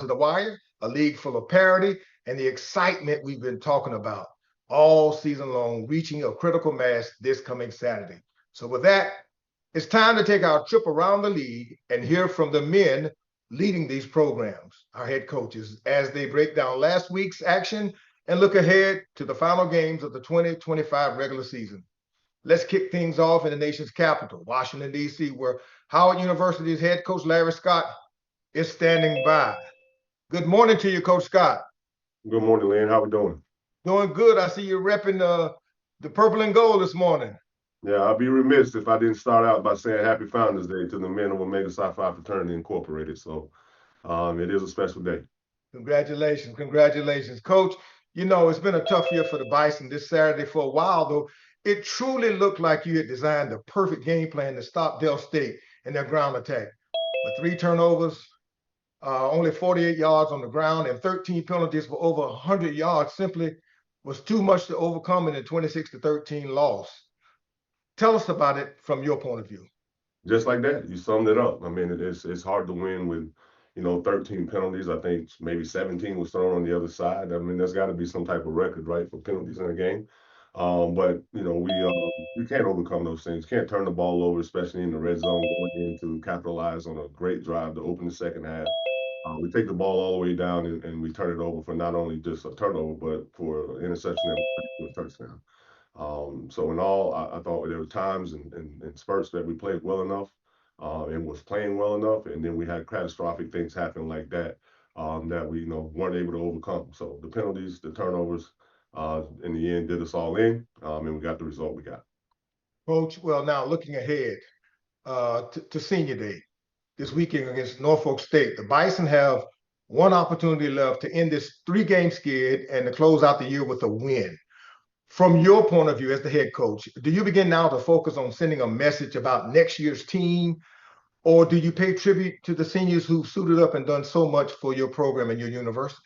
to the wire, a league full of parity, and the excitement we've been talking about all season long, reaching a critical mass this coming Saturday. So with that, it's time to take our trip around the league and hear from the men leading these programs, our head coaches, as they break down last week's action and look ahead to the final games of the 2025 regular season. Let's kick things off in the nation's capital, Washington, D.C., where Howard University's head coach Larry Scott is standing by. Good morning to you, Coach Scott. Good morning, Lynn. How we doing? Doing good. I see you repping the purple and gold this morning. Yeah, I'd be remiss if I didn't start out by saying Happy Founders Day to the men of Omega Psi Phi Fraternity Incorporated. So it is a special day. Congratulations. Congratulations. Coach, you know, it's been a tough year for the Bison this Saturday for a while, though. It truly looked like you had designed the perfect game plan to stop Del State in their ground attack. But 3 turnovers, only 48 yards on the ground, and 13 penalties for over 100 yards simply was too much to overcome in a 26-13 loss. Tell us about it from your point of view. Just like that, you summed it up. I mean, it's hard to win with 13 penalties. I think maybe 17 was thrown on the other side. I mean, there's got to be some type of record, right, for penalties in a game. But we can't overcome those things. Can't turn the ball over, especially in the red zone, going in to capitalize on a great drive to open the second half. We take the ball all the way down and we turn it over for not only just a turnover, but for an interception and a touchdown. So in all, I thought there were times and spurts that we played well enough and was playing well enough, and then we had catastrophic things happen like that that we weren't able to overcome. So the penalties, the turnovers, in the end, did us all in, and we got the result we got. Coach, well, now looking ahead to Senior Day this weekend against Norfolk State, the Bison have one opportunity left to end this 3-game skid and to close out the year with a win. From your point of view as the head coach, do you begin now to focus on sending a message about next year's team, or do you pay tribute to the seniors who've suited up and done so much for your program and your university?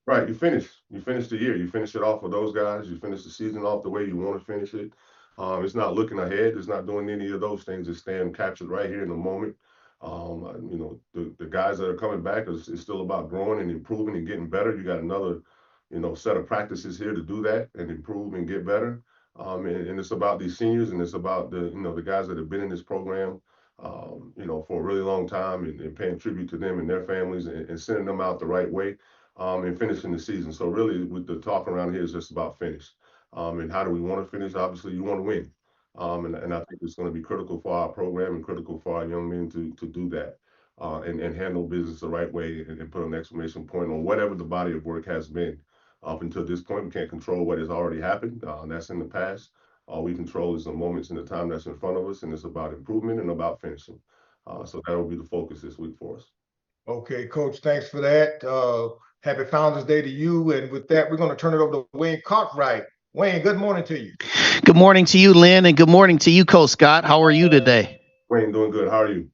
Right, you finish the year. You finish it off with those guys. You finish the season off the way you want to finish it. It's not looking ahead. It's not doing any of those things. It's staying captured right here in the moment. The guys that are coming back is still about growing and improving and getting better. You got another, set of practices here to do that and improve and get better. And it's about these seniors and it's about the guys that have been in this program, for a really long time and paying tribute to them and their families and sending them out the right way. And finishing the season. So really, with the talk around here is just about finish. And how do we want to finish? Obviously, you want to win. And I think it's going to be critical for our program and critical for our young men to do that and handle business the right way and put an exclamation point on whatever the body of work has been up until this point. We can't control what has already happened. That's in the past. All we control is the moments and the time that's in front of us, and it's about improvement and about finishing. So that will be the focus this week for us. Okay, Coach, thanks for that. Happy Founders Day to you. And with that, we're going to turn it over to Wayne Cartwright. Wayne, good morning to you. Good morning to you, Lynn, and good morning to you, Coach Scott. How are you today? Wayne, doing good. How are you?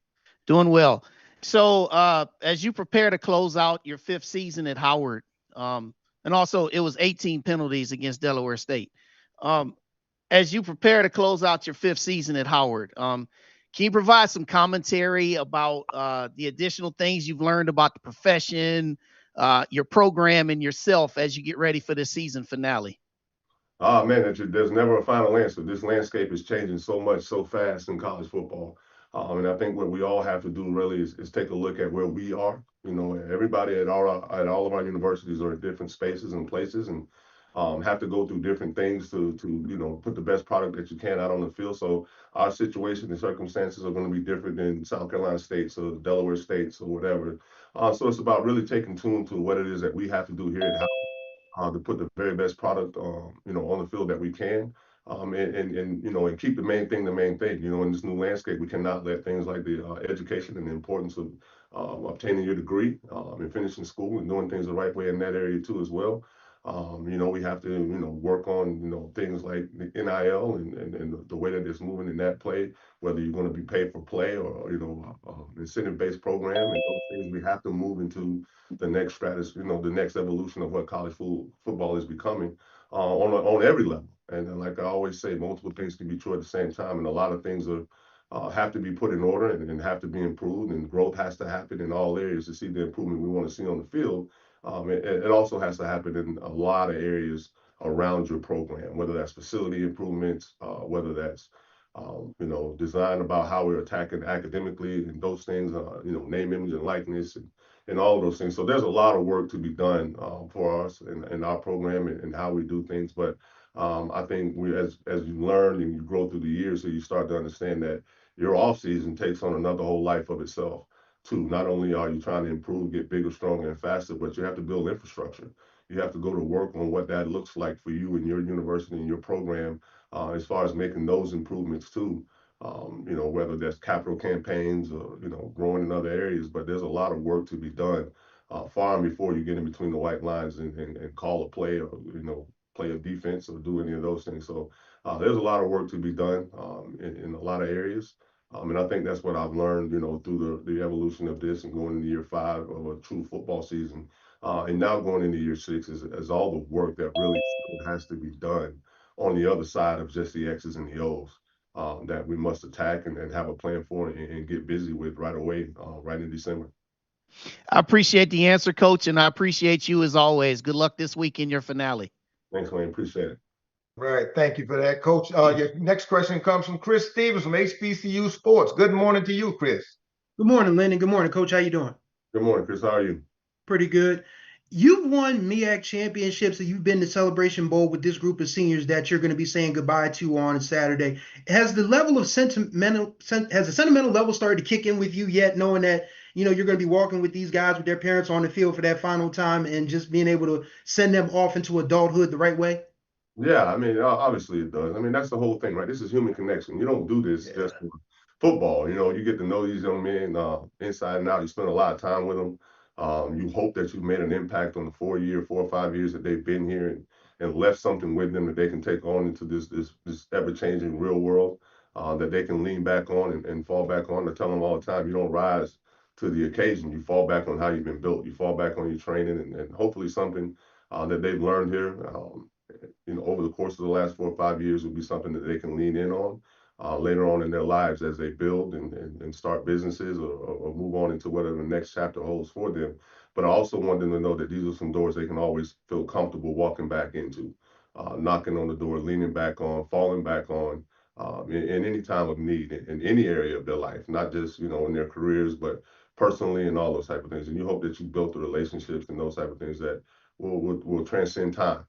Doing well. So as you prepare to close out your 5th season at Howard, and also it was 18 penalties against Delaware State. As you prepare to close out your 5th season at Howard, can you provide some commentary about the additional things you've learned about the profession, your program, and yourself as you get ready for the season finale? Oh man, there's never a final answer. This landscape is changing so much, so fast in college football. And I think what we all have to do really is take a look at where we are. Everybody at all of our universities are at different spaces and places, and have to go through different things to put the best product that you can out on the field. So our situation and circumstances are going to be different than South Carolina State's or Delaware State's or whatever. So it's about really taking tune to what it is that we have to do here at Howard to put the very best product on the field that we can. And keep the main thing the main thing. In this new landscape, we cannot let things like the education and the importance of obtaining your degree and finishing school and doing things the right way in that area too as well. We have to, work on, things like the NIL and the way that it's moving in that play, whether you're going to be paid for play or, incentive-based program and those things. We have to move into the next stratus, the next evolution of what college football is becoming on every level. And like I always say, multiple things can be true at the same time, and a lot of things are have to be put in order and have to be improved, and growth has to happen in all areas to see the improvement we want to see on the field. It also has to happen in a lot of areas around your program, whether that's facility improvements, whether that's design about how we're attacking academically and those things, name, image, and likeness, and all of those things. So there's a lot of work to be done for us in our program and how we do things. But I think as you learn and you grow through the years, so you start to understand that your off season takes on another whole life of itself too. Not only are you trying to improve, get bigger, stronger, and faster, but you have to build infrastructure. You have to go to work on what that looks like for you and your university and your program, as far as making those improvements too. Whether that's capital campaigns or growing in other areas, but there's a lot of work to be done far before you get in between the white lines and call a play or play a defense or do any of those things. So there's a lot of work to be done in a lot of areas. And I think that's what I've learned, through the evolution of this and going into year 5 of a true football season. And now going into year 6 is all the work that really has to be done on the other side of just the X's and the O's that we must attack and have a plan for and get busy with right away, right in December. I appreciate the answer, Coach, and I appreciate you as always. Good luck this week in your finale. Thanks, Wayne. Appreciate it. Right. Thank you for that, Coach. Your next question comes from Chris Stevens from HBCU Sports. Good morning to you, Chris. Good morning, Lyndon. Good morning, Coach. How you doing? Good morning, Chris. How are you? Pretty good. You've won MEAC championships, and you've been to Celebration Bowl with this group of seniors that you're going to be saying goodbye to on Saturday. Has the sentimental level started to kick in with you yet, knowing that you're going to be walking with these guys with their parents on the field for that final time and just being able to send them off into adulthood the right way? Yeah, I mean, obviously it does. I mean, that's the whole thing, right? This is human connection. You don't do this just for football. You get to know these young men inside and out. You spend a lot of time with them. You hope that you've made an impact on the 4 or 5 years that they've been here and left something with them that they can take on into this ever-changing real world that they can lean back on and fall back on. I tell them all the time, you don't rise to the occasion. You fall back on how you've been built. You fall back on your training and hopefully something that they've learned here over the course of the last 4 or 5 years will be something that they can lean in on later on in their lives as they build and start businesses or move on into whatever the next chapter holds for them. But I also want them to know that these are some doors they can always feel comfortable walking back into, knocking on the door, leaning back on, falling back on in any time of need in any area of their life, not just, in their careers, but personally and all those type of things. And you hope that you built the relationships and those type of things that will transcend time.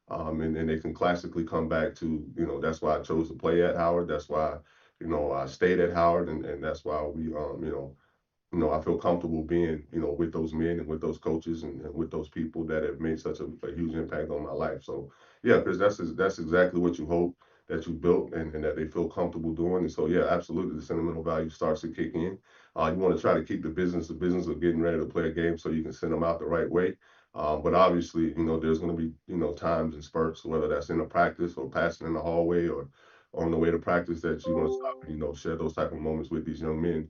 And they can classically come back to, that's why I chose to play at Howard. That's why, I stayed at Howard. And that's why we, I feel comfortable being, with those men and with those coaches and with those people that have made such a huge impact on my life. So, yeah, because that's exactly what you hope that you built and that they feel comfortable doing. And so, yeah, absolutely, the sentimental value starts to kick in. You want to try to keep the business of getting ready to play a game so you can send them out the right way. But obviously, there's going to be, times and spurts, whether that's in a practice or passing in the hallway or on the way to practice, that you want to stop and, share those type of moments with these young men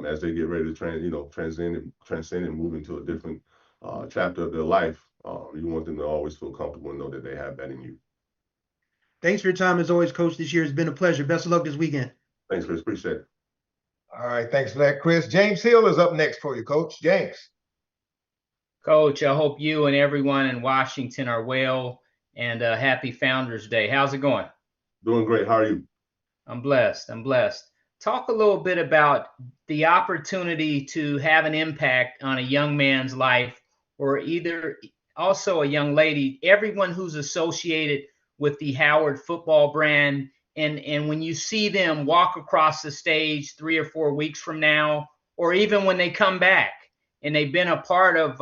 as they get ready to transcend and move into a different chapter of their life. You want them to always feel comfortable and know that they have that in you. Thanks for your time as always, Coach. This year has been a pleasure. Best of luck this weekend. Thanks, Chris. Appreciate it. All right. Thanks for that, Chris. James Hill is up next for you, Coach. James. Coach, I hope you and everyone in Washington are well, and happy Founders Day. How's it going? Doing great. How are you? I'm blessed. Talk a little bit about the opportunity to have an impact on a young man's life, or either also a young lady, everyone who's associated with the Howard football brand. And when you see them walk across the stage 3 or 4 weeks from now, or even when they come back, and they've been a part of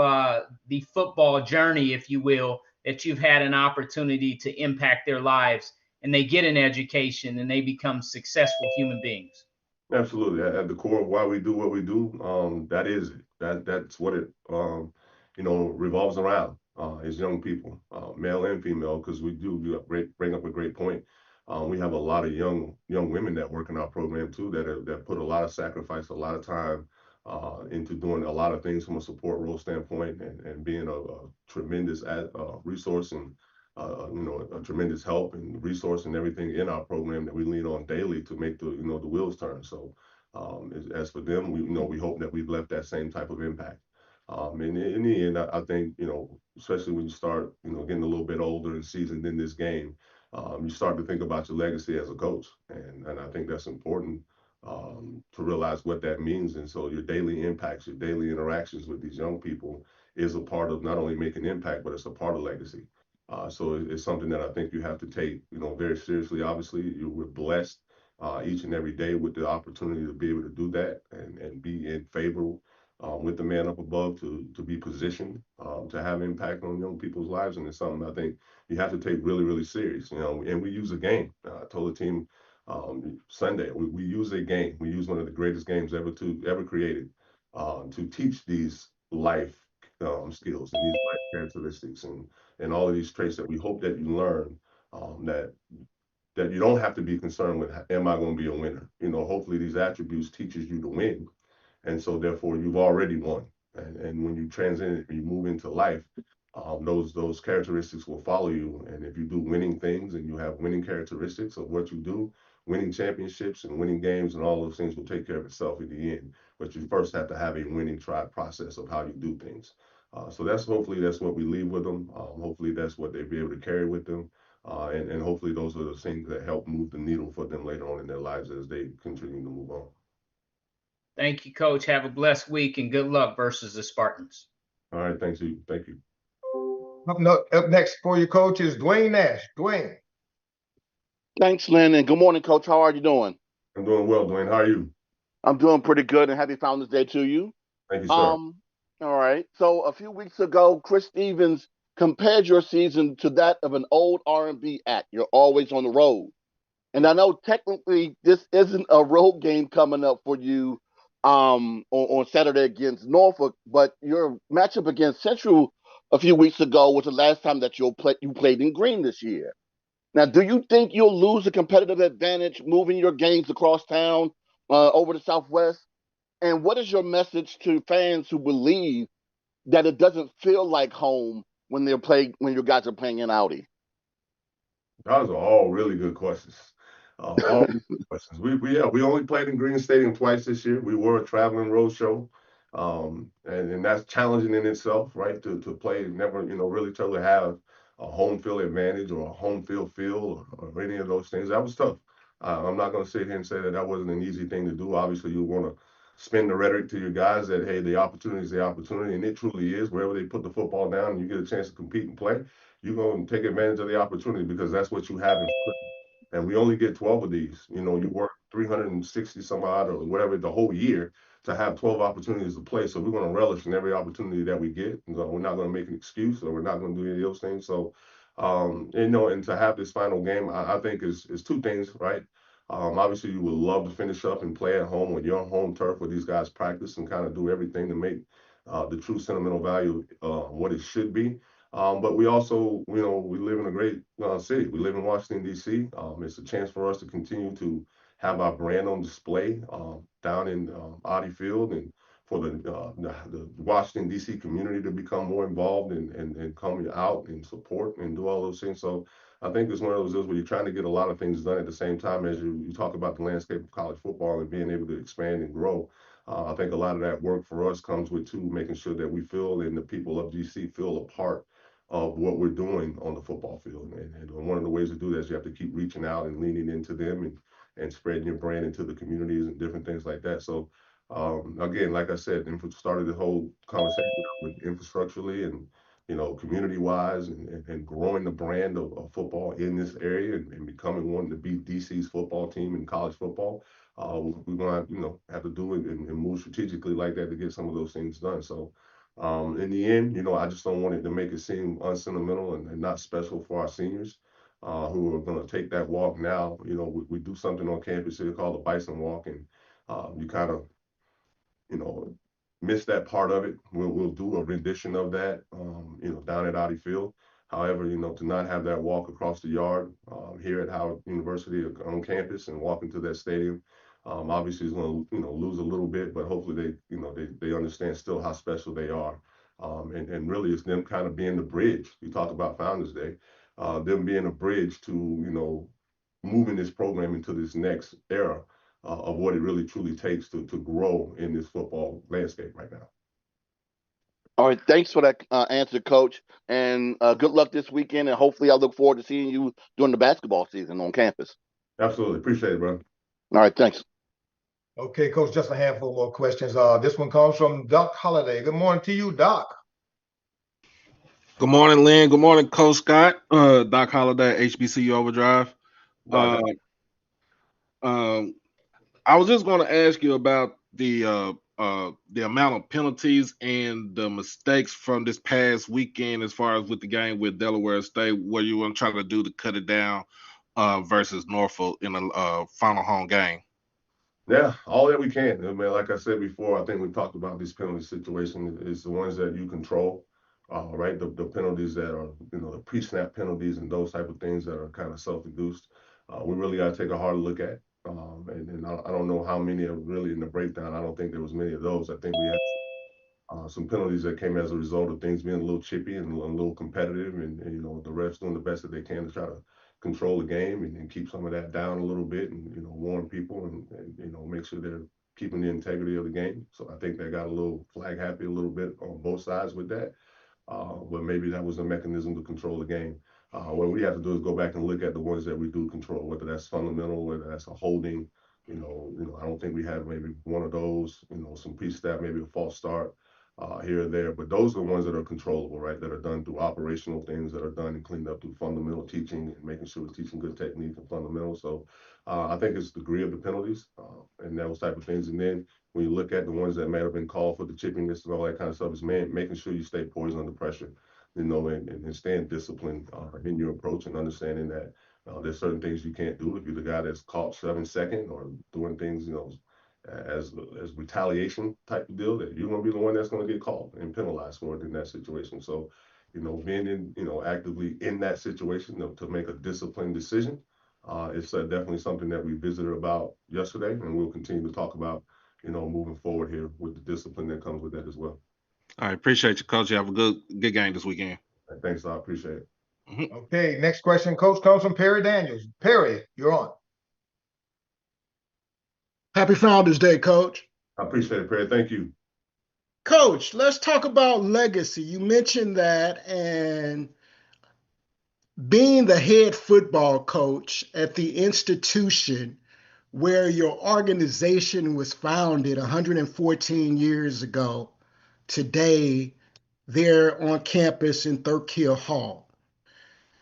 the football journey, if you will, that you've had an opportunity to impact their lives, and they get an education and they become successful human beings. Absolutely. At the core of why we do what we do, that's what it revolves around is young people, male and female, because you bring up a great point. We have a lot of young women that work in our program too that put a lot of sacrifice, a lot of time into doing a lot of things from a support role standpoint and being a tremendous resource and a tremendous help and resource and everything in our program that we lean on daily to make the wheels turn. So as for them, we hope that we've left that same type of impact. And in the end, I think, especially when you start, getting a little bit older and seasoned in this game, you start to think about your legacy as a coach. And I think that's important to realize what that means. And so your daily impacts, your daily interactions with these young people is a part of not only making impact, but it's a part of legacy. So it's something that I think you have to take, very seriously. Obviously, we're blessed each and every day with the opportunity to be able to do that and be in favor with the man up above to be positioned to have impact on young people's lives. And it's something I think you have to take really, really serious, and we use a game. I told the team Sunday, we use a game. We use one of the greatest games ever created to teach these life skills and these life characteristics and all of these traits that we hope that you learn that you don't have to be concerned with, am I going to be a winner? Hopefully these attributes teaches you to win. And so therefore you've already won. And when you transit, you move into life, those characteristics will follow you. And if you do winning things and you have winning characteristics of what you do, winning championships and winning games and all those things will take care of itself in the end. But you first have to have a winning try process of how you do things. So hopefully that's what we leave with them. Hopefully that's what they'll be able to carry with them. And hopefully those are the things that help move the needle for them later on in their lives as they continue to move on. Thank you, Coach. Have a blessed week and good luck versus the Spartans. All right, thank you. Up next for your coach is Dwayne Nash. Dwayne. Thanks, Lynn, and good morning, Coach. How are you doing? I'm doing well, Dwayne. How are you? I'm doing pretty good, and happy Founders Day to you. Thank you, sir. All right. So a few weeks ago, Chris Stevens compared your season to that of an old R&B act. You're always on the road. And I know technically this isn't a road game coming up for you on Saturday against Norfolk, but your matchup against Central a few weeks ago was the last time that you played in Green this year. Now, do you think you'll lose a competitive advantage moving your games across town over the Southwest? And what is your message to fans who believe that it doesn't feel like home when your guys are playing in Audi? Those are all really good questions. All good questions. We only played in Green Stadium twice this year. We were a traveling road show, and that's challenging in itself, right? To play, never really totally have a home field advantage or a home field feel or any of those things. That was tough. I'm not going to sit here and say that wasn't an easy thing to do. Obviously, you want to spin the rhetoric to your guys that, hey, the opportunity is the opportunity, and it truly is. Wherever they put the football down and you get a chance to compete and play, you're going to take advantage of the opportunity because that's what you have in front. And we only get 12 of these. You work 360 some odd or whatever the whole year to have 12 opportunities to play. So we're going to relish in every opportunity that we get. We're not going to make an excuse or we're not going to do any of those things. So, and to have this final game, I think is two things, right? Obviously, you would love to finish up and play at home with your home turf where these guys practice and kind of do everything to make the true sentimental value what it should be. But we also, we live in a great city. We live in Washington, D.C. It's a chance for us to continue to have our brand on display down in Audi Field and for the Washington, D.C. community to become more involved and come out and support and do all those things. So I think it's one of those deals where you're trying to get a lot of things done at the same time as you talk about the landscape of college football and being able to expand and grow. I think a lot of that work for us comes with, too, making sure that we feel and the people of D.C. feel a part of what we're doing on the football field. And one of the ways to do that is you have to keep reaching out and leaning into them and spreading your brand into the communities and different things like that. So, again, like I said, started the whole conversation with infrastructurally and, community-wise and growing the brand of football in this area and becoming one to be DC's football team in college football. We're going to, have to do it and move strategically like that to get some of those things done. So, in the end, I just don't want it to make it seem unsentimental and not special for our seniors who are going to take that walk now. We do something on campus here called the Bison Walk, and you kind of, miss that part of it. We'll do a rendition of that, down at Audi Field. However, to not have that walk across the yard here at Howard University on campus and walk into that stadium, obviously is going to, lose a little bit, but hopefully they understand still how special they are. And really it's them kind of being the bridge. You talk about Founders Day. them being a bridge to, moving this program into this next era of what it really truly takes to grow in this football landscape right now. All right, thanks for that answer, Coach, and good luck this weekend. And hopefully, I look forward to seeing you during the basketball season on campus. Absolutely, appreciate it, bro. All right, thanks. Okay, Coach, just a handful more questions. This one comes from Doc Holliday. Good morning to you, Doc. Good morning, Lynn. Good morning, Coach Scott. Doc Holliday, HBCU Overdrive. Doc. I was just going to ask you about the amount of penalties and the mistakes from this past weekend, as far as with the game with Delaware State, what you want to try to do to cut it down versus Norfolk in a final home game. Yeah, all that we can. I mean, like I said before, I think we talked about this penalty situation. It's the ones that you control, right? The penalties that are, the pre-snap penalties and those type of things that are kind of self-induced. We really got to take a hard look at. And I don't know how many are really in the breakdown. I don't think there was many of those. I think we had some penalties that came as a result of things being a little chippy and a little competitive, and the refs doing the best that they can to try to control the game and keep some of that down a little bit, and warn people and make sure they're keeping the integrity of the game. So I think they got a little flag happy a little bit on both sides with that. But maybe that was a mechanism to control the game. What we have to do is go back and look at the ones that we do control, whether that's fundamental, whether that's a holding. I don't think we had maybe one of those. Some pre-snap, maybe a false start here or there. But those are the ones that are controllable, right? That are done through operational things, that are done and cleaned up through fundamental teaching and making sure we're teaching good technique and fundamentals. So I think it's the degree of the penalties and those type of things. And then when you look at the ones that may have been called for the chippiness and all that kind of stuff, is making sure you stay poised under pressure, and staying disciplined in your approach, and understanding that there's certain things you can't do. If you're the guy that's caught 7-second or doing things, as retaliation type of deal, that you're going to be the one that's going to get called and penalized for it in that situation. So, being in, actively in that situation to make a disciplined decision, it's definitely something that we visited about yesterday, and we'll continue to talk about, moving forward here with the discipline that comes with that as well. All right, appreciate you, Coach. You have a good game this weekend. Thanks, I appreciate it. Mm-hmm. Okay, next question, Coach, comes from Perry Daniels. Perry, you're on. Happy Founders Day, Coach. I appreciate it, Perry. Thank you. Coach, let's talk about legacy. You mentioned that, and being the head football coach at the institution where your organization was founded 114 years ago, today they're on campus in Thurkill Hall.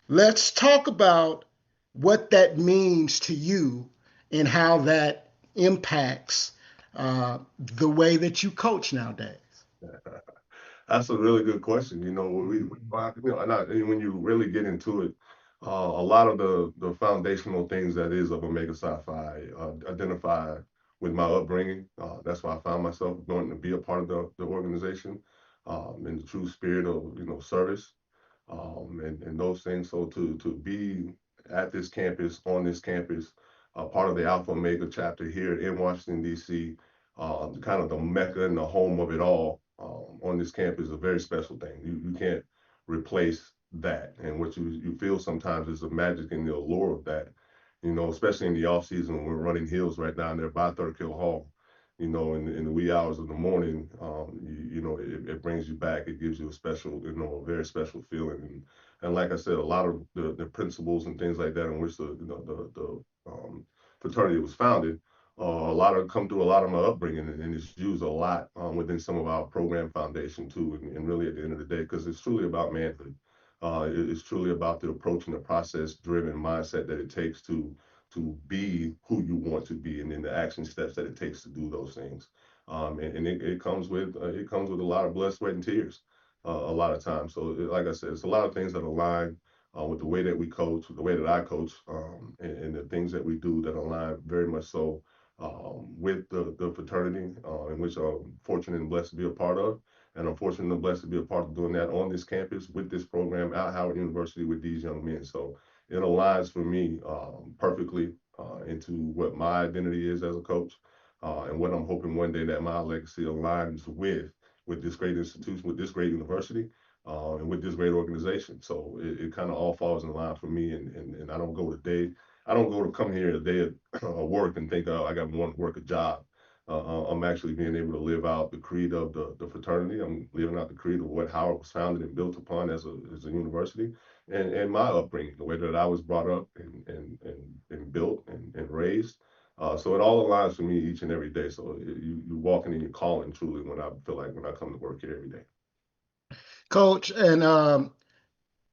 Let's talk about what that means to you and how that impacts the way that you coach nowadays. That's a really good question. And when you really get into it, a lot of the foundational things that is of Omega Psi Phi identify with my upbringing. That's why I found myself wanting to be a part of the organization, in the true spirit of service, and those things. So to be at this campus, on this campus, part of the Alpha Omega chapter here in Washington, D.C., kind of the mecca and the home of it all, on this campus, is a very special thing. You can't replace that. And what you feel sometimes is the magic and the allure of that, especially in the off season when we're running hills right down there by Thurkill Hall, in the wee hours of the morning. It brings you back. It gives you a special, a very special feeling. And like I said, a lot of the principles and things like that in which the fraternity was founded, a lot of come through a lot of my upbringing, and it's used a lot within some of our program foundation too. And really at the end of the day, because it's truly about manhood. It's truly about the approach and the process-driven mindset that it takes to be who you want to be, and then the action steps that it takes to do those things. And it comes with a lot of blood, sweat, and tears a lot of times. So like I said, it's a lot of things that align with the way that we coach, the way that I coach, and the things that we do that align very much so with the fraternity, in which I'm fortunate and blessed to be a part of. And I'm fortunate and blessed to be a part of doing that on this campus with this program at Howard University with these young men. So it aligns for me perfectly into what my identity is as a coach, and what I'm hoping one day that my legacy aligns with this great institution, with this great university, and with this great organization. So it kind of all falls in line for me. And I don't go to come here a day of work and think, oh, I got to work a job. I'm actually being able to live out the creed of the fraternity. I'm living out the creed of what Howard was founded and built upon as a university, and my upbringing, the way that I was brought up and built and raised. So it all aligns for me each and every day. So you walking in your calling truly when I feel like when I come to work here every day. Coach, and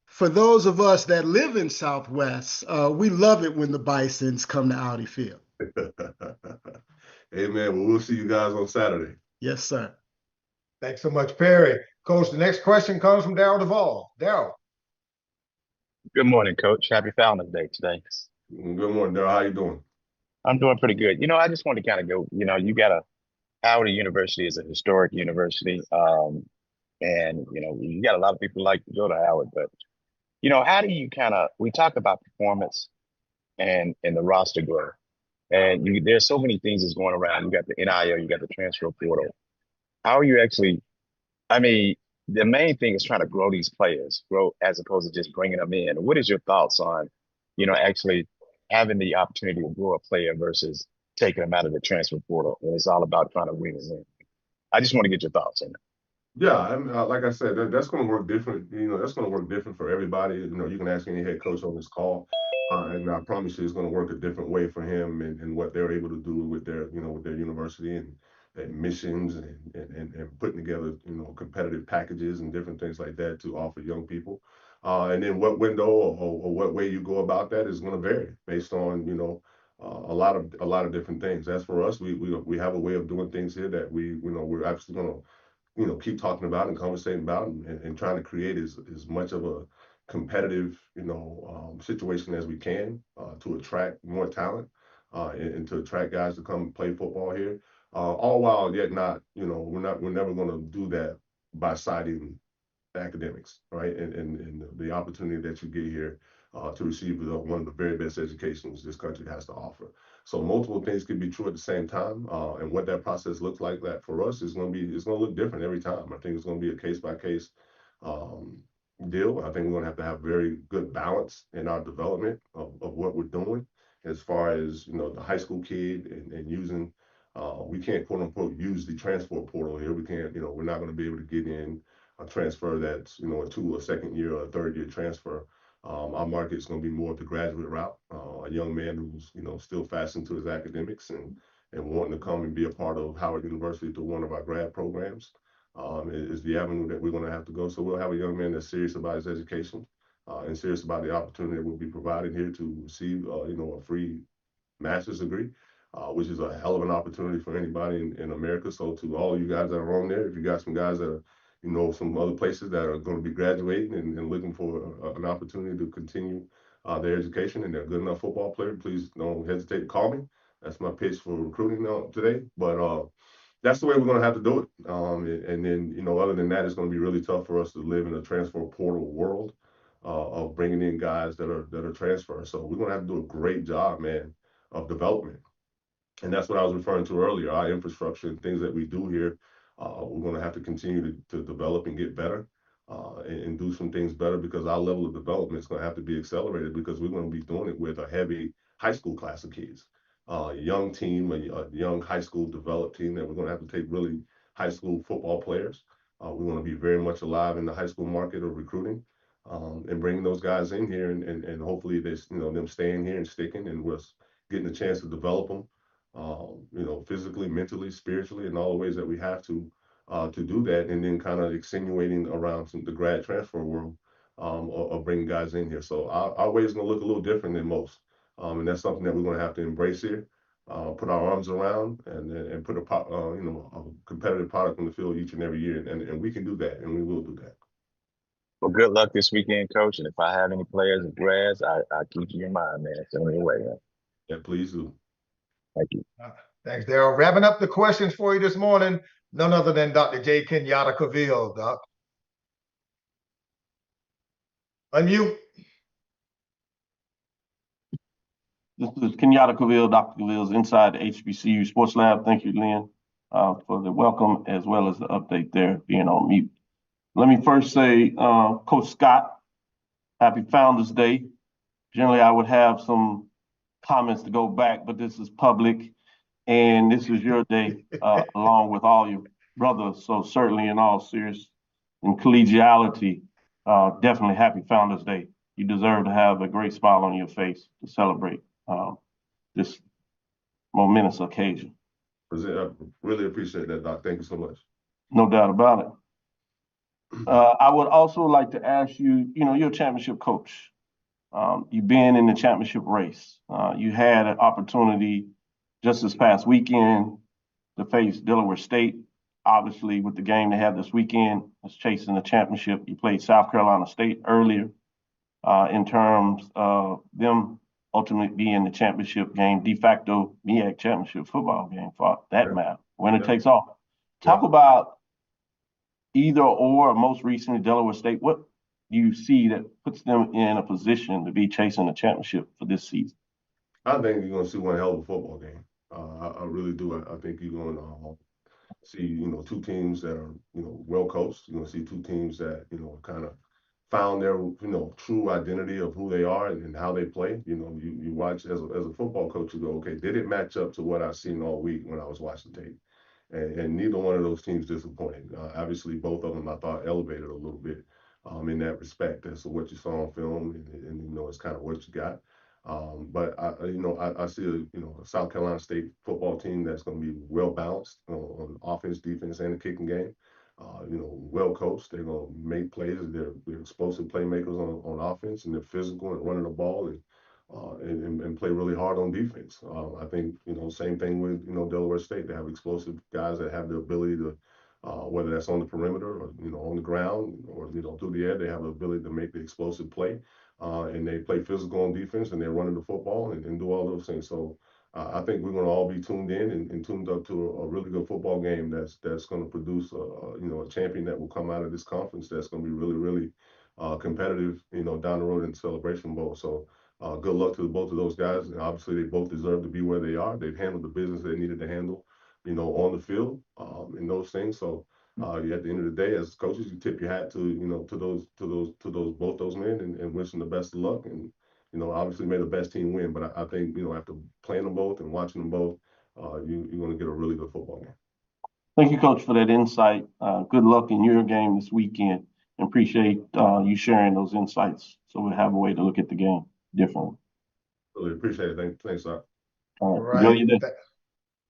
for those of us that live in Southwest, we love it when the Bisons come to Audi Field. Hey, man, well, we'll see you guys on Saturday. Yes, sir. Thanks so much, Perry. Coach, the next question comes from Daryl Duvall. Daryl. Good morning, Coach. Happy Founders Day today. Good morning, Daryl. How you doing? I'm doing pretty good. I just want to kind of go, Howard University is a historic university. And, you got a lot of people like to go to Howard, but, how do you we talk about performance and the roster growth. And there's so many things that's going around. You got the NIL, you got the transfer portal. How are you actually, the main thing is trying to grow these players, as opposed to just bringing them in. What is your thoughts on, actually having the opportunity to grow a player versus taking them out of the transfer portal? And it's all about trying to win. I just want to get your thoughts on that. Yeah, like I said, that's going to work different. That's going to work different for everybody. You can ask any head coach on this call, and I promise you, it's going to work a different way for him and what they're able to do with their, with their university and missions and putting together, competitive packages and different things like that to offer young people. And then what window or what way you go about that is going to vary based on, a lot of different things. As for us, we have a way of doing things here that we're actually going to keep talking about and conversating about and trying to create as much of a competitive, situation as we can to attract more talent and to attract guys to come play football here. All while yet not, we're never going to do that by citing academics, right? And the opportunity that you get here to receive one of the very best educations this country has to offer. So multiple things can be true at the same time, and what that process looks like that for us is going to look different every time. I think it's going to be a case by case deal. I think we're going to have very good balance in our development of what we're doing as far as the high school kid and using. We can't quote unquote use the transfer portal here. We can't. We're not going to be able to get in a transfer that's a second year or a third year transfer. Our market is going to be more of the graduate route, a young man who's still fastened to his academics and wanting to come and be a part of Howard University through one of our grad programs is the avenue that we're going to have to go. So we'll have a young man that's serious about his education and serious about the opportunity that will be provided here to receive a free master's degree, which is a hell of an opportunity for anybody in America. So to all you guys that are on there, if you got some guys that are some other places that are going to be graduating and looking for an opportunity to continue their education and they're a good enough football player, please don't hesitate to call me. That's my pitch for recruiting today. But that's the way we're going to have to do it. And then, other than that, it's going to be really tough for us to live in a transfer portal world of bringing in guys that are transferred. So we're going to have to do a great job, man, of development. And that's what I was referring to earlier, our infrastructure and things that we do here. We're going to have to continue to develop and get better and do some things better because our level of development is going to have to be accelerated because we're going to be doing it with a heavy high school class of kids, a young team, a young high school developed team that we're going to have to take really high school football players. We want to be very much alive in the high school market of recruiting and bringing those guys in here and hopefully them staying here and sticking and we're getting a chance to develop them. Physically, mentally, spiritually, and all the ways that we have to do that, and then kind of extenuating around the grad transfer world of bringing guys in here. So our way is going to look a little different than most, and that's something that we're going to have to embrace here, put our arms around, and put a competitive product on the field each and every year, and we can do that, and we will do that. Well, good luck this weekend, Coach. And if I have any players and grads, I keep you in mind, man. Send me away, man. Yeah, please do. Thank you. Thanks, Daryl. Wrapping up the questions for you this morning, none other than Dr. J. Kenyatta Cavill, Doc. Unmute. This is Kenyatta Cavill, Dr. Cavill's inside the HBCU Sports Lab. Thank you, Lynn, for the welcome as well as the update there being on mute. Let me first say, Coach Scott, happy Founders Day. Generally, I would have some comments to go back, but this is public, and this is your day, along with all your brothers. So certainly, in all seriousness and collegiality, definitely happy Founders Day. You deserve to have a great smile on your face to celebrate this momentous occasion. I really appreciate that, Doc. Thank you so much. No doubt about it. I would also like to ask you, you're a championship coach. You've been in the championship race. You had an opportunity just this past weekend to face Delaware State. Obviously, with the game they had this weekend, was chasing the championship. You played South Carolina State earlier in terms of them ultimately being the championship game, de facto MEAC championship football game for that matter. Winner takes all. Talk about either or most recently Delaware State. What do you see that puts them in a position to be chasing a championship for this season? I think you're going to see one hell of a football game. I really do. I think you're going to see, two teams that are, well coached. You're going to see two teams that, kind of found their, true identity of who they are and how they play. You watch as a football coach, you go, okay, did it match up to what I've seen all week when I was watching tape? And neither one of those teams disappointed. Obviously, both of them I thought elevated a little bit in that respect as to what you saw on film, and it's kind of what you got. But I see a South Carolina State football team that's going to be well balanced on offense, defense, and the kicking game. Well coached. They're going to make plays. They're explosive playmakers on offense, and they're physical and running the ball and play really hard on defense. I think same thing with Delaware State. They have explosive guys that have the ability to, whether that's on the perimeter or on the ground or through the air, they have the ability to make the explosive play. And they play physical on defense, and they're running the football and do all those things. So I think we're going to all be tuned in and tuned up to a really good football game that's going to produce a champion that will come out of this conference that's going to be really, really competitive, down the road in the Celebration Bowl. So good luck to both of those guys. And obviously, they both deserve to be where they are. They've handled the business they needed to handle, on the field and those things. So at the end of the day, as coaches, you tip your hat to to both those men and wish them the best of luck. And obviously, may the best team win. But I think after playing them both and watching them both, you're going to get a really good football game. Thank you, Coach, for that insight. Good luck in your game this weekend. And appreciate you sharing those insights, so we'll have a way to look at the game differently. Really appreciate it. Thanks, Doc. All right.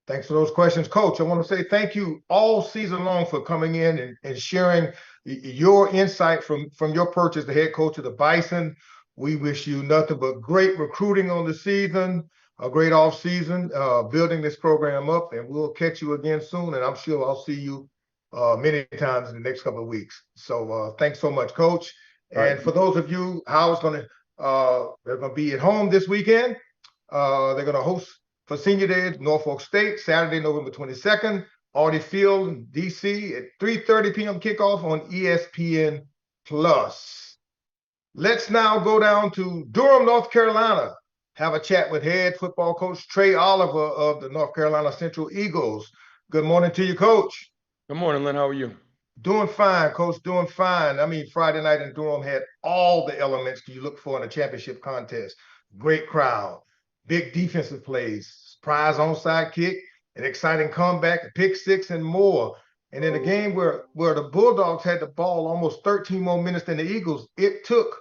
Thanks for those questions, Coach. I want to say thank you all season long for coming in and sharing your insight from your perch as the head coach of the Bison. We wish you nothing but great recruiting on the season, a great off season, building this program up, and we'll catch you again soon. And I'm sure I'll see you many times in the next couple of weeks. So thanks so much, Coach. And for those of you, Howard's they're going to be at home this weekend. They're going to host for Senior Day at Norfolk State, Saturday, November 22nd, Audi Field in DC at 3:30 p.m. kickoff on ESPN+. Let's now go down to Durham, North Carolina, have a chat with head football coach Trey Oliver of the North Carolina Central Eagles. Good morning to you, Coach. Good morning, Lynn. How are you? Doing fine, Coach, doing fine. I mean, Friday night in Durham had all the elements you look for in a championship contest. Great crowd, big defensive plays, surprise onside kick, an exciting comeback, a pick six, and more. And in a game where the Bulldogs had the ball almost 13 more minutes than the Eagles, it took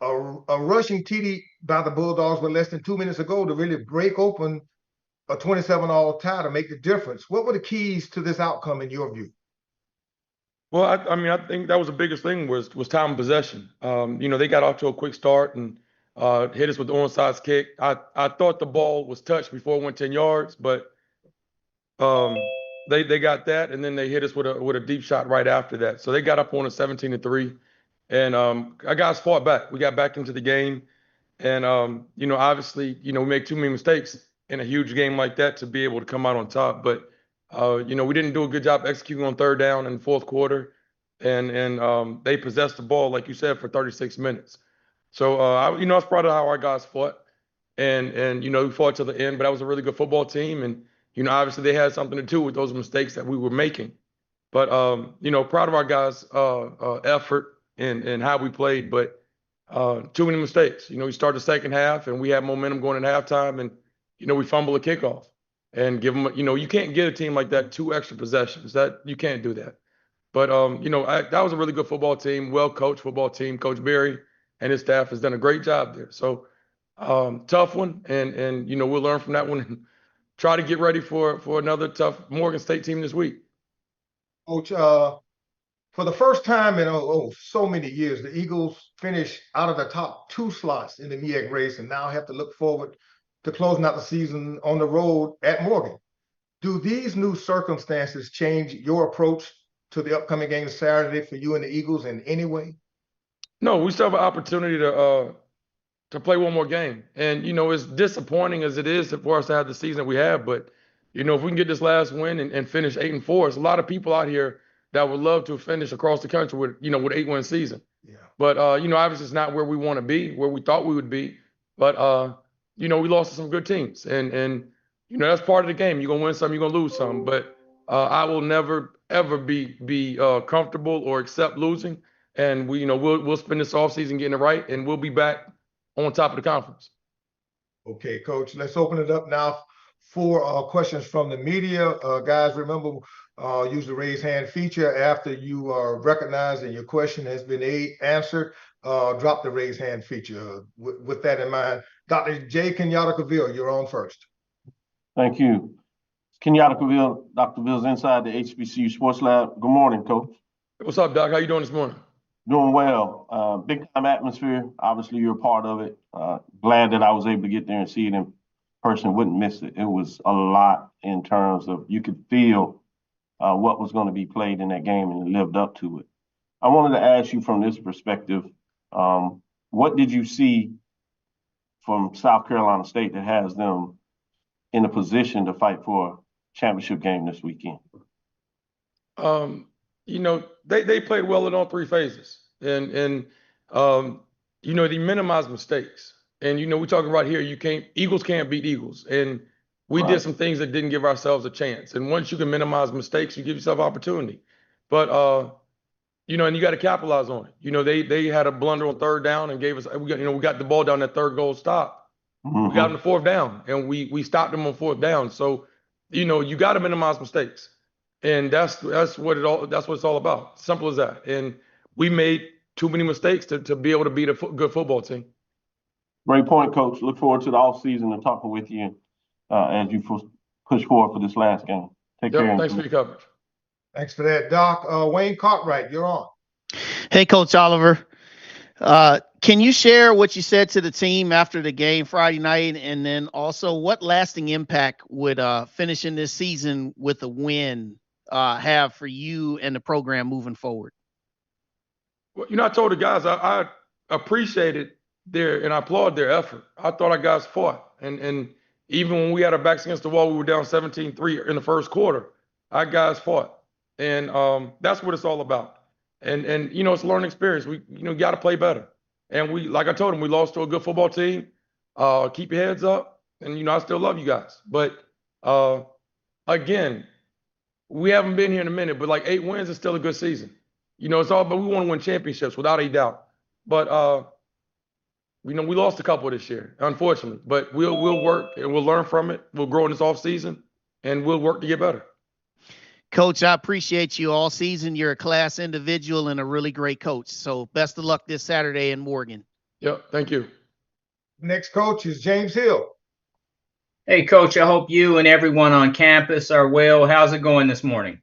a rushing TD by the Bulldogs with less than 2 minutes ago to really break open a 27-all tie to make the difference. What were the keys to this outcome in your view? Well, I think that was the biggest thing was time of possession. They got off to a quick start and hit us with the onside kick. I thought the ball was touched before it went 10 yards, but they got that, and then they hit us with a deep shot right after that. So they got up on a 17-3, and our guys fought back. We got back into the game, and obviously, we make too many mistakes in a huge game like that to be able to come out on top. But we didn't do a good job executing on third down in the fourth quarter, and they possessed the ball, like you said, for 36 minutes. So I was proud of how our guys fought, and we fought to the end. But that was a really good football team, and obviously they had something to do with those mistakes that we were making. But proud of our guys' effort and how we played, but too many mistakes. We start the second half and we have momentum going into halftime, and we fumble a kickoff and give them. You can't get a team like that 2 extra possessions. That you can't do that. But that was a really good football team, well coached football team. Coach Berry and his staff has done a great job there. So tough one, and we'll learn from that one and try to get ready for another tough Morgan State team this week. Coach, for the first time in so many years, the Eagles finished out of the top 2 slots in the MEAC race and now have to look forward to closing out the season on the road at Morgan. Do these new circumstances change your approach to the upcoming game Saturday for you and the Eagles in any way? No, we still have an opportunity to play one more game. And, as disappointing as it is for us to have the season we have, but, if we can get this last win and finish 8-4, there's a lot of people out here that would love to finish across the country with, with 8-win season. Yeah. But, obviously it's not where we want to be, where we thought we would be. But, we lost to some good teams. And that's part of the game. You're going to win some, you're going to lose some. But I will never, ever be comfortable or accept losing. And we'll spend this offseason getting it right, and we'll be back on top of the conference. Okay, Coach, let's open it up now for questions from the media. Guys, remember, use the raise hand feature after you are recognized and your question has been answered. Drop the raise hand feature. With that in mind, Dr. J. Kenyatta-Cavill, you're on first. Thank you. Kenyatta-Cavill, Dr. Ville's inside the HBCU Sports Lab. Good morning, Coach. What's up, Doc? How you doing this morning? Doing well. Big time atmosphere. Obviously, you're a part of it. Glad that I was able to get there and see it in person. Wouldn't miss it. It was a lot in terms of you could feel what was going to be played in that game, and it lived up to it. I wanted to ask you from this perspective, what did you see from South Carolina State that has them in a position to fight for a championship game this weekend? They played well in all 3 phases, and they minimize mistakes. And we talking about here, Eagles can't beat Eagles, and we did some things that didn't give ourselves a chance. And once you can minimize mistakes, you give yourself opportunity. But and you got to capitalize on it. They had a blunder on 3rd down and gave us. We got the ball down that 3rd goal stop. Mm-hmm. We got them to 4th down, and we stopped them on 4th down. So you got to minimize mistakes. And that's what it's all about. Simple as that. And we made too many mistakes to be able to beat a good football team. Great point, Coach. Look forward to the offseason and talking with you as you push forward for this last game. Take care. Thanks for your coverage. Thanks for that, Doc. Wayne Cartwright, you're on. Hey, Coach Oliver. Can you share what you said to the team after the game Friday night, and then also what lasting impact would finishing this season with a win have for you and the program moving forward? Well, I told the guys I appreciated and I applaud their effort. I thought our guys fought, and even when we had our backs against the wall, we were down 17-3 in the first quarter. Our guys fought, and that's what it's all about. And it's a learning experience. We got to play better. And like I told them, we lost to a good football team. Keep your heads up, and I still love you guys. But again, we haven't been here in a minute, but like 8 wins is still a good season. It's all, but we want to win championships without a doubt. But we lost a couple this year, unfortunately. But we'll work and we'll learn from it. We'll grow in this offseason, and we'll work to get better. Coach, I appreciate you all season. You're a class individual and a really great coach. So best of luck this Saturday in Morgan. Yep, thank you. Next coach is James Hill. Hey, Coach, I hope you and everyone on campus are well. How's it going this morning?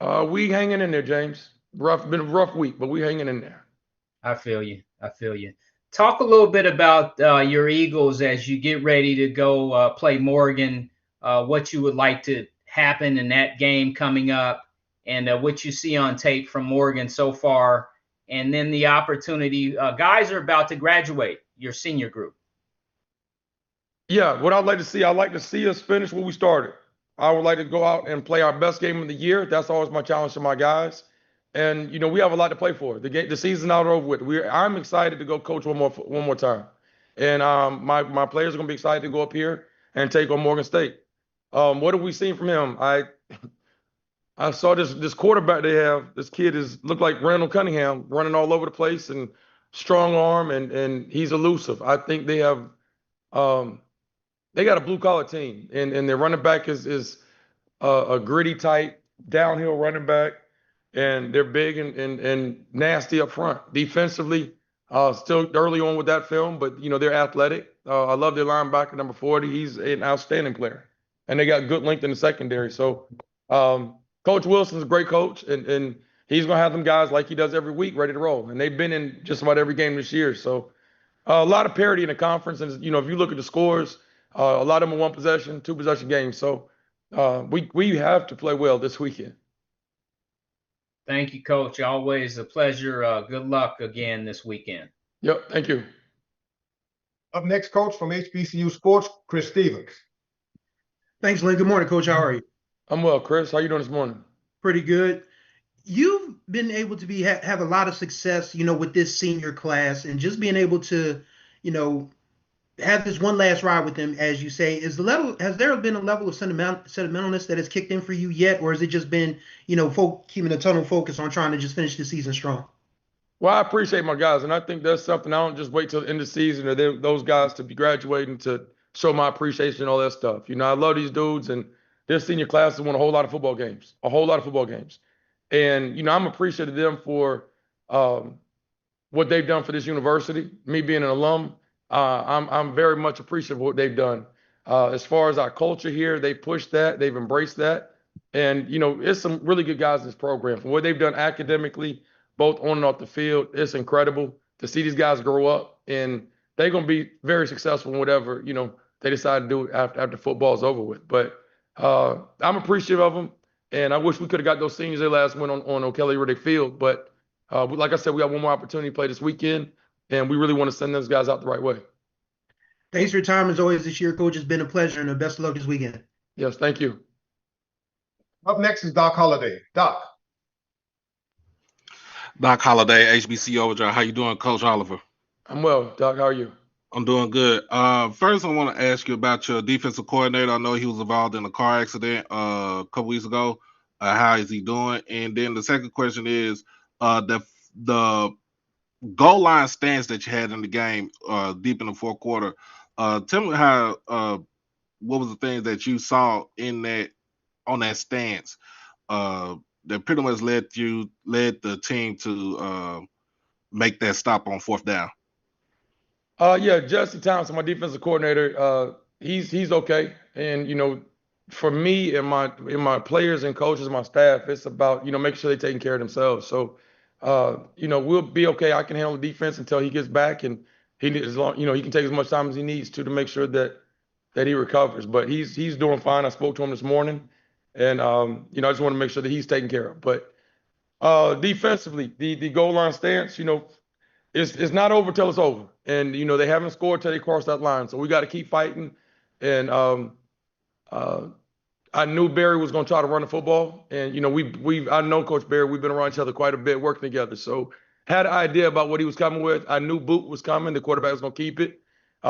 We hanging in there, James. Been a rough week, but we hanging in there. I feel you. Talk a little bit about your Eagles as you get ready to go play Morgan, what you would like to happen in that game coming up, and what you see on tape from Morgan so far, and then the opportunity. Guys are about to graduate, your senior group. Yeah, what I'd like to see us finish what we started. I would like to go out and play our best game of the year. That's always my challenge to my guys. And we have a lot to play for. The season's not over with. I'm excited to go coach one more time. And my players are gonna be excited to go up here and take on Morgan State. What have we seen from him? I I saw this quarterback they have. This kid looked like Randall Cunningham, running all over the place and strong arm, and he's elusive. I think they have they got a blue collar team, and their running back is a gritty type downhill running back, and they're big and nasty up front. Defensively, still early on with that film, but they're athletic. I love their linebacker number 40. He's an outstanding player, and they got good length in the secondary. So Coach Wilson's a great coach, and he's gonna have them guys like he does every week ready to roll. And they've been in just about every game this year. So a lot of parity in the conference, and if you look at the scores, a lot of them are one possession, two possession games. So we have to play well this weekend. Thank you, Coach. Always a pleasure. Good luck again this weekend. Yep, thank you. Up next, Coach, from HBCU Sports, Chris Stevens. Thanks, Lynn. Good morning, Coach. How are you? I'm well, Chris. How you doing this morning? Pretty good. You've been able to have a lot of success, with this senior class, and just being able to, have this one last ride with them, as you say. Has there been a level of sentimentalness that has kicked in for you yet, or has it just been, keeping a tunnel focus on trying to just finish the season strong? Well, I appreciate my guys, and I think that's something I don't just wait till the end of the season or those guys to be graduating to show my appreciation and all that stuff. I love these dudes, and this senior class has won a whole lot of football games, And, I'm appreciative of them for what they've done for this university. Me being an alum, I'm very much appreciative of what they've done. As far as our culture here, they pushed that, they've embraced that. And, it's some really good guys in this program. For what they've done academically, both on and off the field, it's incredible to see these guys grow up. And they're going to be very successful in whatever, they decide to do after football's over with. But I'm appreciative of them. And I wish we could have got those seniors their last win on O'Kelly Riddick Field. But like I said, we got one more opportunity to play this weekend, and we really want to send those guys out the right way. Thanks for your time as always this year, Coach. It's been a pleasure, and best of luck this weekend. Yes, thank you. Up next is Doc Holliday. Doc. Doc Holliday, HBC Overdrive. How you doing, Coach Oliver? I'm well, Doc. How are you? I'm doing good. First, I want to ask you about your defensive coordinator. I know he was involved in a car accident a couple weeks ago. How is he doing? And then the second question is the goal line stance that you had in the game deep in the fourth quarter. Tell me what was the things that you saw on that stance that pretty much led the team to make that stop on fourth down? Yeah, Jesse Thompson, my defensive coordinator, he's okay. And for me and my players and coaches, my staff, it's about making sure they're taking care of themselves. So we'll be okay. I can handle the defense until he gets back, and he can take as much time as he needs to make sure that he recovers. But he's doing fine. I spoke to him this morning, and I just want to make sure that he's taken care of. But defensively, the goal line stance, it's not over till it's over. And, they haven't scored till they cross that line. So we got to keep fighting. And I knew Barry was going to try to run the football. And, I know Coach Barry, we've been around each other quite a bit, working together. So had an idea about what he was coming with. I knew Boot was coming. The quarterback was going to keep it.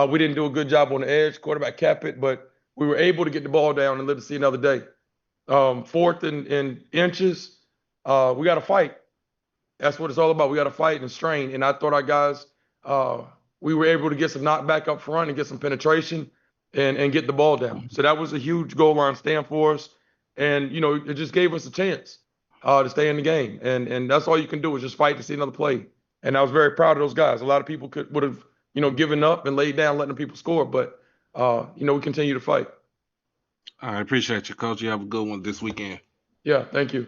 We didn't do a good job on the edge. Quarterback kept it, but we were able to get the ball down and live to see another day. Fourth and inches, we got to fight. That's what it's all about. We got to fight and strain. And I thought our guys, we were able to get some knockback up front and get some penetration and get the ball down. So that was a huge goal line stand for us. And, it just gave us a chance to stay in the game. And that's all you can do is just fight to see another play. And I was very proud of those guys. A lot of people would have, given up and laid down letting people score. But, we continue to fight. I appreciate you, Coach. You have a good one this weekend. Yeah, thank you.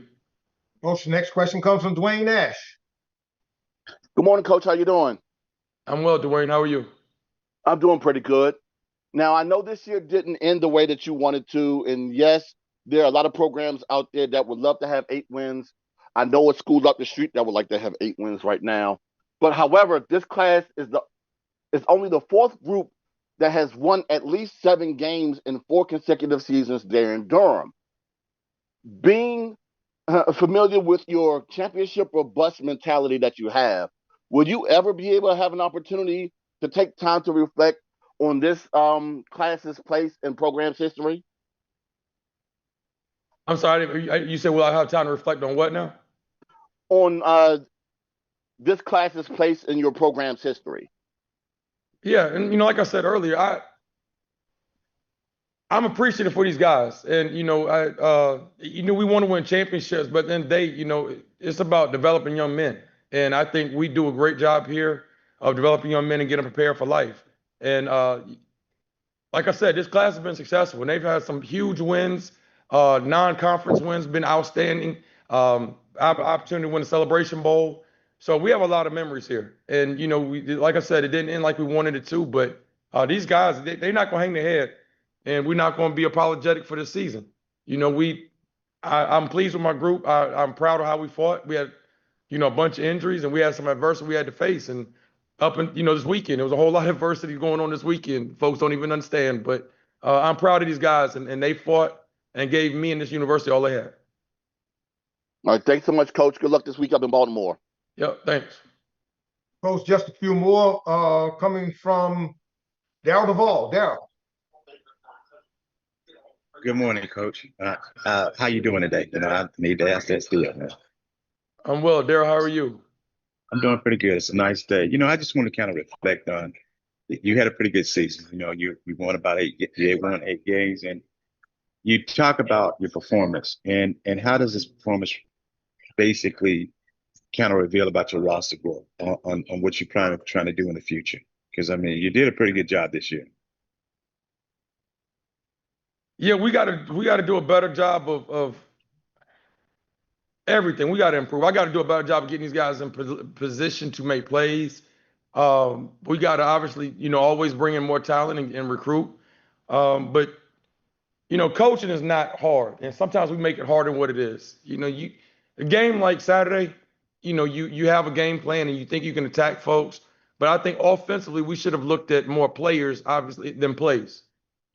Coach, the next question comes from Dwayne Nash. Good morning, Coach. How you doing? I'm well, Dwayne. How are you? I'm doing pretty good. Now, I know this year didn't end the way that you wanted to. And yes, there are a lot of programs out there that would love to have 8 wins. I know a school up the street that would like to have 8 wins right now. But however, this class is only the 4th group that has won at least 7 games in 4 consecutive seasons there in Durham. Being familiar with your championship or bust mentality that you have, will you ever be able to have an opportunity to take time to reflect on this class's place in program's history? I'm sorry, you said, will I have time to reflect on what now? On this class's place in your program's history. Yeah, and like I said earlier, I'm appreciative for these guys, and we want to win championships, but then it's about developing young men, and I think we do a great job here of developing young men and getting prepared for life. And like I said, this class has been successful, and they've had some huge wins. Non-conference wins been outstanding. Opportunity to win the Celebration Bowl. So we have a lot of memories here, and like I said, it didn't end like we wanted it to, but these guys, they're not gonna hang their head. And we're not going to be apologetic for this season. I'm pleased with my group. I'm proud of how we fought. We had, a bunch of injuries and we had some adversity we had to face. And this weekend, there was a whole lot of adversity going on this weekend. Folks don't even understand. But I'm proud of these guys, and they fought and gave me and this university all they had. All right, thanks so much, Coach. Good luck this week up in Baltimore. Yep, thanks. Coach, just a few more coming from Darryl Duvall. Darryl. Good morning, Coach. How you doing today? I need to ask that still, man. I'm well, Darryl. How are you? I'm doing pretty good. It's a nice day. I just want to kind of reflect on. You had a pretty good season. You won about 8 games, and you talk about your performance and how does this performance basically kind of reveal about your roster growth on what you're trying to do in the future? Because you did a pretty good job this year. Yeah, we gotta do a better job of everything. We gotta improve. I gotta do a better job of getting these guys in position to make plays. We gotta obviously, always bring in more talent and recruit. But coaching is not hard, and sometimes we make it harder than what it is. A game like Saturday, you have a game plan and you think you can attack folks. But I think offensively we should have looked at more players, obviously, than plays.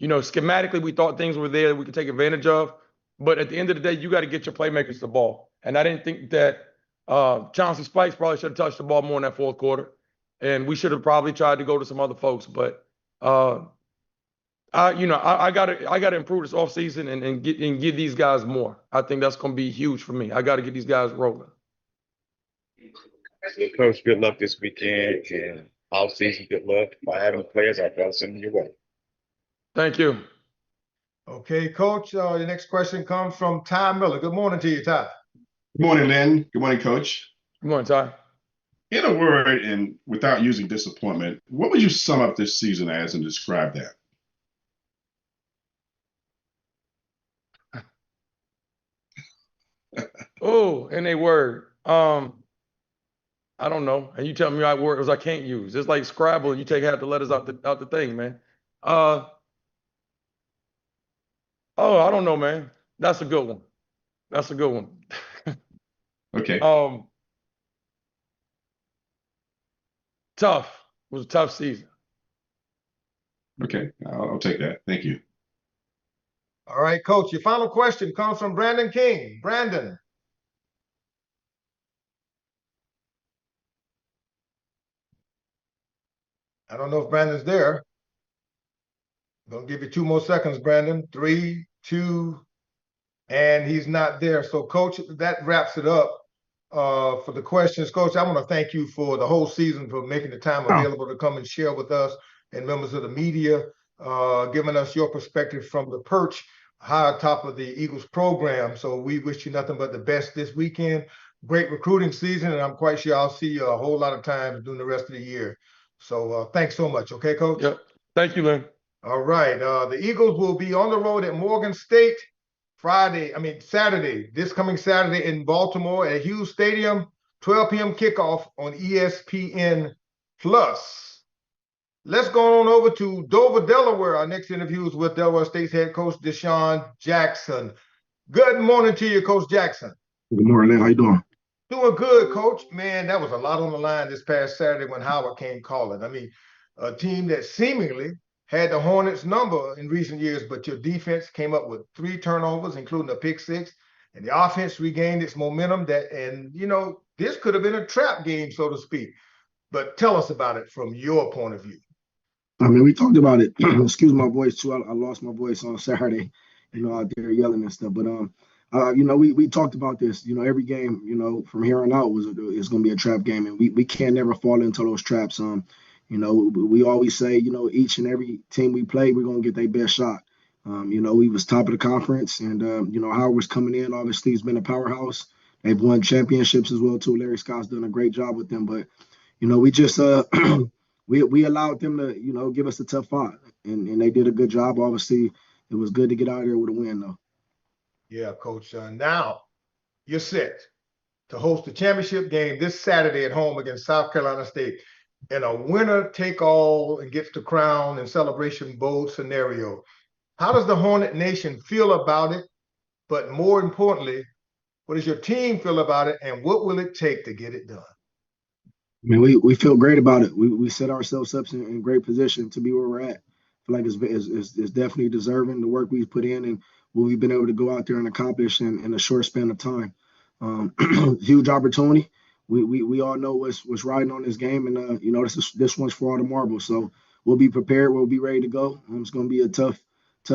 Schematically, we thought things were there that we could take advantage of. But at the end of the day, you got to get your playmakers the ball. And I didn't think that Chauncey Spikes probably should have touched the ball more in that fourth quarter. And we should have probably tried to go to some other folks. But I gotta improve this offseason and give these guys more. I think that's going to be huge for me. I got to get these guys rolling. So, Coach, good luck this weekend, and all season, good luck. By having players, I'll try to send them your way. Thank you. Okay, Coach, the next question comes from Ty Miller. Good morning to you, Ty. Good morning, Lynn. Good morning, Coach. Good morning, Ty. In a word, and without using disappointment, what would you sum up this season as and describe that? Oh, in a word. I don't know. And you tell me what words I can't use. It's like Scrabble and you take half the letters out the thing, man. I don't know, man. That's a good one. Okay. Tough. It was a tough season. Okay, I'll take that. Thank you. All right, Coach, your final question comes from Brandon King. Brandon. I don't know if Brandon's there. I'm going to give you 2 more seconds, Brandon. 3, 2, and he's not there. So, Coach, that wraps it up for the questions. Coach, I want to thank you for the whole season, for making the time available to come and share with us and members of the media, giving us your perspective from the perch, high top of the Eagles program. So we wish you nothing but the best this weekend. Great recruiting season, and I'm quite sure I'll see you a whole lot of times during the rest of the year. So thanks so much. Okay, Coach? Yep. Thank you, Lynn. All right. The Eagles will be on the road at Morgan State Saturday, this coming Saturday in Baltimore at Hughes Stadium, 12 p.m. kickoff on ESPN+. Let's go on over to Dover, Delaware. Our next interview is with Delaware State's head coach, Deshaun Jackson. Good morning to you, Coach Jackson. Good morning, Lynn. How you doing? Doing good, Coach. Man, that was a lot on the line this past Saturday when Howard came calling. A team that seemingly had the Hornets' number in recent years, but your defense came up with 3 turnovers, including a pick 6, and the offense regained its momentum. This could have been a trap game, so to speak. But tell us about it from your point of view. We talked about it. Excuse my voice too. I lost my voice on Saturday, out there yelling and stuff. But we talked about this. Every game, from here on out is going to be a trap game, and we can't never fall into those traps. We always say, each and every team we play, we're going to get their best shot. We was top of the conference, and Howard's coming in. Obviously, he's been a powerhouse. They've won championships as well too. Larry Scott's done a great job with them, but we just we allowed them to give us a tough fight, and they did a good job. Obviously, it was good to get out of there with a win, though. Yeah, Coach. Now you're set to host the championship game this Saturday at home against South Carolina State in a winner-take-all and gets the crown and Celebration Bowl scenario. How does the Hornet Nation feel about it? But more importantly, what does your team feel about it, and what will it take to get it done? I mean, we feel great about it. We set ourselves up in great position to be where we're at. I feel like it's definitely deserving the work we've put in and what we've been able to go out there and accomplish in a short span of time. Huge opportunity. We all know what's riding on this game, and this one's for all the marbles. So we'll be prepared. We'll be ready to go. It's going to be a tough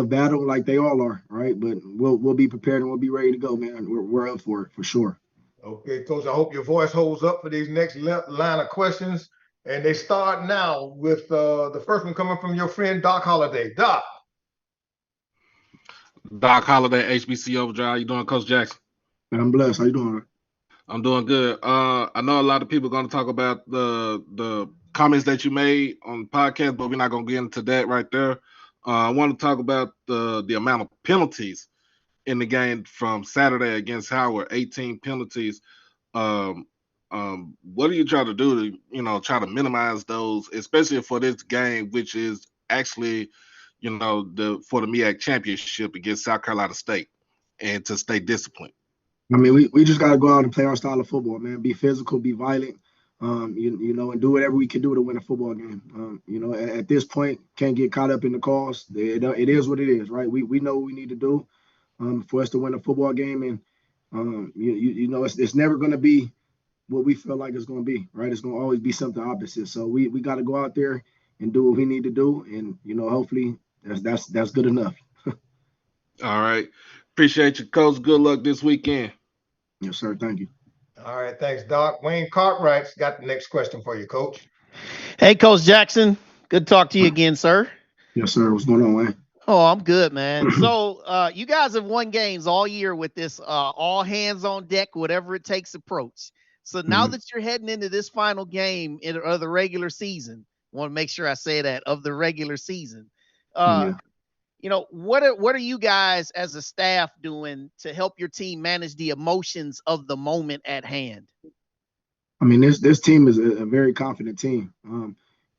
battle, like they all are, right? But we'll be prepared and we'll be ready to go, man. We're up for it for sure. Okay, Coach. I hope your voice holds up for these next line of questions, and they start now with the first one coming from your friend Doc Holliday. Doc Holliday, HBC Overdrive. How you doing, Coach Jackson? I'm blessed. How you doing? I'm doing good. I know a lot of people are going to talk about the comments that you made on the podcast, but we're not going to get into that right there. I want to talk about the amount of penalties in the game from Saturday against Howard. 18 penalties. What do you try to do to try to minimize those, especially for this game, which is actually for the MEAC championship against South Carolina State, and to stay disciplined? I mean, we just got to go out and play our style of football, man. Be physical, be violent, and do whatever we can do to win a football game. At this point, can't get caught up in the calls. It is what it is, right? We know what we need to do for us to win a football game, and it's never going to be what we feel like it's going to be, right? It's going to always be something opposite. So we got to go out there and do what we need to do, and hopefully that's good enough. All right. Appreciate you, Coach. Good luck this weekend. Yes, sir. Thank you. All right. Thanks, Doc. Wayne Cartwright's got the next question for you, Coach. Hey, Coach Jackson. Good to talk to you again, sir. Yes, sir. What's going on, Wayne? Oh, I'm good, man. So you guys have won games all year with this all hands on deck, whatever it takes approach. So now that you're heading into this final game of the regular season, I want to make sure I say that, of the regular season. What are you guys as a staff doing to help your team manage the emotions of the moment at hand? I mean, this team is a very confident team.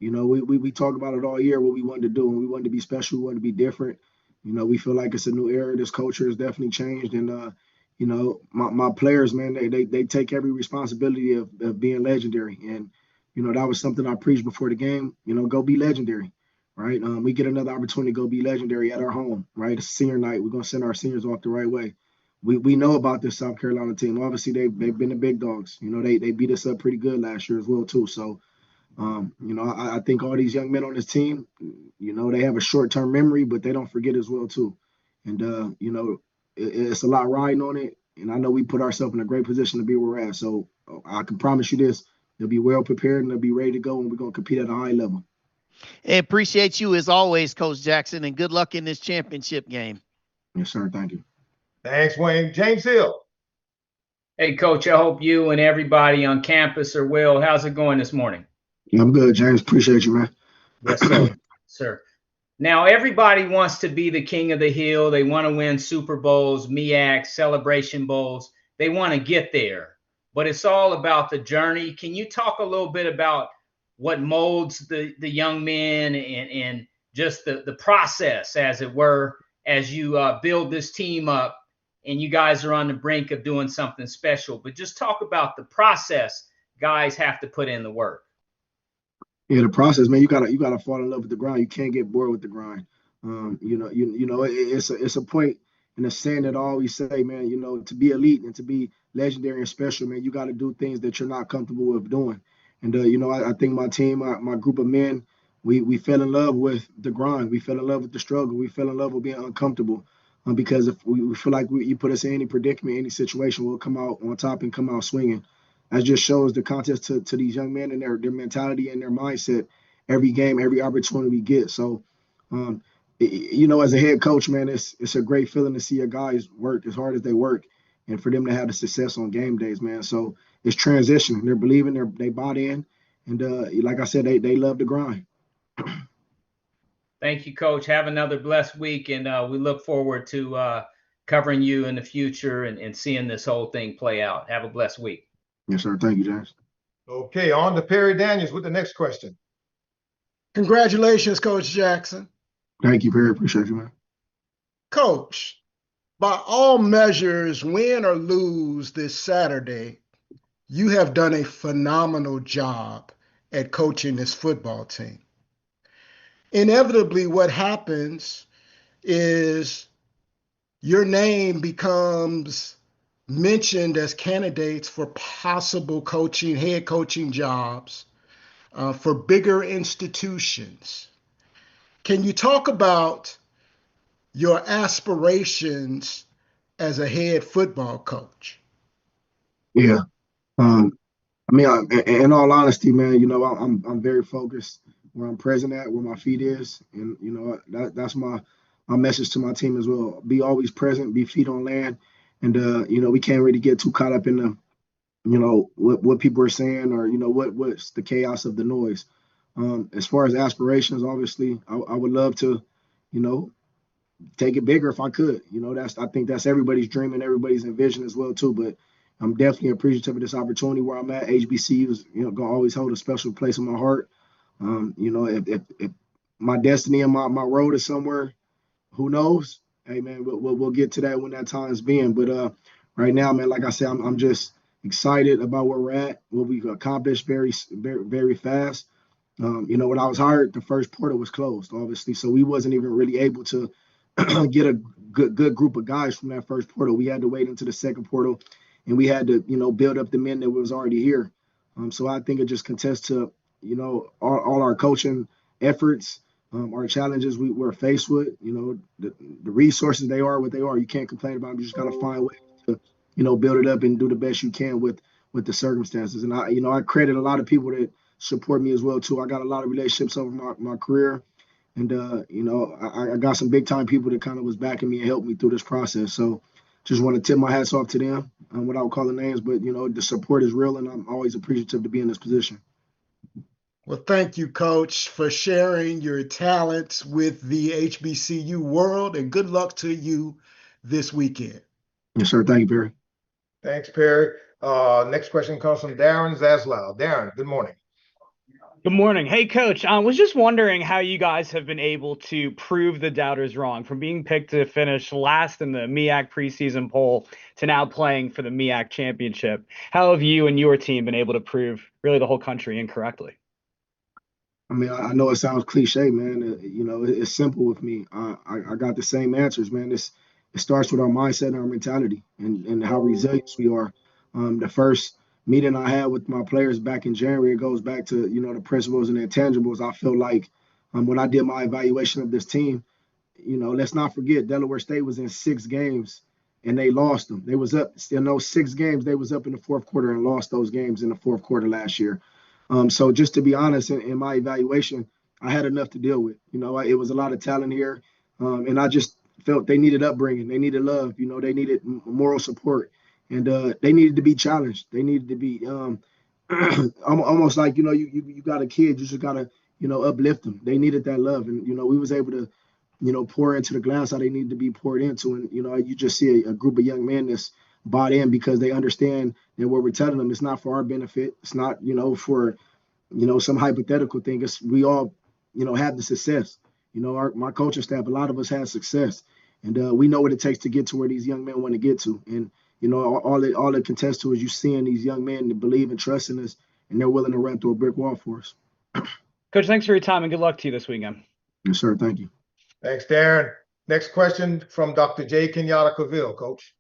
We talked about it all year, what we wanted to do, and we wanted to be special, we wanted to be different. We feel like it's a new era. This culture has definitely changed, and my players, man, they take every responsibility of being legendary, and that was something I preached before the game. Go be legendary. Right. We get another opportunity to go be legendary at our home. Right. It's senior night. We're going to send our seniors off the right way. We know about this South Carolina team. Obviously, they've been the big dogs. They beat us up pretty good last year as well, too. So, I think all these young men on this team, they have a short-term memory, but they don't forget as well, too. And, it's a lot riding on it. And I know we put ourselves in a great position to be where we're at. So I can promise you this. They'll be well prepared and they'll be ready to go, and we're going to compete at a high level. I appreciate you as always, Coach Jackson, and good luck in this championship game. Yes, sir. Thank you. Thanks, Wayne. James Hill. Hey, Coach, I hope you and everybody on campus are well. How's it going this morning? I'm good, James. Appreciate you, man. Yes, sir. Sir. Now, everybody wants to be the king of the hill. They want to win Super Bowls, MEAC, Celebration Bowls. They want to get there. But it's all about the journey. Can you talk a little bit about what molds the young men and just the process, as it were, as you build this team up and you guys are on the brink of doing something special? But just talk about the process guys have to put in the work. Yeah, the process, man. You gotta fall in love with the grind. You can't get bored with the grind. It's a point in the saying that I always say, man. To be elite and to be legendary and special, man, you got to do things that you're not comfortable with doing. And I think my team, my group of men, we fell in love with the grind. We fell in love with the struggle. We fell in love with being uncomfortable. because if we feel like you put us in any predicament, any situation, we'll come out on top and come out swinging. That just shows the contest to these young men and their mentality and their mindset every game, every opportunity we get. So, as a head coach, man, it's a great feeling to see your guys work as hard as they work and for them to have the success on game days, man. So it's transitioning. They're believing, they bought in. And like I said, they love the grind. Thank you, Coach. Have another blessed week, and we look forward to covering you in the future and seeing this whole thing play out. Have a blessed week. Yes, sir. Thank you, James. Okay, on to Perry Daniels with the next question. Congratulations, Coach Jackson. Thank you, Perry. Appreciate you, man. Coach, by all measures, win or lose this Saturday, you have done a phenomenal job at coaching this football team. Inevitably, what happens is your name becomes mentioned as candidates for possible head coaching jobs for bigger institutions. Can you talk about your aspirations as a head football coach? Yeah. In all honesty, man, I'm very focused where I'm present at, where my feet is. And, that's my message to my team as well. Be always present, be feet on land. And, we can't really get too caught up in the, what people are saying or, what's the chaos of the noise. As far as aspirations, obviously, I would love to, take it bigger if I could. I think that's everybody's dream and everybody's envision as well, too. But I'm definitely appreciative of this opportunity where I'm at. HBCUs, gonna always hold a special place in my heart. If my destiny and my road is somewhere, who knows? Hey, man, we'll get to that when that time's being. But right now, man, like I said, I'm just excited about where we're at, what we've accomplished very, very, very fast. When I was hired, the first portal was closed, obviously, so we wasn't even really able to get a good group of guys from that first portal. We had to wait into the second portal, and we had to, build up the men that was already here. So I think it just contests to, all our coaching efforts, our challenges we're faced with. The resources they are what they are. You can't complain about them. You just gotta find ways to, build it up and do the best you can with the circumstances. And I credit a lot of people that support me as well too. I got a lot of relationships over my career. And, I got some big time people that kind of was backing me and helped me through this process. So just want to tip my hats off to them without calling names. But, the support is real, and I'm always appreciative to be in this position. Well, thank you, Coach, for sharing your talents with the HBCU world, and good luck to you this weekend. Yes, sir. Thank you, Perry. Thanks, Perry. Next question comes from Darren Zaslow. Darren, good morning. Good morning. Hey, Coach. I was just wondering how you guys have been able to prove the doubters wrong, from being picked to finish last in the MEAC preseason poll to now playing for the MEAC championship. How have you and your team been able to prove really the whole country incorrectly? I know it sounds cliche, man. It's simple with me. I got the same answers, man. It starts with our mindset and our mentality and how resilient we are. The first meeting I had with my players back in January, it goes back to, the principles and intangibles. I feel like when I did my evaluation of this team, let's not forget Delaware State was in 6 games and they lost them. They was up in those 6 games. They was up in the fourth quarter and lost those games in the fourth quarter last year. So just to be honest, in my evaluation, I had enough to deal with. It was a lot of talent here, and I just felt they needed upbringing. They needed love. They needed moral support. And they needed to be challenged. They needed to be almost like, you got a kid, you just got to, uplift them. They needed that love. And, we was able to, pour into the glass how they needed to be poured into. And, you just see a group of young men that's bought in because they understand that what we're telling them, it's not for our benefit. It's not, for, some hypothetical thing. It's we all, have the success. My coaching staff, a lot of us had success. And we know what it takes to get to where these young men want to get to. And, all it contests to is you seeing these young men that believe and trust in us, and they're willing to run through a brick wall for us. Coach, thanks for your time and good luck to you this weekend. Yes, sir. Thank you. Thanks, Darren. Next question from Dr. J. Kenyatta Cavill, Coach.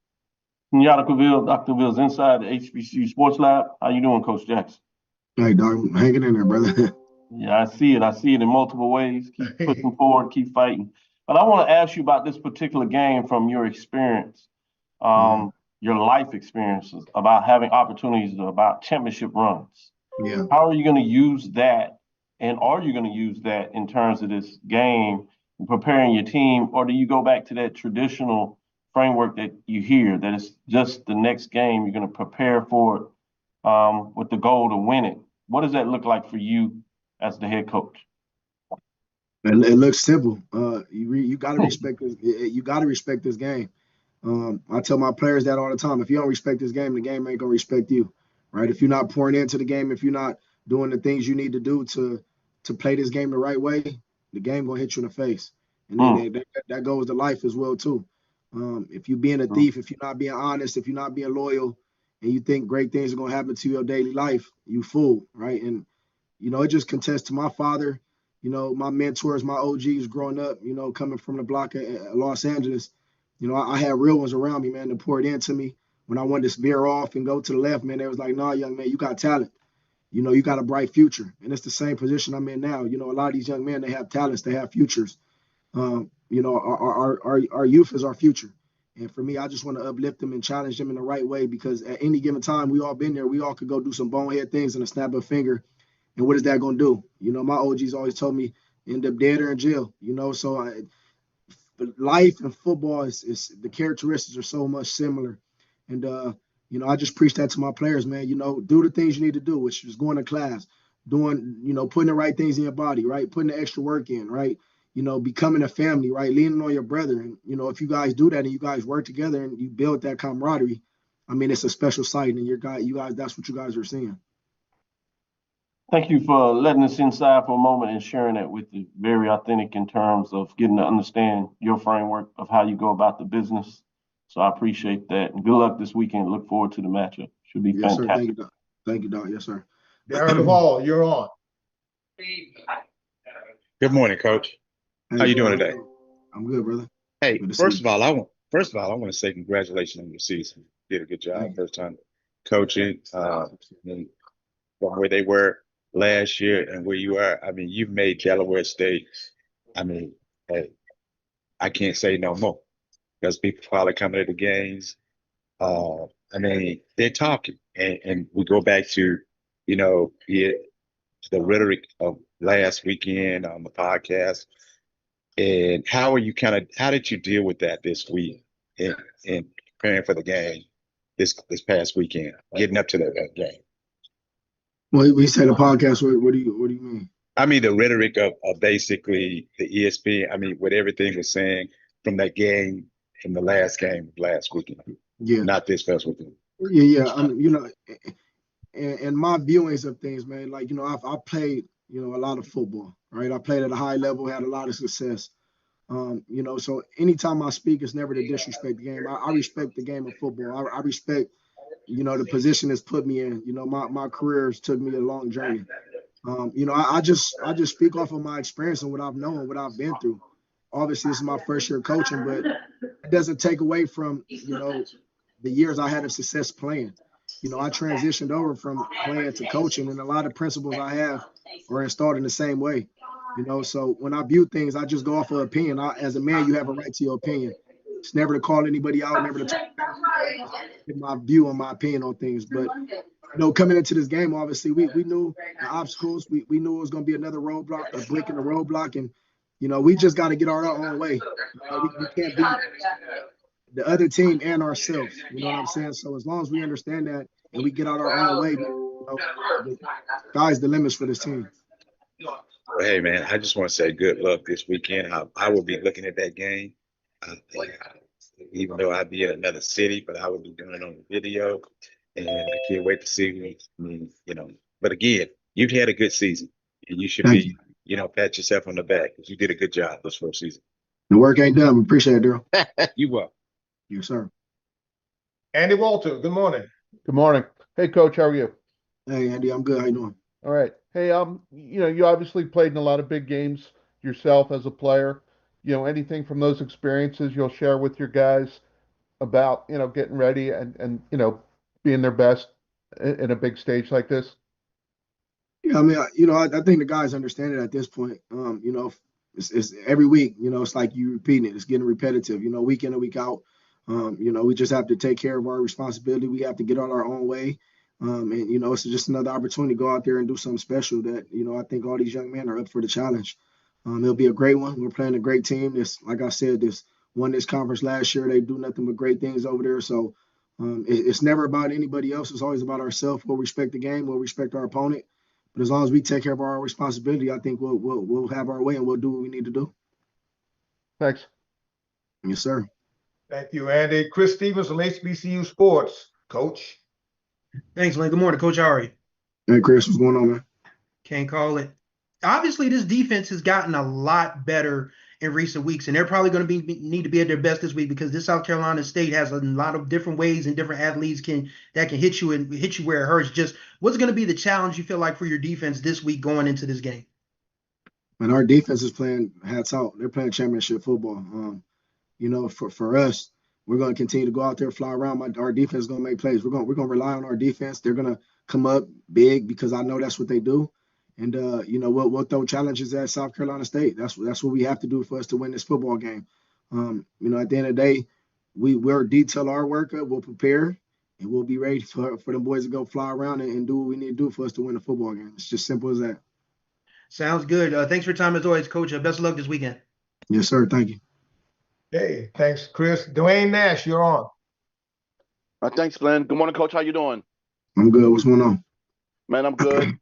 Kenyatta Cavill, Dr. Cavill's inside the HBCU Sports Lab. How you doing, Coach Jackson? Hey, dog, hanging in there, brother. Yeah, I see it. I see it in multiple ways. Keep pushing forward, keep fighting. But I want to ask you about this particular game from your experience, your life experiences about having opportunities about championship runs. Yeah. How are you going to use that? And are you going to use that in terms of this game, preparing your team, or do you go back to that traditional framework that you hear, that it's just the next game, you're going to prepare for it with the goal to win it? What does that look like for you as the head coach? It looks simple. You got to respect this. You got to respect this game. I tell my players that all the time. If you don't respect this game, the game ain't gonna respect you, right? If you're not pouring into the game, if you're not doing the things you need to do to play this game the right way, the game gonna hit you in the face. And then that goes to life as well too. If you're being a thief, if you're not being honest, if you're not being loyal, and you think great things are gonna happen to your daily life, you fool, right? And it just contests to my father. My mentors, my OGs growing up, coming from the block of Los Angeles, I had real ones around me, man, that poured into me. When I wanted to veer off and go to the left, man, they was like, nah, young man, you got talent. You got a bright future. And it's the same position I'm in now. A lot of these young men, they have talents, they have futures. Our youth is our future. And for me, I just want to uplift them and challenge them in the right way, because at any given time, we all been there. We all could go do some bonehead things in a snap of a finger. And what is that going to do? My OGs always told me, end up dead or in jail, so life and football is the characteristics are so much similar. And, I just preach that to my players, man, do the things you need to do, which is going to class, doing, putting the right things in your body, right? Putting the extra work in, right? Becoming a family, right? Leaning on your brother. And, if you guys do that and you guys work together and you build that camaraderie, I mean, it's a special sight. And you guys, that's what you guys are seeing. Thank you for letting us inside for a moment and sharing that with you. Very authentic in terms of getting to understand your framework of how you go about the business. So I appreciate that. And good luck this weekend. Look forward to the matchup. Should be fantastic. Sir. Thank you, Doc. Thank you, Doc. Yes, sir. Darren Duvall, you're on. Good morning, Coach. Hey, how you doing today? I'm good, brother. Hey, first of all, I want to say congratulations on your season. You did a good job first time coaching. From where they were last year and where you are, I mean, you've made Delaware State. I mean, hey, I can't say no more, because people probably coming to the games. I mean, they're talking, and we go back to, the rhetoric of last weekend on the podcast. And how did you deal with that this week in preparing for the game this past weekend, getting up to that game? Well, we said the podcast. What do you mean? I mean, the rhetoric of basically the ESPN. I mean, what everything was saying from that game in the last game last weekend. Yeah. Not this past weekend. Yeah. And my viewings of things, man, like, I played, a lot of football, right? I played at a high level, had a lot of success. So anytime I speak, it's never to disrespect the game. I respect the game of football. I respect, the position it's put me in. My career has took me a long journey. I just speak off of my experience and what I've known, what I've been through. Obviously, this is my first year coaching, but it doesn't take away from, the years I had of success playing. I transitioned over from playing to coaching, and a lot of principles I have are installed in the same way. So when I view things, I just go off of opinion. As a man, you have a right to your opinion. It's never to call anybody out, never to talk my view and my opinion on things. But coming into this game, obviously we knew the obstacles. We knew it was going to be another roadblock, a blink in the roadblock, and we just got to get our own way. We can't beat the other team and ourselves. You know what I'm saying? So as long as we understand that and we get out our own way, the sky's the limits for this team. Well, hey, man, I just want to say good luck this weekend. I will be looking at that game, even though I'd be in another city, but I will be doing it on the video, and I can't wait to see you. But again, you've had a good season, and you should be, pat yourself on the back, because you did a good job this first season. The work ain't done. We appreciate it, Daryl. You welcome. Yes, sir. Andy Walter, good morning. Good morning. Hey, Coach, how are you? Hey, Andy, I'm good. How you doing? All right. Hey, you obviously played in a lot of big games yourself as a player. Anything from those experiences you'll share with your guys about, getting ready and being their best in a big stage like this? Yeah, I mean, I think the guys understand it at this point. it's every week, it's like you repeating it. It's getting repetitive, week in and week out. We just have to take care of our responsibility. We have to get on our own way. And it's just another opportunity to go out there and do something special that, I think all these young men are up for the challenge. It'll be a great one. We're playing a great team. Like I said, won this conference last year. They do nothing but great things over there. So it's never about anybody else. It's always about ourselves. We'll respect the game. We'll respect our opponent. But as long as we take care of our responsibility, I think we'll have our way and we'll do what we need to do. Thanks. Yes, sir. Thank you, Andy. Chris Stevens from HBCU Sports, Coach. Thanks, Lynn. Good morning, Coach. How are you? Hey, Chris. What's going on, man? Can't call it. Obviously, this defense has gotten a lot better in recent weeks, and they're probably going to need to be at their best this week because this South Carolina State has a lot of different ways and different athletes that can hit you and hit you where it hurts. Just what's going to be the challenge you feel like for your defense this week going into this game? And our defense is playing hats out. They're playing championship football. For us, we're going to continue to go out there, fly around. Our defense is going to make plays. We're going to rely on our defense. They're going to come up big because I know that's what they do. And, we'll throw challenges at South Carolina State. That's what we have to do for us to win this football game. At the end of the day, we'll detail our workup, we'll prepare, and we'll be ready for them boys to go fly around and do what we need to do for us to win the football game. It's just simple as that. Sounds good. Thanks for your time as always, Coach. Best of luck this weekend. Yes, sir. Thank you. Hey, thanks, Chris. Dwayne Nash, you're on. Thanks, Glenn. Good morning, Coach. How you doing? I'm good. What's going on? Man, I'm good.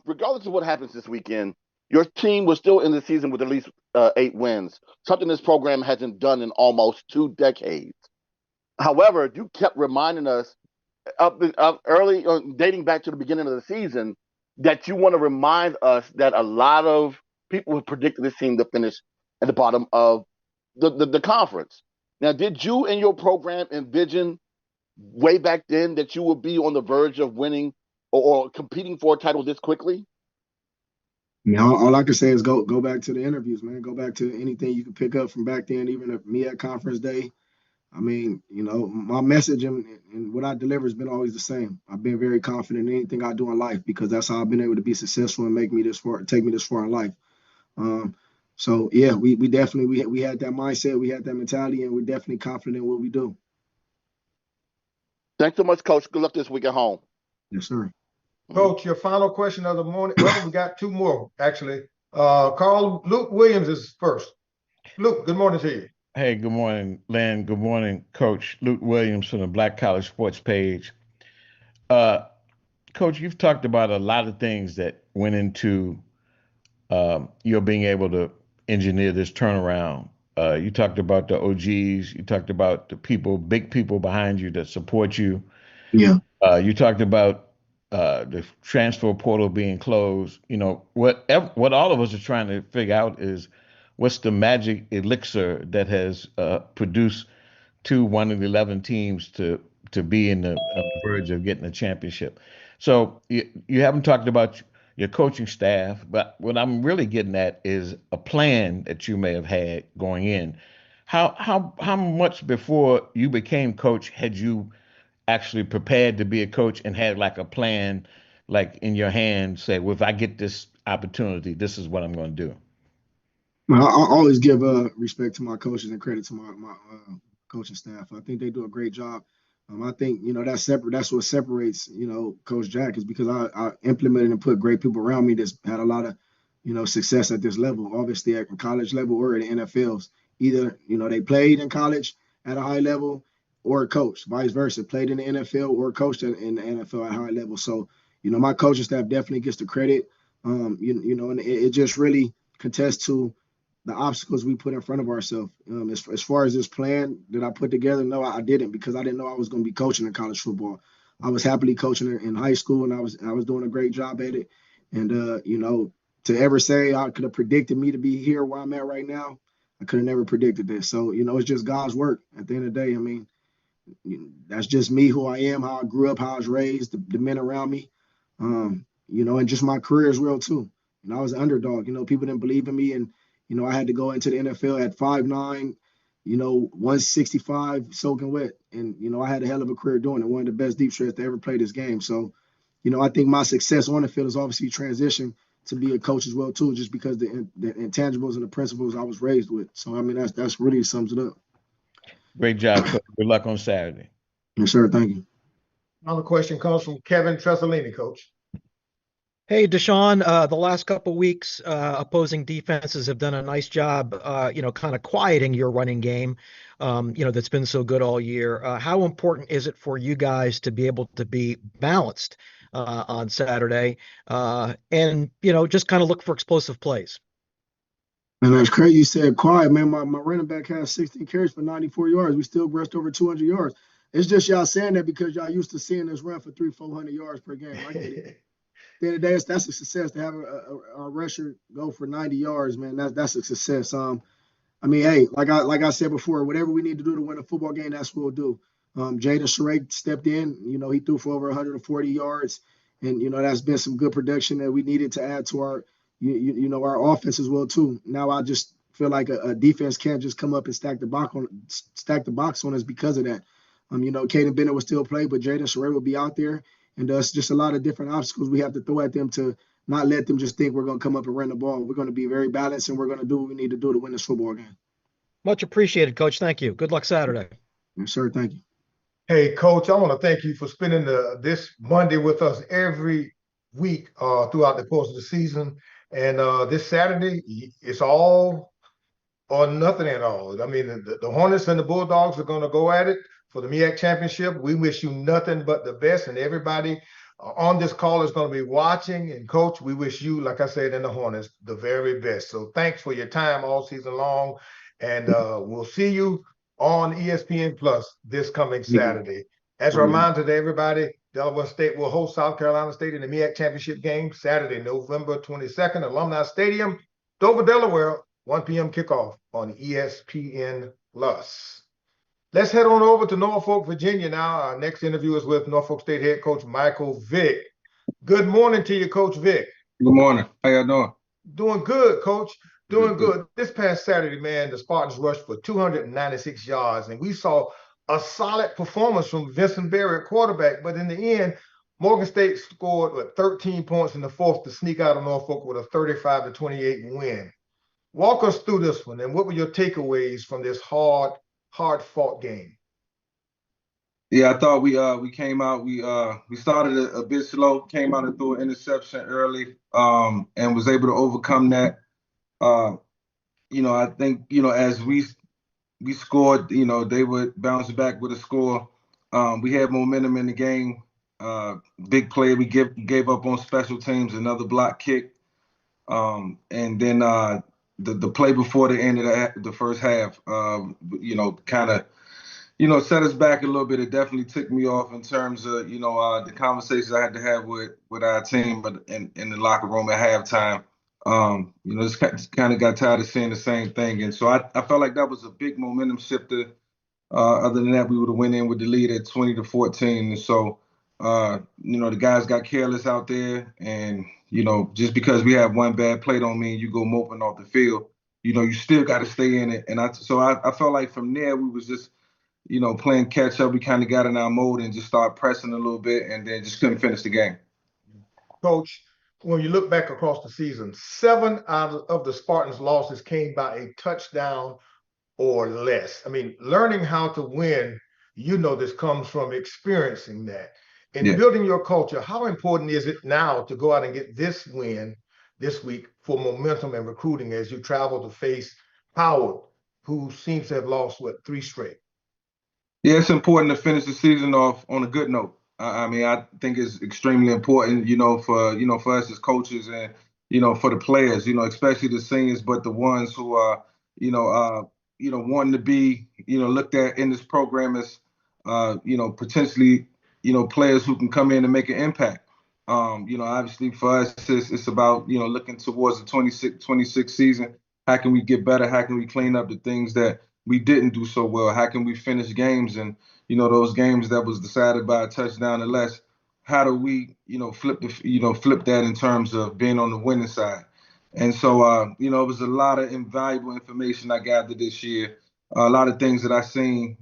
Regardless of what happens this weekend, your team was still in the season with at least 8 wins, something this program hasn't done in almost 2 decades. However, you kept reminding us early, dating back to the beginning of the season, that you want to remind us that a lot of people have predicted this team to finish at the bottom of the conference. Now, did you and your program envision way back then that you would be on the verge of winning or competing for a title this quickly? All I can say is go back to the interviews, man. Go back to anything you can pick up from back then, even at MEAC conference day. My message and what I deliver has been always the same. I've been very confident in anything I do in life because that's how I've been able to be successful and take me this far in life. So yeah, we definitely we had that mindset, we had that mentality, and we're definitely confident in what we do. Thanks so much, Coach. Good luck this week at home. Yes, sir. Coach, your final question of the morning. Well, we got 2 more, actually. Luke Williams is first. Luke, good morning to you. Hey, good morning, Lynn. Good morning, Coach. Luke Williams from the Black College Sports page. Coach, you've talked about a lot of things that went into your being able to engineer this turnaround. You talked about the OGs. You talked about the people, big people behind you that support you. Yeah. You talked about the transfer portal being closed. What all of us are trying to figure out is what's the magic elixir that has produced 2 1-11 teams to be on the verge of getting a championship. So you haven't talked about your coaching staff, but what I'm really getting at is a plan that you may have had going in. How much before you became coach had you actually prepared to be a coach and had like a plan, like in your hand, say, well, if I get this opportunity, this is what I'm going to do? I always give respect to my coaches and credit to my coaching staff. I think they do a great job. I think, that's what separates, Coach Jack, is because I implemented and put great people around me that's had a lot of, success at this level, obviously at college level or at the NFLs. Either, they played in college at a high level or coached, vice versa, played in the NFL or coached in the NFL at a high level. So, my coaching staff definitely gets the credit, and it just really contests to the obstacles we put in front of ourselves. As far as this plan that I put together, no, I didn't, because I didn't know I was going to be coaching in college football. I was happily coaching in high school, and I was doing a great job at it. And to ever say I could have predicted me to be here where I'm at right now, I could have never predicted this. So it's just God's work. At the end of the day, that's just me, who I am, how I grew up, how I was raised, the men around me, and just my career as well too. I was an underdog. People didn't believe in me, and I had to go into the NFL at 5'9", 165, soaking wet. And, I had a hell of a career doing it. One of the best deep threats to ever play this game. So, I think my success on the field is obviously transition to be a coach as well too, just because the intangibles and the principles I was raised with. So I mean, that's really sums it up. Great job, Coach. Good luck on Saturday. Yes, sir. Thank you. Another question comes from Kevin Tressolini, Coach. Hey, Deshaun, the last couple weeks, opposing defenses have done a nice job, kind of quieting your running game, that's been so good all year. How important is it for you guys to be able to be balanced on Saturday and just kind of look for explosive plays? And that's crazy. You said quiet, man. My running back has 16 carries for 94 yards. We still rushed over 200 yards. It's just y'all saying that because y'all used to seeing us run for 300-400 yards per game. I get it. At the end of the day, that's a success to have a rusher go for 90 yards, man. That's a success. I mean, hey, like I said before, whatever we need to do to win a football game, that's what we'll do. Jaden Sherrick stepped in. He threw for over 140 yards, and that's been some good production that we needed to add to our our offense as well too. Now I just feel like a defense can't just come up and stack the box on us because of that. Caden Bennett will still play, but Jaden Sherrick will be out there. And it's just a lot of different obstacles we have to throw at them to not let them just think we're going to come up and run the ball. We're going to be very balanced, and we're going to do what we need to do to win this football game. Much appreciated, Coach. Thank you. Good luck Saturday. Yes, sir. Thank you. Hey, Coach, I want to thank you for spending this Monday with us every week throughout the course of the season. And this Saturday, it's all or nothing at all. I mean, the Hornets and the Bulldogs are going to go at it for the MEAC championship. We wish you nothing but the best, and everybody on this call is going to be watching. And Coach, we wish you, like I said, and the Hornets, the very best. So thanks for your time all season long, and we'll see you on ESPN Plus this coming Saturday. As a reminder to everybody, Delaware State will host South Carolina State in the MEAC championship game Saturday, November 22nd, Alumni Stadium, Dover, Delaware, 1 p.m. kickoff on ESPN Plus. Let's head on over to Norfolk, Virginia now. Our next interview is with Norfolk State head coach Michael Vick. Good morning to you, Coach Vick. Good morning. How y'all doing? Doing good, Coach. Doing good. This past Saturday, man, the Spartans rushed for 296 yards, and we saw a solid performance from Vincent Berry at quarterback. But in the end, Morgan State scored 13 points in the fourth to sneak out of Norfolk with a 35-28 win. Walk us through this one, and what were your takeaways from this hard-fought game? Yeah, I thought we came out. We started a bit slow, came out and threw an interception early, and was able to overcome that. I think as we scored, they would bounce back with a score. We had momentum in the game. Big play we gave up on special teams, another block kick, and then the play before the end of the first half, kind of, set us back a little bit. It definitely took me off in terms of, the conversations I had to have with our team, but in the locker room at halftime. Just kind of got tired of seeing the same thing. And so I felt like that was a big momentum shifter. Other than that, we would have went in with the lead at 20-14. And so, the guys got careless out there. And, just because we have one bad play don't mean you go moping off the field. You still got to stay in it. And I felt like from there, we was just, playing catch up. We kind of got in our mode and just started pressing a little bit and then just couldn't finish the game. Coach, when you look back across the season, 7 out of the Spartans' losses came by a touchdown or less. I mean, learning how to win, this comes from experiencing that. In building your culture, how important is it now to go out and get this win this week for momentum and recruiting as you travel to face Howard, who seems to have lost, 3 straight? Yeah, it's important to finish the season off on a good note. I mean, I think it's extremely important, for us as coaches and, for the players, especially the seniors, but the ones who are, wanting to be, looked at in this program as, potentially, players who can come in and make an impact. Obviously for us, it's about, looking towards the 26 season. How can we get better? How can we clean up the things that we didn't do so well? How can we finish games and, those games that was decided by a touchdown or less? How do we, flip that in terms of being on the winning side? And so, it was a lot of invaluable information I gathered this year. A lot of things that I seen,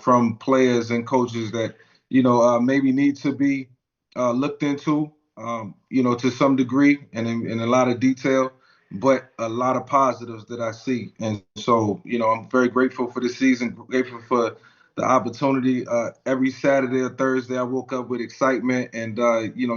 from players and coaches that, maybe need to be looked into to some degree and in a lot of detail, but a lot of positives that I see. And so, I'm very grateful for this season, grateful for the opportunity. Every Saturday or Thursday, I woke up with excitement and,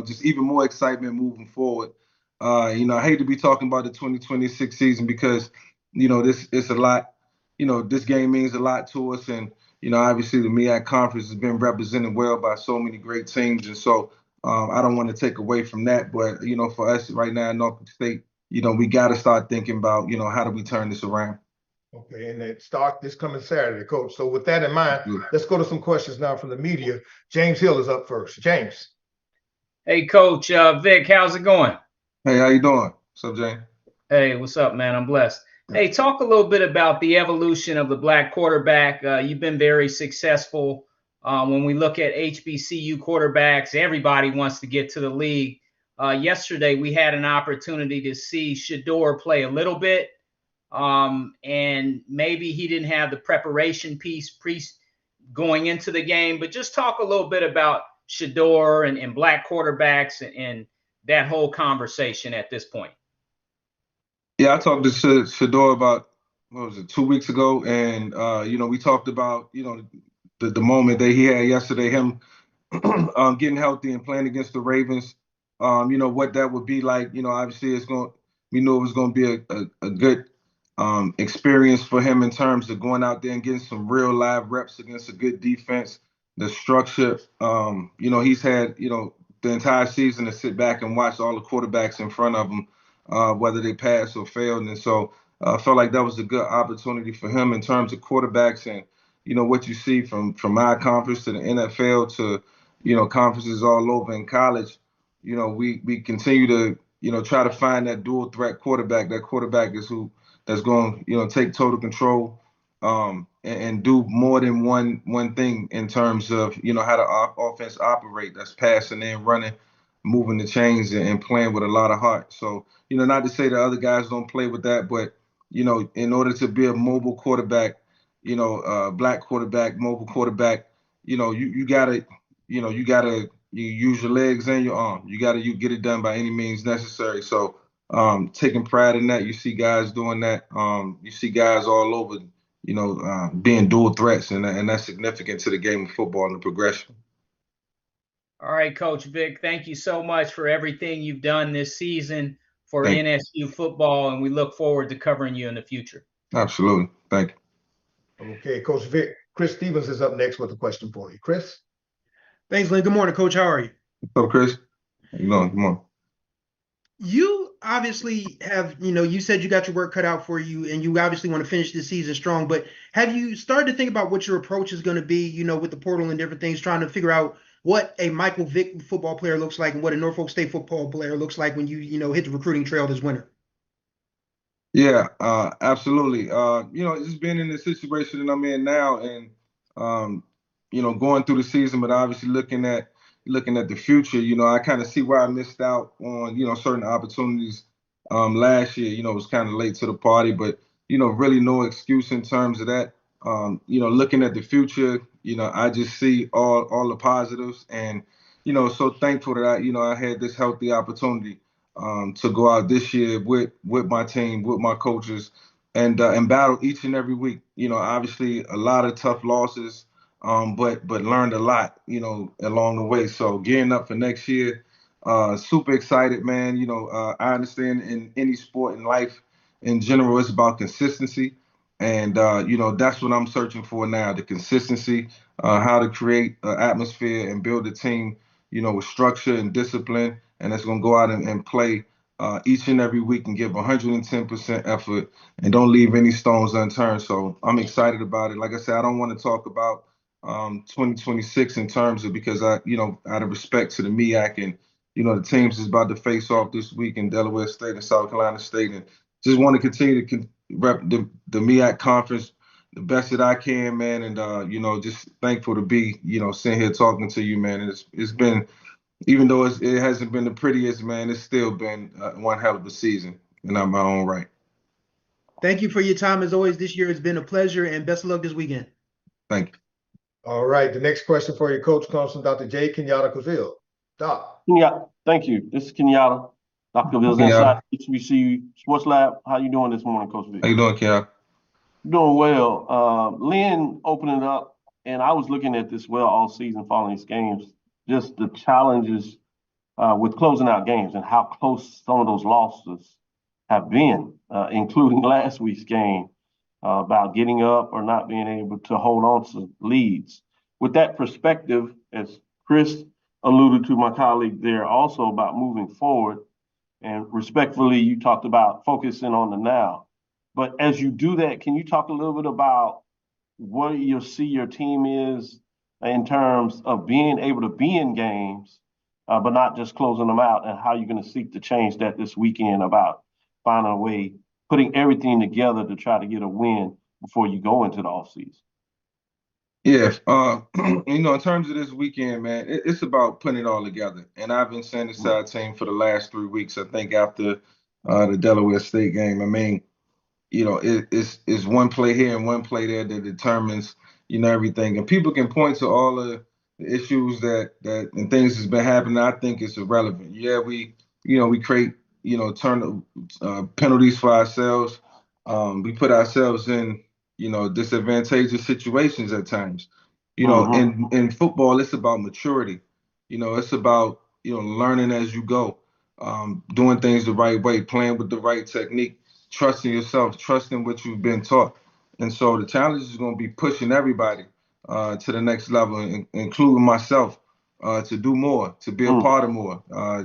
just even more excitement moving forward. I hate to be talking about the 2026 season because, this is a lot, this game means a lot to us. And, obviously the MEAC conference has been represented well by so many great teams. And so I don't want to take away from that. But, for us right now in Norfolk State, we got to start thinking about, how do we turn this around? Okay, and it starts this coming Saturday, Coach. So with that in mind, let's go to some questions now from the media. James Hill is up first. James. Hey, Coach. Vic, how's it going? Hey, how you doing? What's up, James? Hey, what's up, man? I'm blessed. Hey, talk a little bit about the evolution of the black quarterback. You've been very successful. When we look at HBCU quarterbacks, everybody wants to get to the league. Yesterday, we had an opportunity to see Shedeur play a little bit. And maybe he didn't have the preparation piece going into the game, but just talk a little bit about Shedeur and black quarterbacks and that whole conversation at this point. Yeah, I talked to Shedeur about, 2 weeks ago. And, we talked about, the moment that he had yesterday, him getting healthy and playing against the Ravens, what that would be like. Obviously we knew it was going to be a good experience for him in terms of going out there and getting some real live reps against a good defense. The structure, he's had, the entire season to sit back and watch all the quarterbacks in front of him, whether they passed or failed. And so I felt like that was a good opportunity for him in terms of quarterbacks and, what you see from our conference to the NFL to, conferences all over in college. We continue to, try to find that dual threat quarterback. That quarterback that's going to, take total control and do more than one thing in terms of, how the offense operate. That's passing and running, moving the chains and playing with a lot of heart. So, not to say the other guys don't play with that, but, in order to be a mobile quarterback, black quarterback, mobile quarterback, you gotta use your legs and your arm. You get it done by any means necessary. So taking pride in that, you see guys doing that. You see guys all over, being dual threats, and that's significant to the game of football and the progression. All right, Coach Vic, thank you so much for everything you've done this season for NSU football, and we look forward to covering you in the future. Absolutely. Thank you. Okay, Coach Vic. Chris Stevens is up next with a question for you. Chris? Thanks, Lynn. Good morning, Coach. How are you? What's up, Chris? How you doing? Good morning. You obviously have, you said you got your work cut out for you, and you obviously want to finish this season strong, but have you started to think about what your approach is going to be, with the portal and different things, trying to figure out what a Michael Vick football player looks like and what a Norfolk State football player looks like when you, hit the recruiting trail this winter? Yeah, absolutely. Just being in the situation that I'm in now and, going through the season, but obviously looking at the future, I kind of see where I missed out on, certain opportunities last year. It was kind of late to the party, but, really no excuse in terms of that. Looking at the future, I just see all the positives and, so thankful that I had this healthy opportunity to go out this year with my team, with my coaches, and battle each and every week. Obviously a lot of tough losses, but learned a lot, along the way. So gearing up for next year, super excited, man. I understand in any sport in life in general, it's about consistency. And, that's what I'm searching for now, the consistency, how to create an atmosphere and build a team, with structure and discipline. And it's going to go out and play each and every week and give 110% effort and don't leave any stones unturned. So I'm excited about it. Like I said, I don't want to talk about 2026 in terms of because out of respect to the MEAC and, the teams is about to face off this week in Delaware State and South Carolina State. And just want to continue to rep the MEAC conference the best that I can, man. And, just thankful to be, sitting here talking to you, man. And it's been, even though it hasn't been the prettiest, man, it's still been one hell of a season and I'm my own right. Thank you for your time. As always, this year has been a pleasure and best of luck this weekend. Thank you. All right. The next question for you, Coach, comes from Dr. J. Kenyatta Cozille. Doc. Yeah. Thank you. This is Kenyatta, Dr. Ville's Kenyatta. inside HBCU Sports Lab. How you doing this morning, Coach V? How you doing, Kenyatta? Doing well. Lynn opening up, and I was looking at this well all season following these games, just the challenges with closing out games and how close some of those losses have been, including last week's game, about getting up or not being able to hold on to leads. With that perspective, as Chris alluded to, my colleague there, also about moving forward, and respectfully, you talked about focusing on the now. But as you do that, can you talk a little bit about what you see your team is in terms of being able to be in games, but not just closing them out, and how you're going to seek to change that this weekend about finding a way, putting everything together to try to get a win before you go into the offseason? Yeah, in terms of this weekend, man, it's about putting it all together. And I've been saying this to our team for the last 3 weeks. I think after the Delaware State game, I mean, it's one play here and one play there that determines, everything. And people can point to all of the issues that and things that's been happening. I think it's irrelevant. Yeah, we create, turn penalties for ourselves. We put ourselves in, disadvantageous situations at times. In football, it's about maturity. It's about, learning as you go, doing things the right way, playing with the right technique, trusting yourself, trusting what you've been taught. And so the challenge is going to be pushing everybody to the next level, including myself, to do more, to be a part of more. I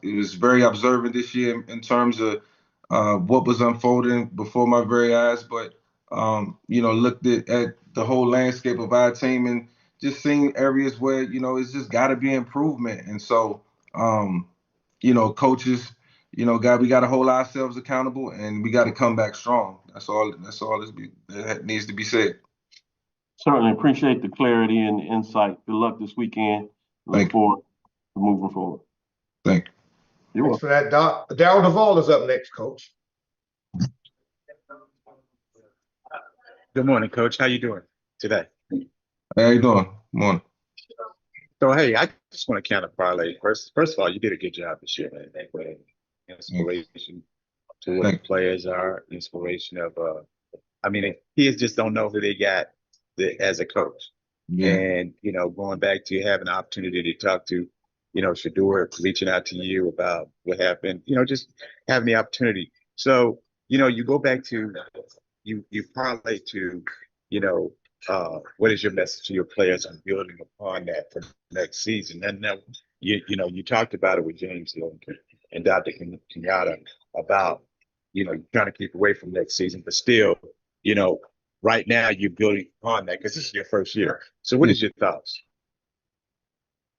was very observant this year in terms of what was unfolding before my very eyes, but looked at the whole landscape of our team and just seeing areas where, it's just got to be improvement. And so, coaches, we got to hold ourselves accountable and we got to come back strong. That's all that needs to be said. Certainly appreciate the clarity and the insight. Good luck this weekend. Look forward to moving forward. Thank you. Thanks for that, Doc. Darryl Duvall is up next, Coach. Good morning, Coach. How you doing today? How you doing? Morning. So, hey, I just want to kind of parlay. First of all, you did a good job this year, man. Inspiration to what the players are. Inspiration of, kids just don't know who they got as a coach. Yeah. And, going back to having the opportunity to talk to, Shador reaching out to you about what happened, just having the opportunity. So, you go back to, you parlay to, what is your message to your players and building upon that for next season? And then, you talked about it with James and Dr. Kenyatta about, trying to keep away from next season, but still, right now you're building upon that because this is your first year. So what is your thoughts?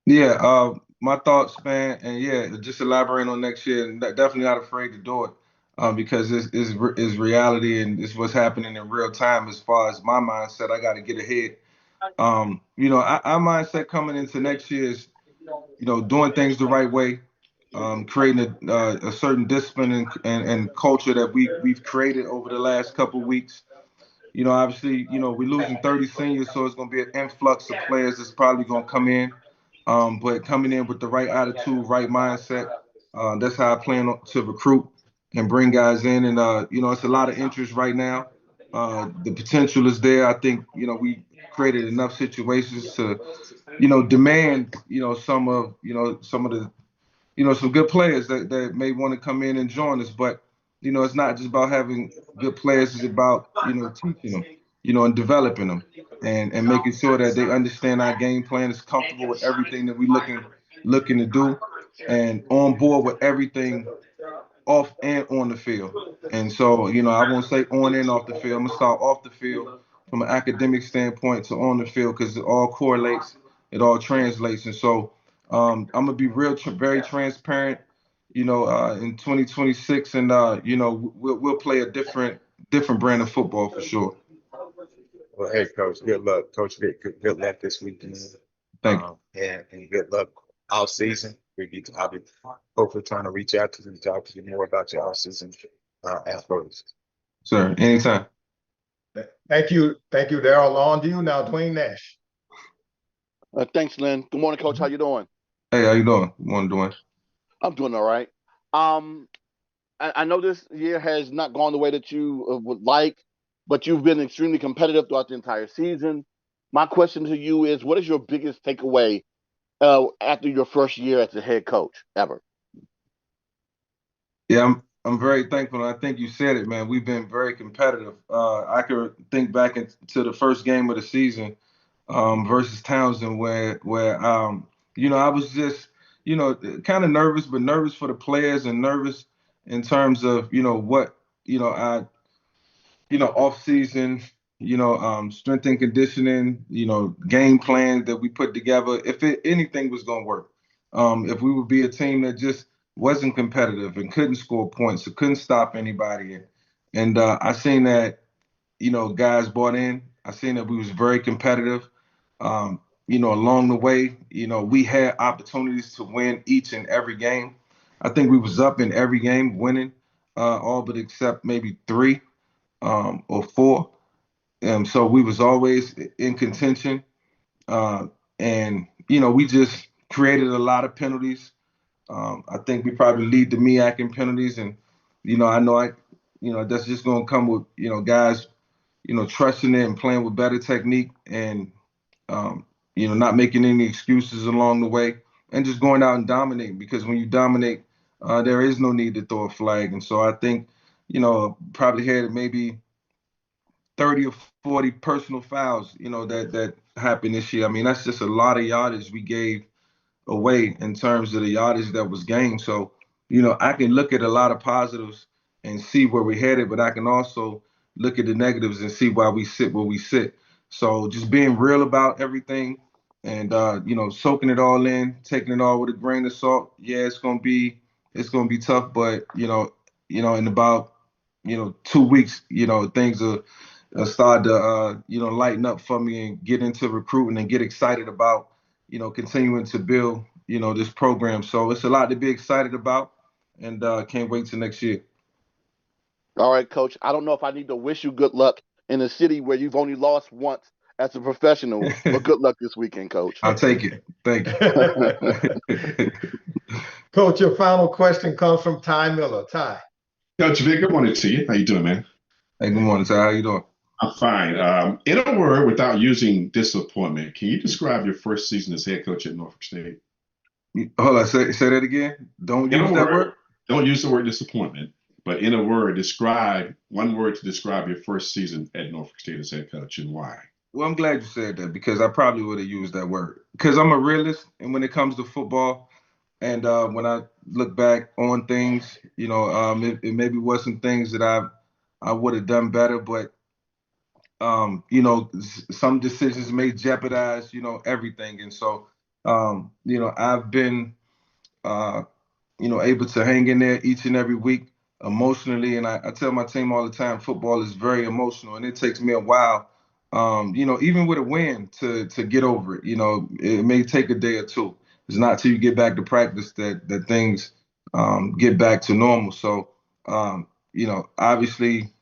Yeah, my thoughts, man, and just elaborating on next year, definitely not afraid to do it. Because it's reality and it's what's happening in real time. As far as my mindset, I got to get ahead. Our mindset coming into next year is, doing things the right way, creating a certain discipline and culture that we've created over the last couple of weeks. Obviously, we're losing 30 seniors, so it's going to be an influx of players that's probably going to come in. But coming in with the right attitude, right mindset, that's how I plan to recruit and bring guys in. And, it's a lot of interest right now. The potential is there. I think, we created enough situations to, demand, some of the, some good players that may want to come in and join us. But, it's not just about having good players. It's about, teaching them, and developing them and making sure that they understand our game plan, is comfortable with everything that we're looking to do, and on board with everything off and on the field. And so, I won't say on and off the field. I'm going to start off the field from an academic standpoint to on the field, because it all correlates, it all translates. And so I'm going to be very transparent, in 2026. And, we'll play a different brand of football for sure. Well, hey, Coach, good luck. Coach Vic, good luck this weekend. Thank you. And good luck all season. I'll be hopefully trying to reach out to you, talk to you more about your off-season aspirations. Sir, anytime. Thank you, Darryl. On to you now, Dwayne Nash. Thanks, Lynn. Good morning, Coach. How you doing? Hey, how you doing? Morning, Dwayne. I'm doing all right. Um, I know this year has not gone the way that you would like, but you've been extremely competitive throughout the entire season. My question to you is, what is your biggest takeaway after your first year as a head coach ever? Yeah, I'm very thankful. And I think you said it, man. We've been very competitive. I could think back into the first game of the season versus Townsend, where I was just kind of nervous, but nervous for the players and nervous in terms of what I off season, strength and conditioning, game plan that we put together. If anything was going to work, if we would be a team that just wasn't competitive and couldn't score points or couldn't stop anybody, and I seen that guys bought in. I seen that we was very competitive. Along the way, we had opportunities to win each and every game. I think we was up in every game winning, all but except maybe 3 or 4. So we was always in contention. And we just created a lot of penalties. I think we probably lead the MEAC in penalties. And, that's just going to come with, guys, trusting it and playing with better technique and, not making any excuses along the way and just going out and dominating, because when you dominate, there is no need to throw a flag. And so I think, probably had maybe 30 or 40 personal fouls, that happened this year. I mean, that's just a lot of yardage we gave away in terms of the yardage that was gained. So, I can look at a lot of positives and see where we're headed, but I can also look at the negatives and see why we sit where we sit. So just being real about everything and soaking it all in, taking it all with a grain of salt. Yeah, it's gonna be tough, but in about 2 weeks, things are start to lighten up for me and get into recruiting and get excited about continuing to build this program. So it's a lot to be excited about, and can't wait till next year. All right, Coach. I don't know if I need to wish you good luck in a city where you've only lost once as a professional, but good luck this weekend, Coach. I'll take it. Thank you. Coach, your final question comes from Ty Miller. Ty. Coach Vic, good morning to you. How you doing, man? Hey, good morning, Ty. How you doing? I'm fine. In a word, without using disappointment, can you describe your first season as head coach at Norfolk State? Hold on, say that again. Don't use that word. Don't use the word disappointment, but in a word, describe one word to describe your first season at Norfolk State as head coach and why. Well, I'm glad you said that, because I probably would have used that word, because I'm a realist, and when it comes to football, and when I look back on things, it maybe was some things that I would have done better, but some decisions may jeopardize, everything. And so, I've been, able to hang in there each and every week emotionally. And I tell my team all the time, football is very emotional, and it takes me a while, even with a win to get over it. It may take a day or two. It's not till you get back to practice that things get back to normal. So, obviously,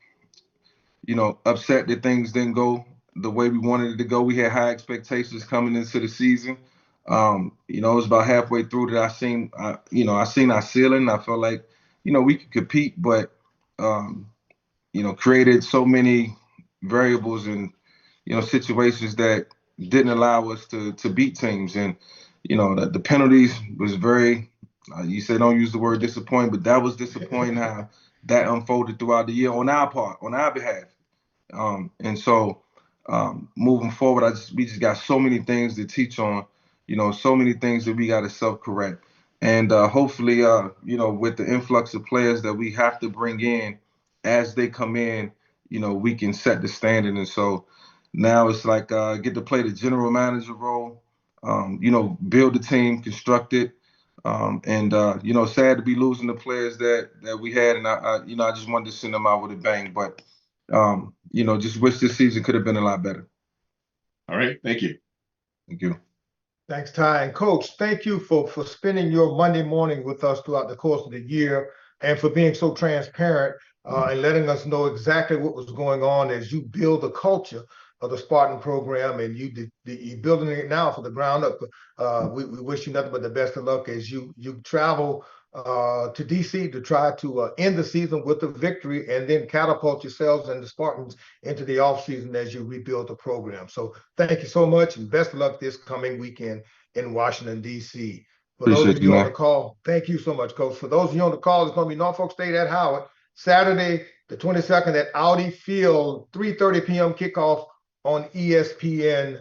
upset that things didn't go the way we wanted it to go. We had high expectations coming into the season. It was about halfway through that I seen our ceiling. I felt like, we could compete, but, created so many variables and, situations that didn't allow us to beat teams. And, the penalties was very, you say don't use the word disappointing, but that was disappointing how that unfolded throughout the year on our part, on our behalf. And so moving forward, we just got so many things to teach on, so many things that we got to self-correct. And hopefully, with the influx of players that we have to bring in as they come in, we can set the standard. And so now it's like get to play the general manager role, build the team, construct it. And sad to be losing the players that we had. And I just wanted to send them out with a bang. But just wish this season could have been a lot better. All right. Thank you. Thank you. Thanks, Ty. And Coach, thank you for spending your Monday morning with us throughout the course of the year, and for being so transparent and letting us know exactly what was going on as you build a culture of the Spartan program, and you're building it now for the ground up. We wish you nothing but the best of luck as you travel to DC to try to end the season with a victory, and then catapult yourselves and the Spartans into the offseason as you rebuild the program. So thank you so much, and best of luck this coming weekend in Washington, D.C. For those Appreciate of you you, on man. the call, thank you so much, Coach. For those of you on the call, it's going to be Norfolk State at Howard, Saturday, the 22nd at Audi Field, 3:30 p.m. kickoff on ESPN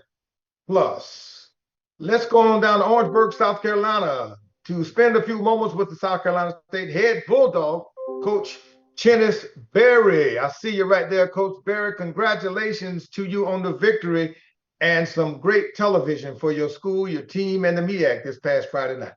Plus. Let's go on down to Orangeburg, South Carolina, to spend a few moments with the South Carolina State head Bulldog, Coach Chennis Berry. I see you right there, Coach Berry. Congratulations to you on the victory and some great television for your school, your team, and the MEAC this past Friday night.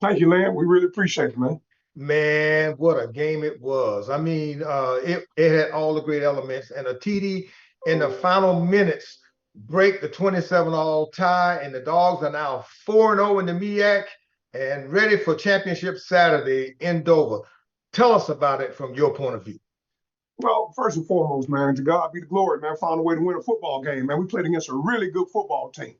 Thank you, Len. We really appreciate it, man. Man, what a game it was. I mean, it had all the great elements, and a TD in the final minutes break the 27-all tie, and the Dogs are now 4-0 in the MEAC and ready for championship Saturday in Dover. Tell us about it from your point of view. Well, first and foremost, man, to God be the glory, man. Found a way to win a football game, man. We played against a really good football team.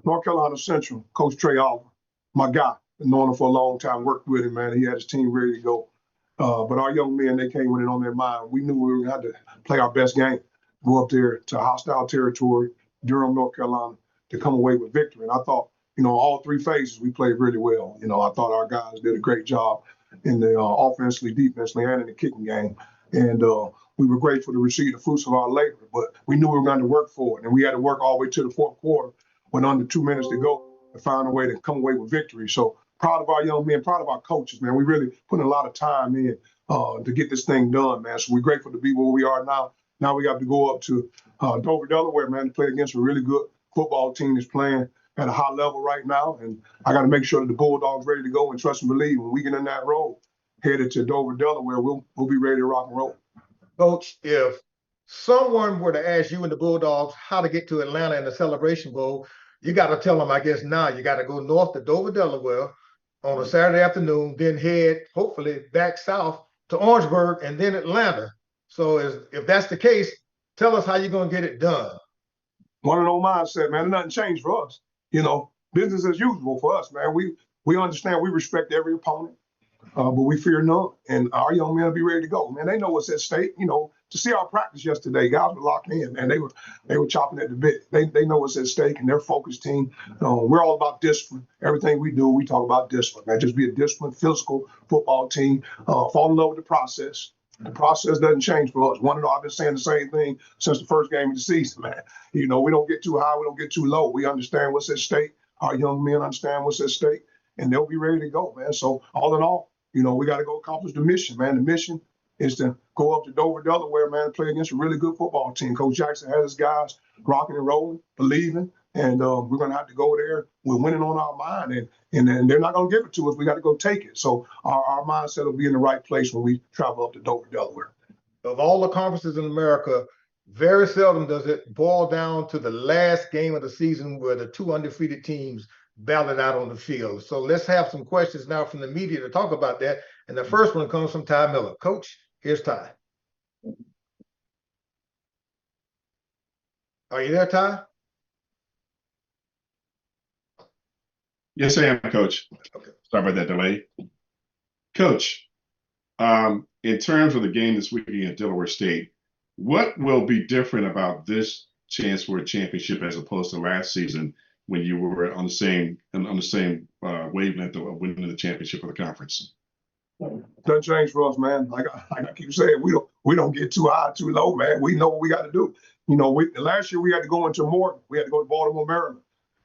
North Carolina Central, Coach Trey Oliver, my guy. Been knowing him for a long time, worked with him, man. He had his team ready to go. But our young men, they came with it on their mind. We knew we had to play our best game, go up there to hostile territory, Durham, North Carolina, to come away with victory. And I thought, all three phases, we played really well. I thought our guys did a great job in the offensively, defensively, and in the kicking game. And we were grateful to receive the fruits of our labor, but we knew we were going to work for it. And we had to work all the way to the fourth quarter when under 2 minutes to go to find a way to come away with victory. So proud of our young men, proud of our coaches, man. We really put a lot of time in to get this thing done, man. So we're grateful to be where we are now. Now we got to go up to Dover, Delaware, man, to play against a really good football team that's playing at a high level right now. And I got to make sure that the Bulldogs ready to go and trust and believe. When we get in that road, headed to Dover, Delaware, we'll be ready to rock and roll. Coach, if someone were to ask you and the Bulldogs how to get to Atlanta in the Celebration Bowl, you got to tell them, I guess now, you got to go north to Dover, Delaware on a Saturday afternoon, then head, hopefully, back south to Orangeburg and then Atlanta. So if that's the case, tell us how you're going to get it done. One and old mindset, man. Nothing changed for us. Business as usual for us, man. We understand, we respect every opponent. But we fear none, and our young men will be ready to go. Man, they know what's at stake. To see our practice yesterday, guys were locked in, man. They were chopping at the bit. They know what's at stake, and they're a focused team. We're all about discipline. Everything we do, we talk about discipline, man. Just be a disciplined, physical football team. Fall in love with the process. The process doesn't change for us. I've been saying the same thing since the first game of the season, man. We don't get too high, we don't get too low. We understand what's at stake. Our young men understand what's at stake, and they'll be ready to go, man. So all in all, we got to go accomplish the mission, man. The mission is to go up to Dover, Delaware, man, and play against a really good football team. Coach Jackson has his guys rocking and rolling, believing, and we're going to have to go there with winning on our mind, and they're not going to give it to us. We got to go take it. So our mindset will be in the right place when we travel up to Dover, Delaware. Of all the conferences in America, very seldom does it boil down to the last game of the season where the two undefeated teams battle it out on the field. So let's have some questions now from the media to talk about that. And the first one comes from Ty Miller. Coach, here's Ty. Are you there, Ty? Yes, I am, Coach. Okay. Sorry about that delay. Coach, in terms of the game this weekend at Delaware State, what will be different about this chance for a championship as opposed to last season when you were on the same wavelength of winning the championship of the conference? Doesn't change for us, man. Like I keep saying, we don't get too high, too low, man. We know what we got to do. Last year we had to go into Morton. We had to go to Baltimore, Maryland,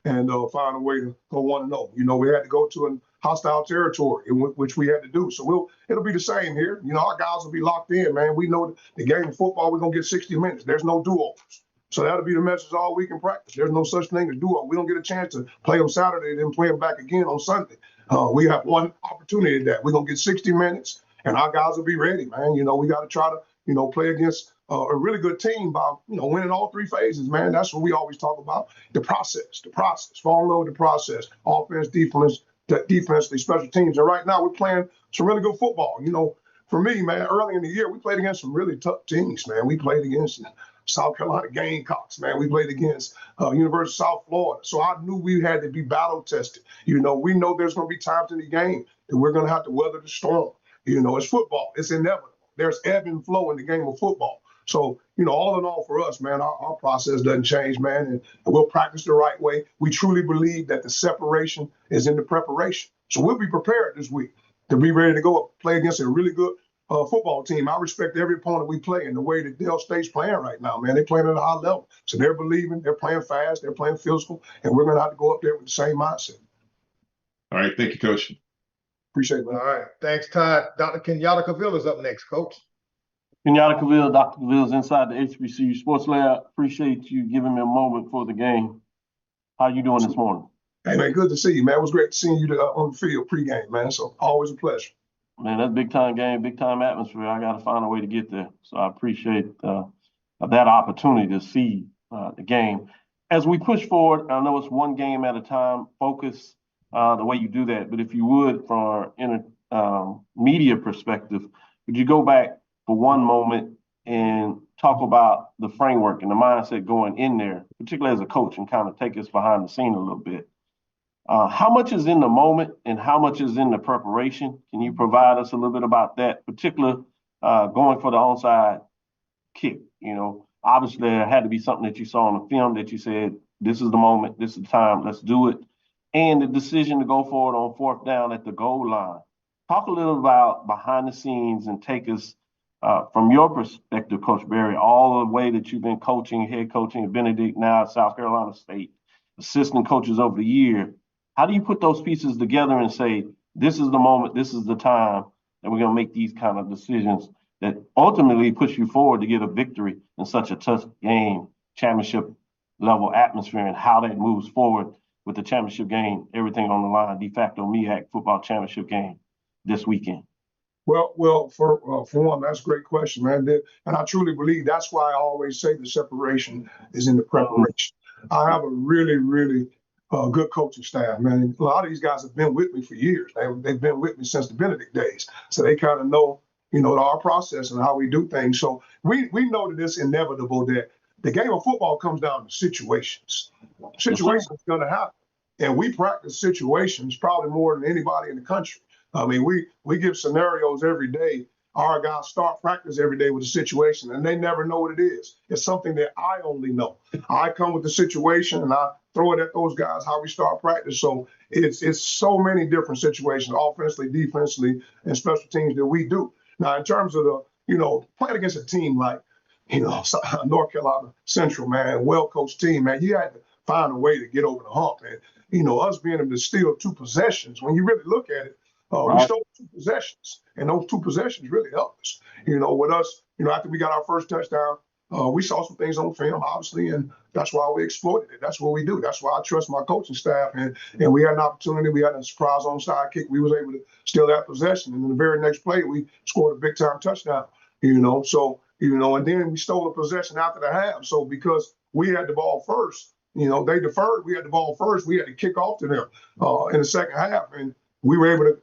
and find a way to go 1-0. We had to go to a hostile territory, which we had to do. So it'll be the same here. Our guys will be locked in, man. We know the game of football, we're going to get 60 minutes. There's no do-overs. So that'll be the message all week in practice. There's no such thing as do-over. We don't get a chance to play them Saturday and then play them back again on Sunday. We have one opportunity at that. We're going to get 60 minutes, and our guys will be ready, man. We got to try to, play against a really good team by, winning all three phases, man. That's what we always talk about. The process. Fall in love with the process. Offense, defensively, special teams. And right now we're playing some really good football. For me, man, early in the year, we played against some really tough teams, man. We played against South Carolina Gamecocks, man. We played against University of South Florida. So I knew we had to be battle tested. You know, we know there's going to be times in the game that we're going to have to weather the storm. You know, it's football. It's inevitable. There's ebb and flow in the game of football. So, you know, all in all for us, man, our process doesn't change, man, and we'll practice the right way. We truly believe that the separation is in the preparation. So we'll be prepared this week to be ready to go play against a really good football team. I respect every opponent we play, and the way that Dell State's playing right now, man, they're playing at a high level. So they're believing, they're playing fast, they're playing physical, and we're going to have to go up there with the same mindset. All right. Thank you, Coach. Appreciate it, man. All right. Thanks, Todd. Dr. Kenyatta Cavill is up next, Coach. Kenyatta Cavill, Dr. Cavill's inside the HBCU Sports Lab. Appreciate you giving me a moment for the game. How you doing this morning? Hey, man, good to see you, man. It was great seeing you on the field pregame, man. So always a pleasure. Man, that's big time game, big time atmosphere. I got to find a way to get there. So I appreciate that opportunity to see the game. As we push forward, I know it's one game at a time, focus the way you do that. But if you would, from an media perspective, would you go back for one moment and talk about the framework and the mindset going in there, particularly as a coach, and kind of take us behind the scene a little bit? How much is in the moment and how much is in the preparation? Can you provide us a little bit about that, particular going for the onside kick? You know, obviously there had to be something that you saw on the film that you said, this is the moment, this is the time, let's do it. And the decision to go forward on fourth down at the goal line. Talk a little about behind the scenes and take us from your perspective, Coach Berry, all the way that you've been coaching, head coaching at Benedict, now at South Carolina State, assistant coaches over the year. How do you put those pieces together and say, this is the moment, this is the time, and we're going to make these kind of decisions that ultimately push you forward to get a victory in such a tough game, championship level atmosphere, and how that moves forward with the championship game, everything on the line, de facto MEAC football championship game this weekend? Well, for one, that's a great question, man. And I truly believe that's why I always say the separation is in the preparation. I have a really, really good coaching staff, man. A lot of these guys have been with me for years. They've been with me since the Benedict days. So they kind of know, you know, our process and how we do things. So we know that it's inevitable that the game of football comes down to situations. Situations are going to happen. And we practice situations probably more than anybody in the country. I mean, we give scenarios every day. Our guys start practice every day with a situation, and they never know what it is. It's something that I only know. I come with the situation, and I throw it at those guys, how we start practice. So it's so many different situations, offensively, defensively, and special teams that we do. Now, in terms of the, you know, playing against a team like, you know, North Carolina Central, man, well-coached team, man, you had to find a way to get over the hump. And, you know, us being able to steal 2 possessions, when you really look at it, we stole 2 possessions, and those 2 possessions really helped us. You know, with us, you know, after we got our first touchdown, we saw some things on film, obviously, and that's why we exploited it. That's what we do. That's why I trust my coaching staff. And we had an opportunity. We had a surprise onside kick. We was able to steal that possession, and in the very next play, we scored a big-time touchdown. You know, so, you know, and then we stole a possession after the half. So because we had the ball first, you know, they deferred. We had the ball first. We had to kick off to them in the second half, and we were able to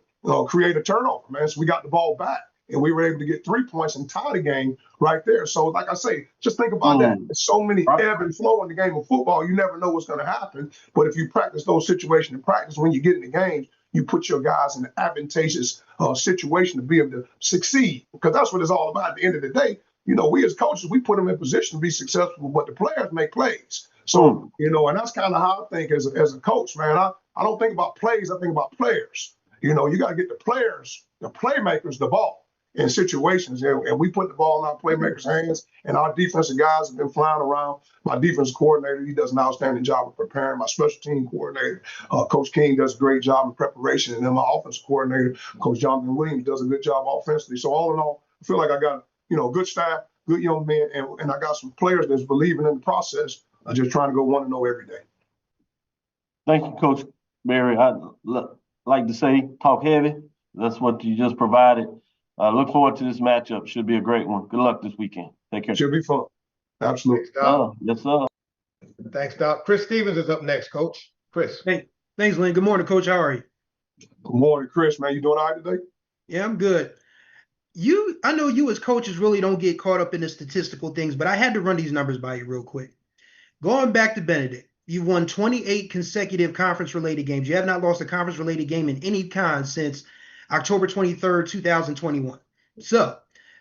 create a turnover, man. So we got the ball back, and we were able to get 3 points and tie the game right there. So, like I say, just think about that. There's so many ebb and flow in the game of football. You never know what's going to happen. But if you practice those situations in practice, when you get in the game, you put your guys in an advantageous situation to be able to succeed, because that's what it's all about. At the end of the day, you know, we as coaches, we put them in position to be successful, but the players make plays. So, you know, and that's kind of how I think as a coach, man. I don't think about plays. I think about players. You know, you got to get the players, the playmakers, the ball in situations. And we put the ball in our playmakers' hands, and our defensive guys have been flying around. My defense coordinator, he does an outstanding job of preparing. My special team coordinator, Coach King, does a great job in preparation. And then my offensive coordinator, Coach Jonathan Williams, does a good job offensively. So all in all, I feel like I got, you know, good staff, good young men, and I got some players that's believing in the process. I'm just trying to go 1-0 every day. Thank you, Coach Berry. I'd like to say, talk heavy. That's what you just provided. Look forward to this matchup. Should be a great one. Good luck this weekend. Take care. Should be fun. Absolutely. Yes, sir. Thanks, Doc. Chris Stevens is up next, Coach. Chris. Hey, thanks, Lynn. Good morning, Coach. How are you? Good morning, Chris, man. You doing all right today? Yeah, I'm good. I know you as coaches really don't get caught up in the statistical things, but I had to run these numbers by you real quick. Going back to Benedict, you've won 28 consecutive conference-related games. You have not lost a conference-related game in any kind since October 23rd, 2021. So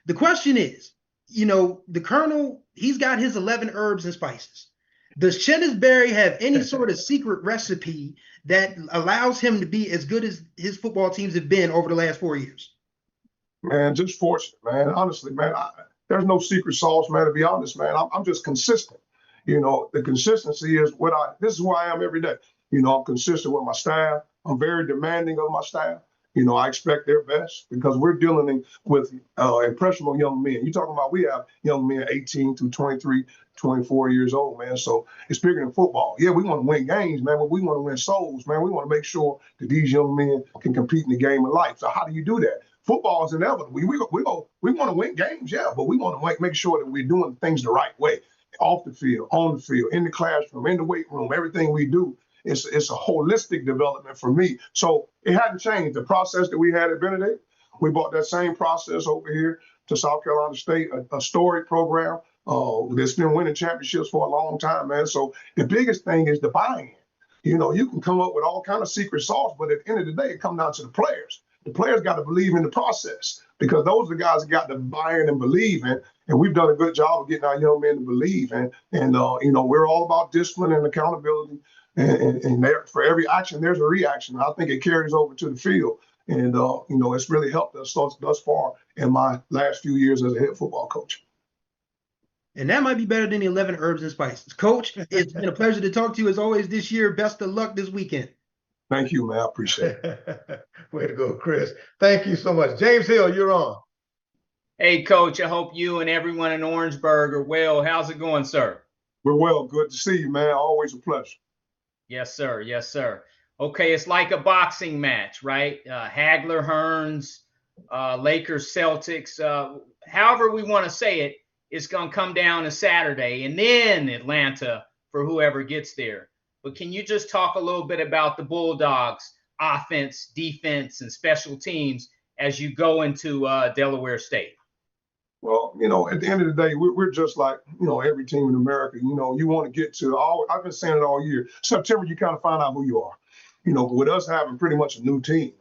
the question is, the Colonel, he's got his 11 herbs and spices. Does Chennis Berry have any sort of secret recipe that allows him to be as good as his football teams have been over the last 4 years? Man, just fortunate, man. Honestly, man, there's no secret sauce, man. To be honest, man, I'm just consistent. The consistency is this is who I am every day. I'm consistent with my staff. I'm very demanding of my staff. I expect their best because we're dealing with impressionable young men. You're talking about we have young men 18 through 23, 24 years old, man. So it's bigger than football. Yeah, we want to win games, man, but we want to win souls, man. We want to make sure that these young men can compete in the game of life. So how do you do that? Football is inevitable. We want to win games, yeah, but we want to make sure that we're doing things the right way. Off the field, on the field, in the classroom, in the weight room, everything we do, it's a holistic development for me. So it hadn't changed. The process that we had at Benedict, we brought that same process over here to South Carolina State, a storied program that's been winning championships for a long time, man. So the biggest thing is the buy-in. You can come up with all kind of secret sauce, but at the end of the day, it comes down to the players. The players got to believe in the process because those are the guys that got to buy in and believe in. And we've done a good job of getting our young men to believe. And we're all about discipline and accountability. And there, for every action, there's a reaction. I think it carries over to the field. And, it's really helped us thus far in my last few years as a head football coach. And that might be better than the 11 herbs and spices. Coach, it's been a pleasure to talk to you as always this year. Best of luck this weekend. Thank you, man. I appreciate it. Way to go, Chris. Thank you so much. James Hill, you're on. Hey, Coach, I hope you and everyone in Orangeburg are well. How's it going, sir? We're well. Good to see you, man. Always a pleasure. Yes, sir. Yes, sir. Okay, it's like a boxing match, right? Hagler, Hearns, Lakers, Celtics. However we want to say it, it's going to come down to Saturday and then Atlanta for whoever gets there. But can you just talk a little bit about the Bulldogs' offense, defense, and special teams as you go into Delaware State? Well, at the end of the day, we're just like, every team in America. You want to get to I've been saying it all year. September, you kind of find out who you are. But with us having pretty much a new team,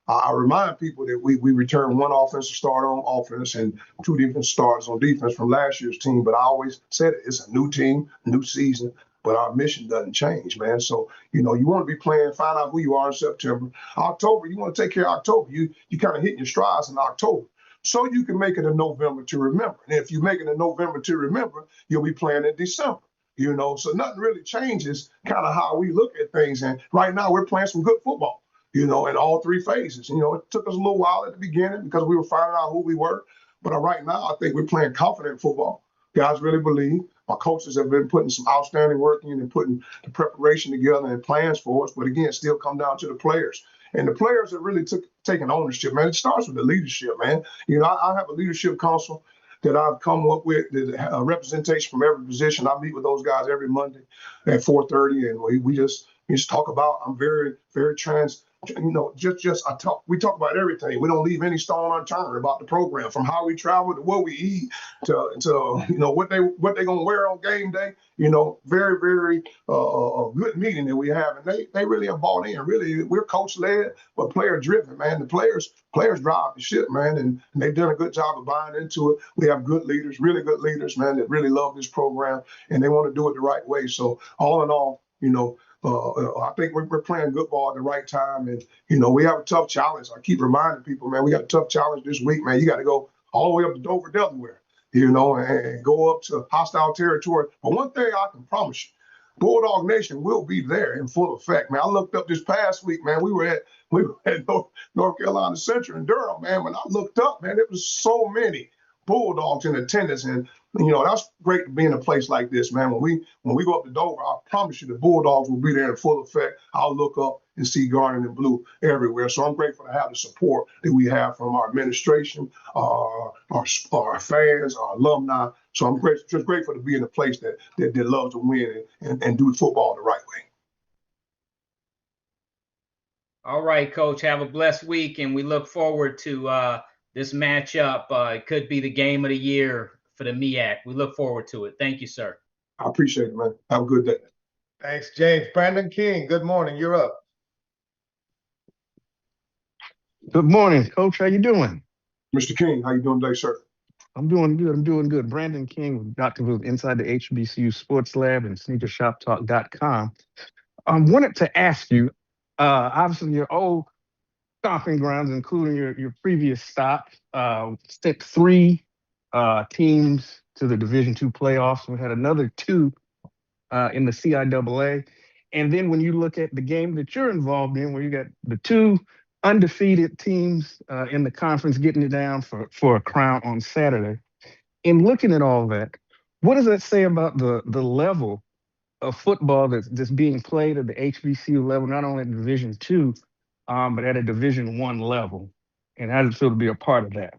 I remind people that we returned one offensive starter on offense and two defense starters on defense from last year's team. But I always said it's a new team, new season. But our mission doesn't change, man. So, you want to be playing, find out who you are in September. October, you want to take care of October. You kind of hitting your strides in October. So you can make it a November to remember. And if you make it a November to remember, you'll be playing in December. So nothing really changes kind of how we look at things. And right now we're playing some good football, in all three phases. It took us a little while at the beginning because we were finding out who we were. But right now, I think we're playing confident football. Guys really believe. My coaches have been putting some outstanding work in and putting the preparation together and plans for us. But again, still come down to the players. And the players have really taken ownership, man. It starts with the leadership, man. I have a leadership council that I've come up with, a representation from every position. I meet with those guys every Monday at 4:30, and we just talk about. I'm very, very we talk about everything. We don't leave any stone unturned about the program, from how we travel to what we eat to what they gonna wear on game day. Very, very good meeting that we have, and they really have bought in. Really, we're coach led, but player driven, man. The players drive the ship, man, and they've done a good job of buying into it. We have good leaders, really good leaders, man, that really love this program and they want to do it the right way. So all in all, I think we're playing good ball at the right time. And, we have a tough challenge. I keep reminding people, man, we got a tough challenge this week, man. You got to go all the way up to Dover, Delaware, and go up to hostile territory. But one thing I can promise you, Bulldog Nation will be there in full effect, man. I looked up this past week, man. We were at North Carolina Central in Durham, man. When I looked up, man, it was so many Bulldogs in attendance, and that's great to be in a place like this, man. When we go up to Dover, I promise you the Bulldogs will be there in full effect. I'll look up and see garnet and blue everywhere. So I'm grateful to have the support that we have from our administration, our fans, our alumni. So I'm just grateful to be in a place that loves to win and do football the right way. All right, Coach. Have a blessed week, and we look forward to this matchup could be the game of the year for the MEAC. We look forward to it. Thank you, sir. I appreciate it, man. Have a good day. Thanks, James. Brandon King, good morning. You're up. Good morning, Coach. How you doing? Mr. King, how you doing today, sir? I'm doing good. I'm doing good. Brandon King with Dr. Who inside the HBCU Sports Lab and SneakerShopTalk.com. I wanted to ask you, obviously your old stomping grounds, including your previous stop, sent 3 teams to the Division II playoffs. We had another 2 in the CIAA. And then when you look at the game that you're involved in, where you got the 2 undefeated teams in the conference getting it down for a crown on Saturday. In looking at all that, what does that say about the level of football that's being played at the HBCU level, not only at Division II, but at a Division I level? And how does it feel to be a part of that?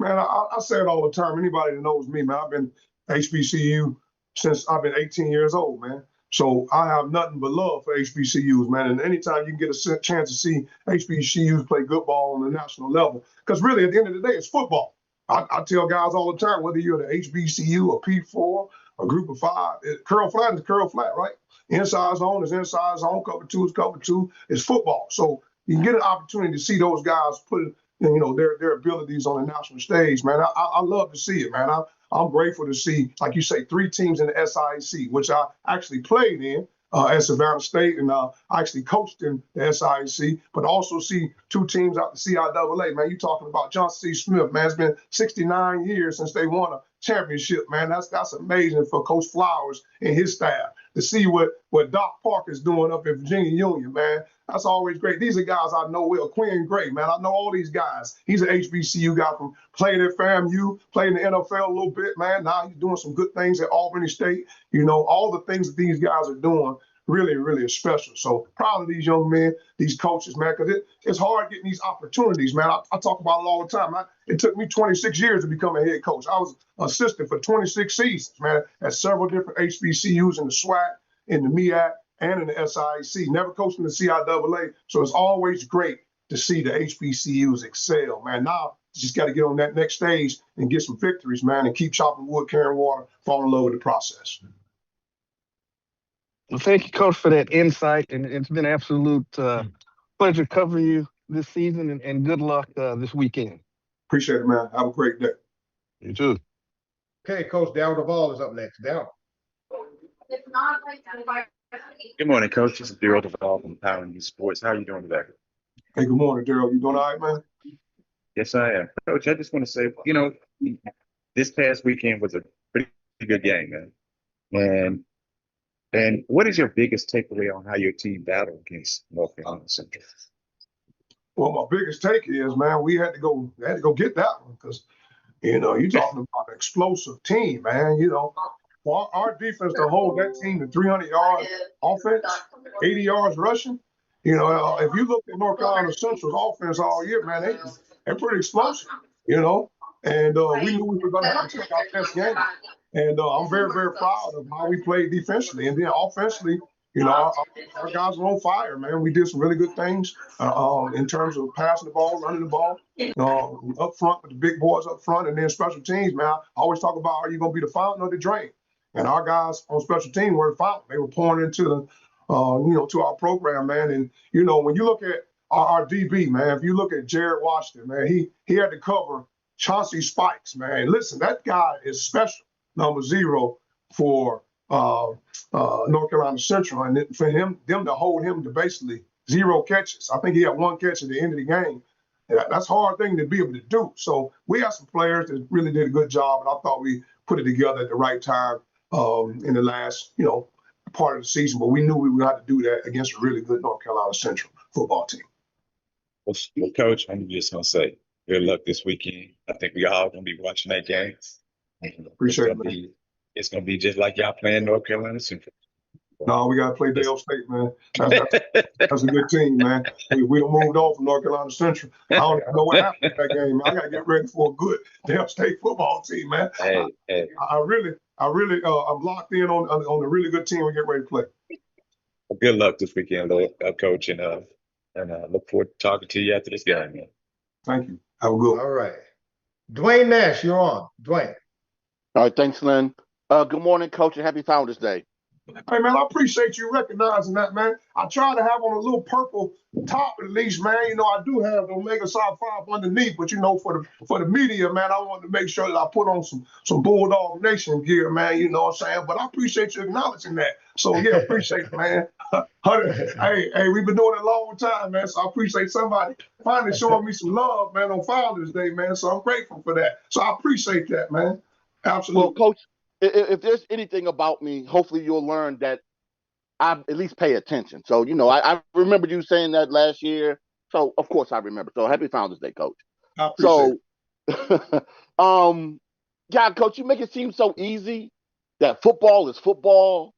Man, I say it all the time. Anybody that knows me, man, I've been HBCU since I've been 18 years old, man. So I have nothing but love for HBCUs, man. And anytime you can get a chance to see HBCUs play good ball on the national level, because really at the end of the day, it's football. I tell guys all the time, whether you're the HBCU, a P4, a group of 5, curl flat is curl flat, right? Inside zone is inside zone, cover 2 is cover 2. It's football. So you can get an opportunity to see those guys put their abilities on the national stage, man. I love to see it, man. I'm grateful to see, like you say, 3 teams in the SIAC, which I actually played in at Savannah State, and I actually coached in the SIAC, but also see 2 teams out the CIAA, man. You talking about Johnson C. Smith, man. It's been 69 years since they won a championship, man. That's amazing for Coach Flowers and his staff to see what Doc Parker's doing up in Virginia Union, man. That's always great. These are guys I know well. Quinn Gray, man. I know all these guys. He's an HBCU guy from playing at FAMU, playing in the NFL a little bit, man. Now he's doing some good things at Albany State. All the things that these guys are doing really, really is special. So proud of these young men, these coaches, man, because it's hard getting these opportunities, man. I talk about it all the time. It took me 26 years to become a head coach. I was assistant for 26 seasons, man, at several different HBCUs in the SWAC, in the MEAC, and in the SIAC, never coached in the CIAA. So it's always great to see the HBCUs excel, man. Now, just got to get on that next stage and get some victories, man, and keep chopping wood, carrying water, fall in love with the process. Well, thank you, Coach, for that insight. And it's been an absolute pleasure covering you this season, and good luck this weekend. Appreciate it, man. Have a great day. You too. Okay, Coach Darryl Duvall is up next. Darryl. Good morning, Coach. This is Darryl Duvall from Power News Sports. How are you doing today? Hey, good morning, Darryl. You doing all right, man? Yes, I am. Coach, I just want to say, this past weekend was a pretty good game, man. And what is your biggest takeaway on how your team battled against North Carolina Central? Well, my biggest take is, man, we had to go get that one because, you're talking about an explosive team, man. For our defense to hold that team to 300 yards offense, 80 yards rushing, if you look at North Carolina Central's offense all year, man, they're pretty explosive, and we knew we were going to have to take our best game. And I'm very, very proud of how we played defensively. And then offensively, our guys were on fire, man. We did some really good things in terms of passing the ball, running the ball, up front with the big boys up front, and then special teams, man. I always talk about, are you going to be the fountain or the drain? And our guys on special teams were the fountain. They were pouring into to our program, man. And, when you look at our DB, man, if you look at Jared Washington, man, he had to cover Chauncey Spikes, man. Listen, that guy is special. Number 0 for North Carolina Central, and for them to hold him to basically 0 catches. I think he had 1 catch at the end of the game. That's a hard thing to be able to do. So we have some players that really did a good job, and I thought we put it together at the right time in the last, part of the season. But we knew we would have to do that against a really good North Carolina Central football team. Well, Coach, I'm just going to say good luck this weekend. I think we all going to be watching that game. Appreciate it. It's going to be just like y'all playing North Carolina Central. No, we got to play Dale State, man. That's a good team, man. We done moved on from North Carolina Central. I don't even know what happened to that game, man. I got to get ready for a good Dale State football team, man. Hey. I'm locked in on a really good team we get ready to play. Well, good luck this weekend, Coach, and look forward to talking to you after this game, man. Thank you. Have a good one. All right. Dwayne Nash, you're on. Dwayne. All right, thanks, Lynn. Good morning, Coach, and happy Founders Day. Hey, man, I appreciate you recognizing that, man. I try to have on a little purple top at least, man. You know, I do have the Omega Psi 5 underneath, but, you know, for the media, man, I wanted to make sure that I put on some Bulldog Nation gear, man, you know what I'm saying? But I appreciate you acknowledging that. So, yeah, appreciate it, man. Hey, we've been doing it a long time, man, so I appreciate somebody finally showing me some love, man, on Founders Day, man, so I'm grateful for that. So I appreciate that, man. Absolutely. Well, Coach, if there's anything about me, hopefully you'll learn that I at least pay attention. So, you know, I remember you saying that last year. So, of course, I remember. So, happy Founders Day, Coach. I appreciate it. Yeah, Coach, you make it seem so easy that football is football.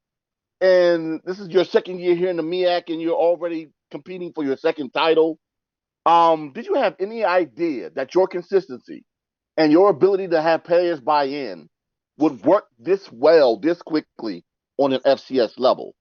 And this is your second year here in the MEAC, and you're already competing for your second title. Did you have any idea that your consistency and your ability to have players buy in would work this well, this quickly on an FCS level?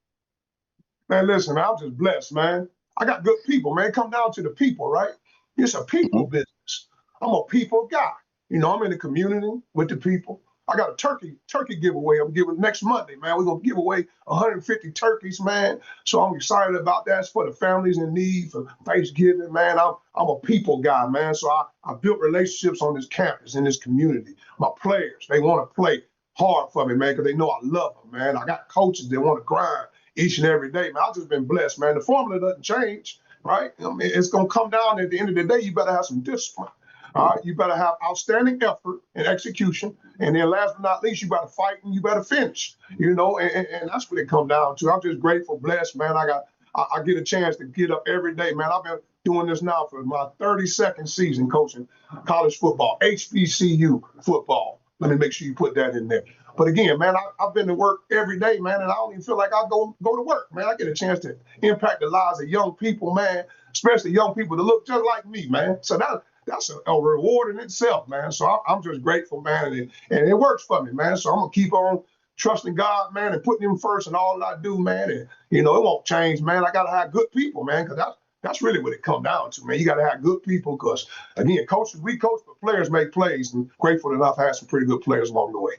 Man, listen, I'm just blessed, man. I got good people, man. Come down to the people, right? It's a people business. I'm a people guy. You know, I'm in the community with the people. I got a turkey giveaway I'm giving next Monday, man. We're going to give away 150 turkeys, man. So I'm excited about that. It's for the families in need for Thanksgiving, man. I'm a people guy, man. So I built relationships on this campus, in this community. My players, they want to play hard for me, man, because they know I love them, man. I got coaches that want to grind each and every day, man. I've just been blessed, man. The formula doesn't change, right? I mean, it's going to come down at the end of the day. You better have some discipline. All right, you better have outstanding effort and execution. And then last but not least, you better fight and you better finish, you know, and that's what it comes down to. I'm just grateful, blessed, man. I get a chance to get up every day, man. I've been doing this now for my 32nd season coaching college football, HBCU football. Let me make sure you put that in there. But again, man, I've been to work every day, man, and I don't even feel like I go to work, man. I get a chance to impact the lives of young people, man, especially young people that look just like me, man. So that's a reward in itself, man. So I'm just grateful, man, and it works for me, man. So I'm gonna keep on trusting God, man, and putting Him first in all I do, man. And you know, it won't change, man. I gotta have good people, man, because that's really what it comes down to, man. You gotta have good people, because again, coaches, we coach, but players make plays, and grateful enough I had some pretty good players along the way.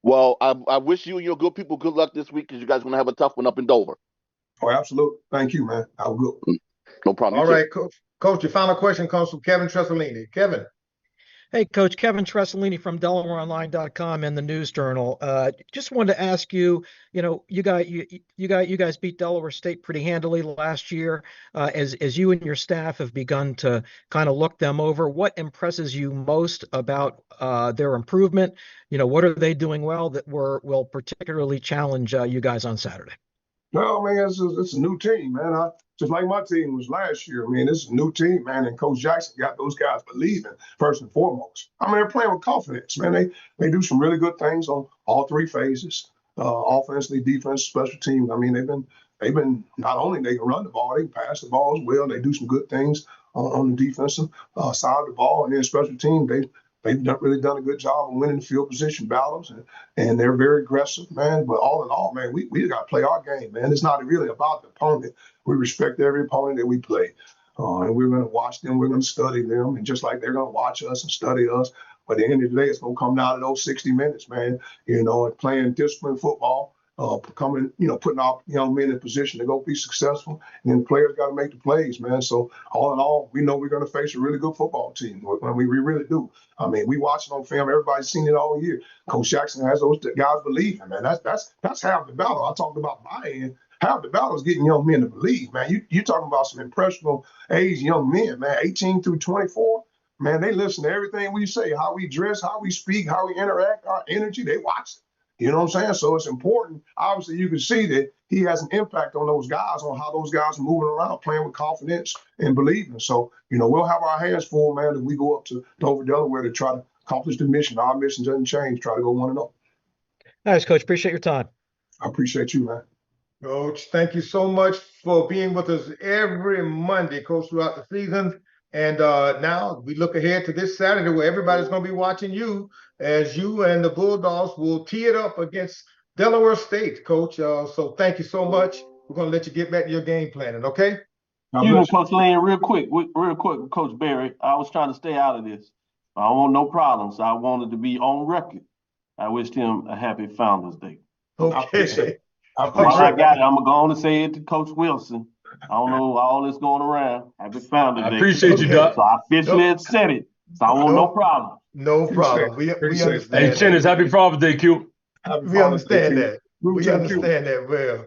Well, I wish you and your good people good luck this week, because you guys are gonna have a tough one up in Dover. Oh, absolutely. Thank you, man. Have a good one. No problem. All right, Coach. Coach, your final question comes from Kevin Tressolini. Kevin. Hey, Coach. Kevin Tressolini from DelawareOnline.com and the News Journal. Just wanted to ask you, you know, you guys beat Delaware State pretty handily last year. As you and your staff have begun to kind of look them over, what impresses you most about their improvement? You know, what are they doing well that will particularly challenge you guys on Saturday? Well, man, it's a new team, man. Just like my team was last year. I mean, it's a new team, man, and Coach Jackson got those guys believing first and foremost. I mean, they're playing with confidence, man. They do some really good things on all three phases, offensively, defense, special teams. I mean, they've been not only they can run the ball, they can pass the ball as well. They do some good things on the defensive side of the ball, and then special teams they've really done a good job of winning the field position battles, and they're very aggressive, man. But all in all, man, we got to play our game, man. It's not really about the opponent. We respect every opponent that we play, and we're going to watch them. We're going to study them, and just like they're going to watch us and study us. But at the end of the day, it's going to come down to those 60 minutes, man. You know, and playing disciplined football. Putting our young men in position to go be successful, and then players got to make the plays, man. So all in all, we know we're going to face a really good football team. We really do. I mean, we watch it on film. Everybody's seen it all year. Coach Jackson has those guys believing, man. That's half the battle. I talked about buy-in. Half the battle is getting young men to believe, man. You talking about some impressionable age young men, man, 18 through 24. Man, they listen to everything we say, how we dress, how we speak, how we interact, our energy. They watch it. You know what I'm saying? So it's important. Obviously, you can see that he has an impact on those guys, on how those guys are moving around, playing with confidence and believing. So, you know, we'll have our hands full, man, if we go up to Dover, Delaware to try to accomplish the mission. Our mission doesn't change. Try to go 1-0. Nice, Coach. Appreciate your time. I appreciate you, man. Coach, thank you so much for being with us every Monday, Coach, throughout the season. And now we look ahead to this Saturday where everybody's going to be watching you as you and the Bulldogs will tee it up against Delaware State, Coach. So thank you so much. We're going to let you get back to your game planning, okay? Excuse me, Coach Lane, real quick, Coach Barry. I was trying to stay out of this. I don't want no problems. I wanted to be on record. I wished him a happy Founders Day. Okay. While I got it, I'm going to go on and say it to Coach Wilson. I don't know all this going around. Happy Founders Day. I appreciate you, Doc. So I officially said it. So I want no problem. No problem. We understand. Hey, Chennis, happy Father's Day, Q. We understand that. We understand that well.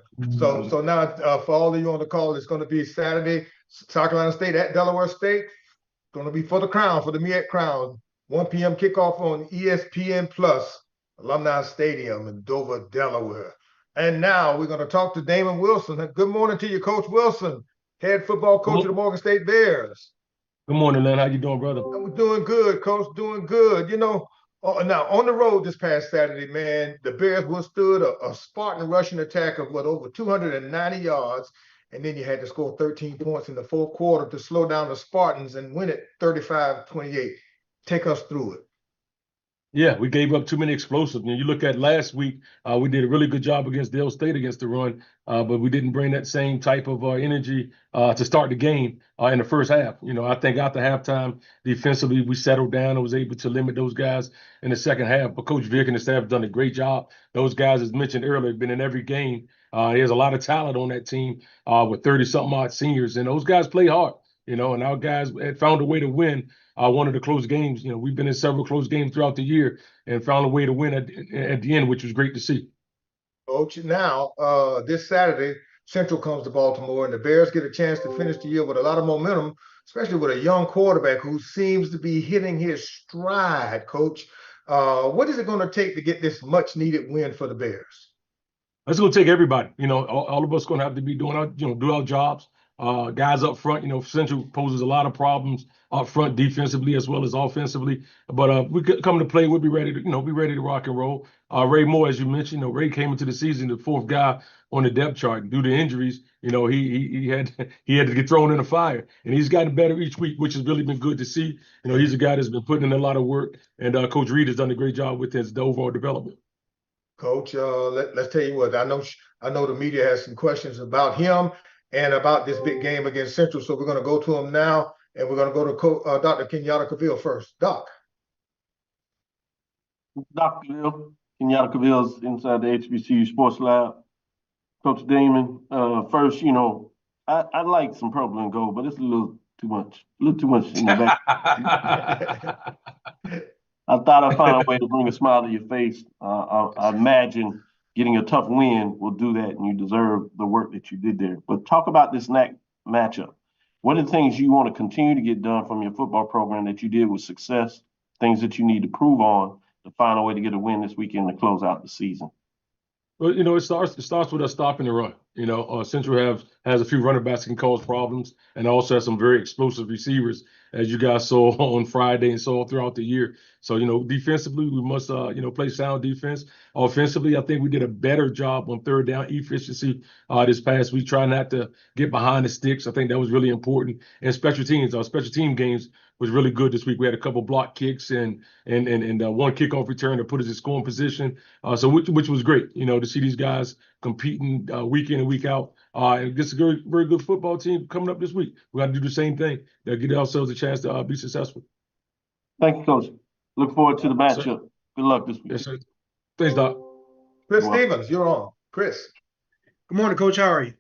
So now for all of you on the call, it's going to be Saturday, South Carolina State at Delaware State. It's going to be for the crown, for the MEAC crown. 1 p.m. kickoff on ESPN Plus, Alumni Stadium in Dover, Delaware. And now we're going to talk to Damon Wilson. Good morning to you, Coach Wilson, head football coach of the Morgan State Bears. Good morning, Len. How you doing, brother? I'm doing good, Coach, doing good. You know, now on the road this past Saturday, man, the Bears withstood a Spartan rushing attack of over 290 yards. And then you had to score 13 points in the fourth quarter to slow down the Spartans and win it 35-28. Take us through it. Yeah, we gave up too many explosives. You look at last week, we did a really good job against Dale State against the run, but we didn't bring that same type of energy to start the game in the first half. You know, I think after halftime, defensively, we settled down and was able to limit those guys in the second half. But Coach Vic and the staff have done a great job. Those guys, as mentioned earlier, have been in every game. There's a lot of talent on that team with 30-something odd seniors, and those guys play hard. You know, and our guys had found a way to win one of the close games. You know, we've been in several close games throughout the year and found a way to win at the end, which was great to see. Coach, now this Saturday, Central comes to Baltimore, and the Bears get a chance to finish the year with a lot of momentum, especially with a young quarterback who seems to be hitting his stride. Coach, what is it going to take to get this much-needed win for the Bears? It's going to take everybody. You know, all of us going to have to be doing our jobs. Guys up front, you know, Central poses a lot of problems up front defensively as well as offensively. But we come to play, we'll be ready to rock and roll. Ray Moore, as you mentioned, Ray came into the season the fourth guy on the depth chart due to injuries. You know, he had to get thrown in the fire, and he's gotten better each week, which has really been good to see. You know, he's a guy that's been putting in a lot of work, and Coach Reed has done a great job with the overall development. Coach, let's tell you what, I know the media has some questions about him and about this big game against Central. So we're going to go to him now, and we're going to go to Dr. Kenyatta Cavill first. Doc. Dr. Cavill, Kenyatta Cavill's inside the HBCU Sports Lab. Coach Damon, first, you know, I like some purple and gold, but it's a little too much in the back. I thought I'd find a way to bring a smile to your face. I imagine getting a tough win will do that, and you deserve the work that you did there. But talk about this next matchup. What are the things you want to continue to get done from your football program that you did with success, things that you need to prove on to find a way to get a win this weekend to close out the season? Well, you know, it starts with us stopping the run. You know, Central has a few running backs that can cause problems, and also has some very explosive receivers, as you guys saw on Friday and saw throughout the year. So, you know, defensively, we must, play sound defense. Offensively, I think we did a better job on third down efficiency this past week, trying not to get behind the sticks. I think that was really important. And special teams, our special team games was really good this week. We had a couple block kicks and one kickoff return that put us in scoring position. Which was great, you know, to see these guys competing week in and week out. And it's a very, very good football team coming up this week. We got to do the same thing to get ourselves a chance to be successful. Thank you, Coach. Look forward to the matchup. Yes, good luck this week. Yes, sir. Thanks, Doc. Chris Stevens, you're on. Chris. Good morning, Coach. How are you?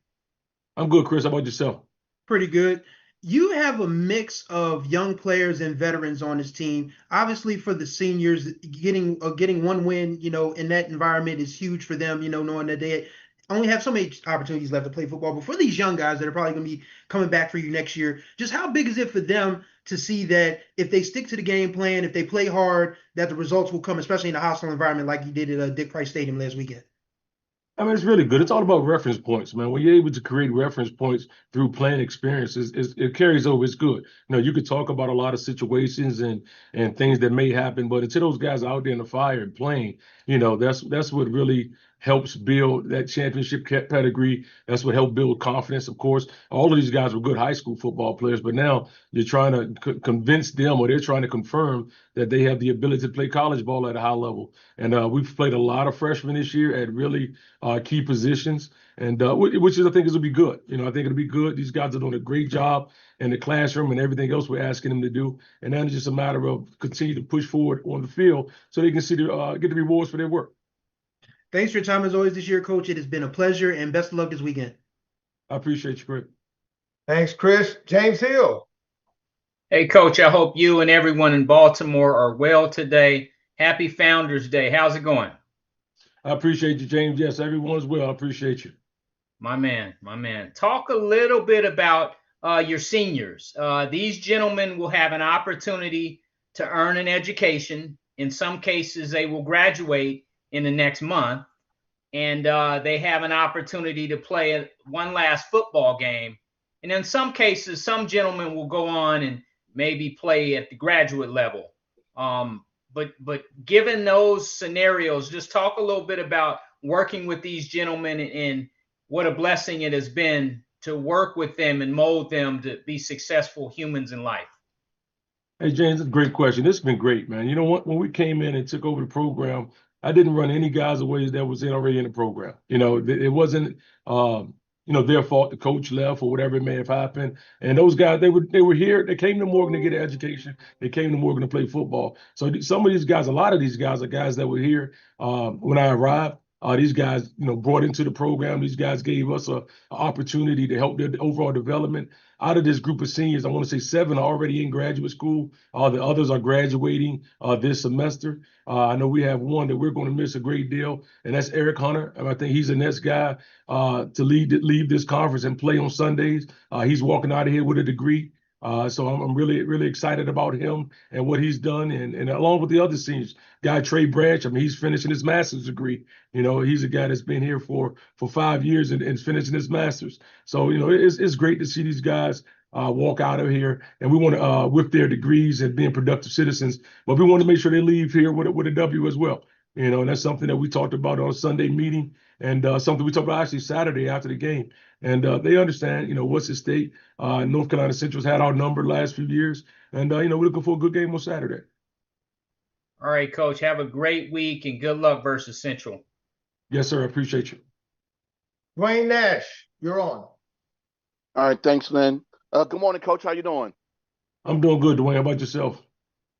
I'm good, Chris. How about yourself? Pretty good. You have a mix of young players and veterans on this team. Obviously, for the seniors, getting one win, you know, in that environment is huge for them, you know, knowing that they only have so many opportunities left to play football. But for these young guys that are probably going to be coming back for you next year, just how big is it for them to see that if they stick to the game plan, if they play hard, that the results will come, especially in a hostile environment like you did at Dick Price Stadium last weekend? I mean, it's really good. It's all about reference points, man. When you're able to create reference points through playing experiences, it carries over. It's good. You know, you could talk about a lot of situations and things that may happen, but until those guys are out there in the fire and playing, you know, that's what really helps build that championship pedigree. That's what helped build confidence, of course. All of these guys were good high school football players, but now you're trying to convince them, or they're trying to confirm that they have the ability to play college ball at a high level. And we've played a lot of freshmen this year at really key positions, and which is, I think, is will be good. I think it'll be good. These guys are doing a great job in the classroom and everything else we're asking them to do. And then it's just a matter of continue to push forward on the field so they can see get the rewards for their work. Thanks for your time as always this year, Coach. It has been a pleasure, and best of luck this weekend. I appreciate you, Chris. Thanks, Chris. James Hill. Hey, Coach, I hope you and everyone in Baltimore are well today. Happy Founders Day. How's it going? I appreciate you, James. Yes, everyone's well. I appreciate you. My man, my man. Talk a little bit about your seniors. These gentlemen will have an opportunity to earn an education. In some cases, they will graduate in the next month, and they have an opportunity to play one last football game. And in some cases, some gentlemen will go on and maybe play at the graduate level. But given those scenarios, just talk a little bit about working with these gentlemen and what a blessing it has been to work with them and mold them to be successful humans in life. Hey, James, that's a great question. This has been great, man. When we came in and took over the program, I didn't run any guys away that was already in the program. It wasn't their fault the coach left or whatever it may have happened. And those guys, they were here. They came to Morgan to get an education. They came to Morgan to play football. So some of these guys, a lot of these guys are guys that were here when I arrived. These guys, brought into the program. These guys gave us an opportunity to help their overall development. Out of this group of seniors, I want to say 7 are already in graduate school. The others are graduating this semester. I know we have one that we're going to miss a great deal, and that's Eric Hunter. And I think he's the next guy to leave this conference and play on Sundays. He's walking out of here with a degree. So I'm really, really excited about him and what he's done. And along with the other seniors, guy Trey Branch, he's finishing his master's degree. He's a guy that's been here for 5 years and finishing his master's. So, it's great to see these guys walk out of here, and we want to with their degrees and being productive citizens, but we want to make sure they leave here with a W as well. And that's something that we talked about on a Sunday meeting, and something we talked about actually Saturday after the game. And they understand, what's at stake. North Carolina Central's had our number the last few years, and we're looking for a good game on Saturday. All right, Coach. Have a great week and good luck versus Central. Yes, sir. I appreciate you. Dwayne Nash, you're on. All right, thanks, Lynn. Good morning, Coach. How you doing? I'm doing good, Dwayne. How about yourself?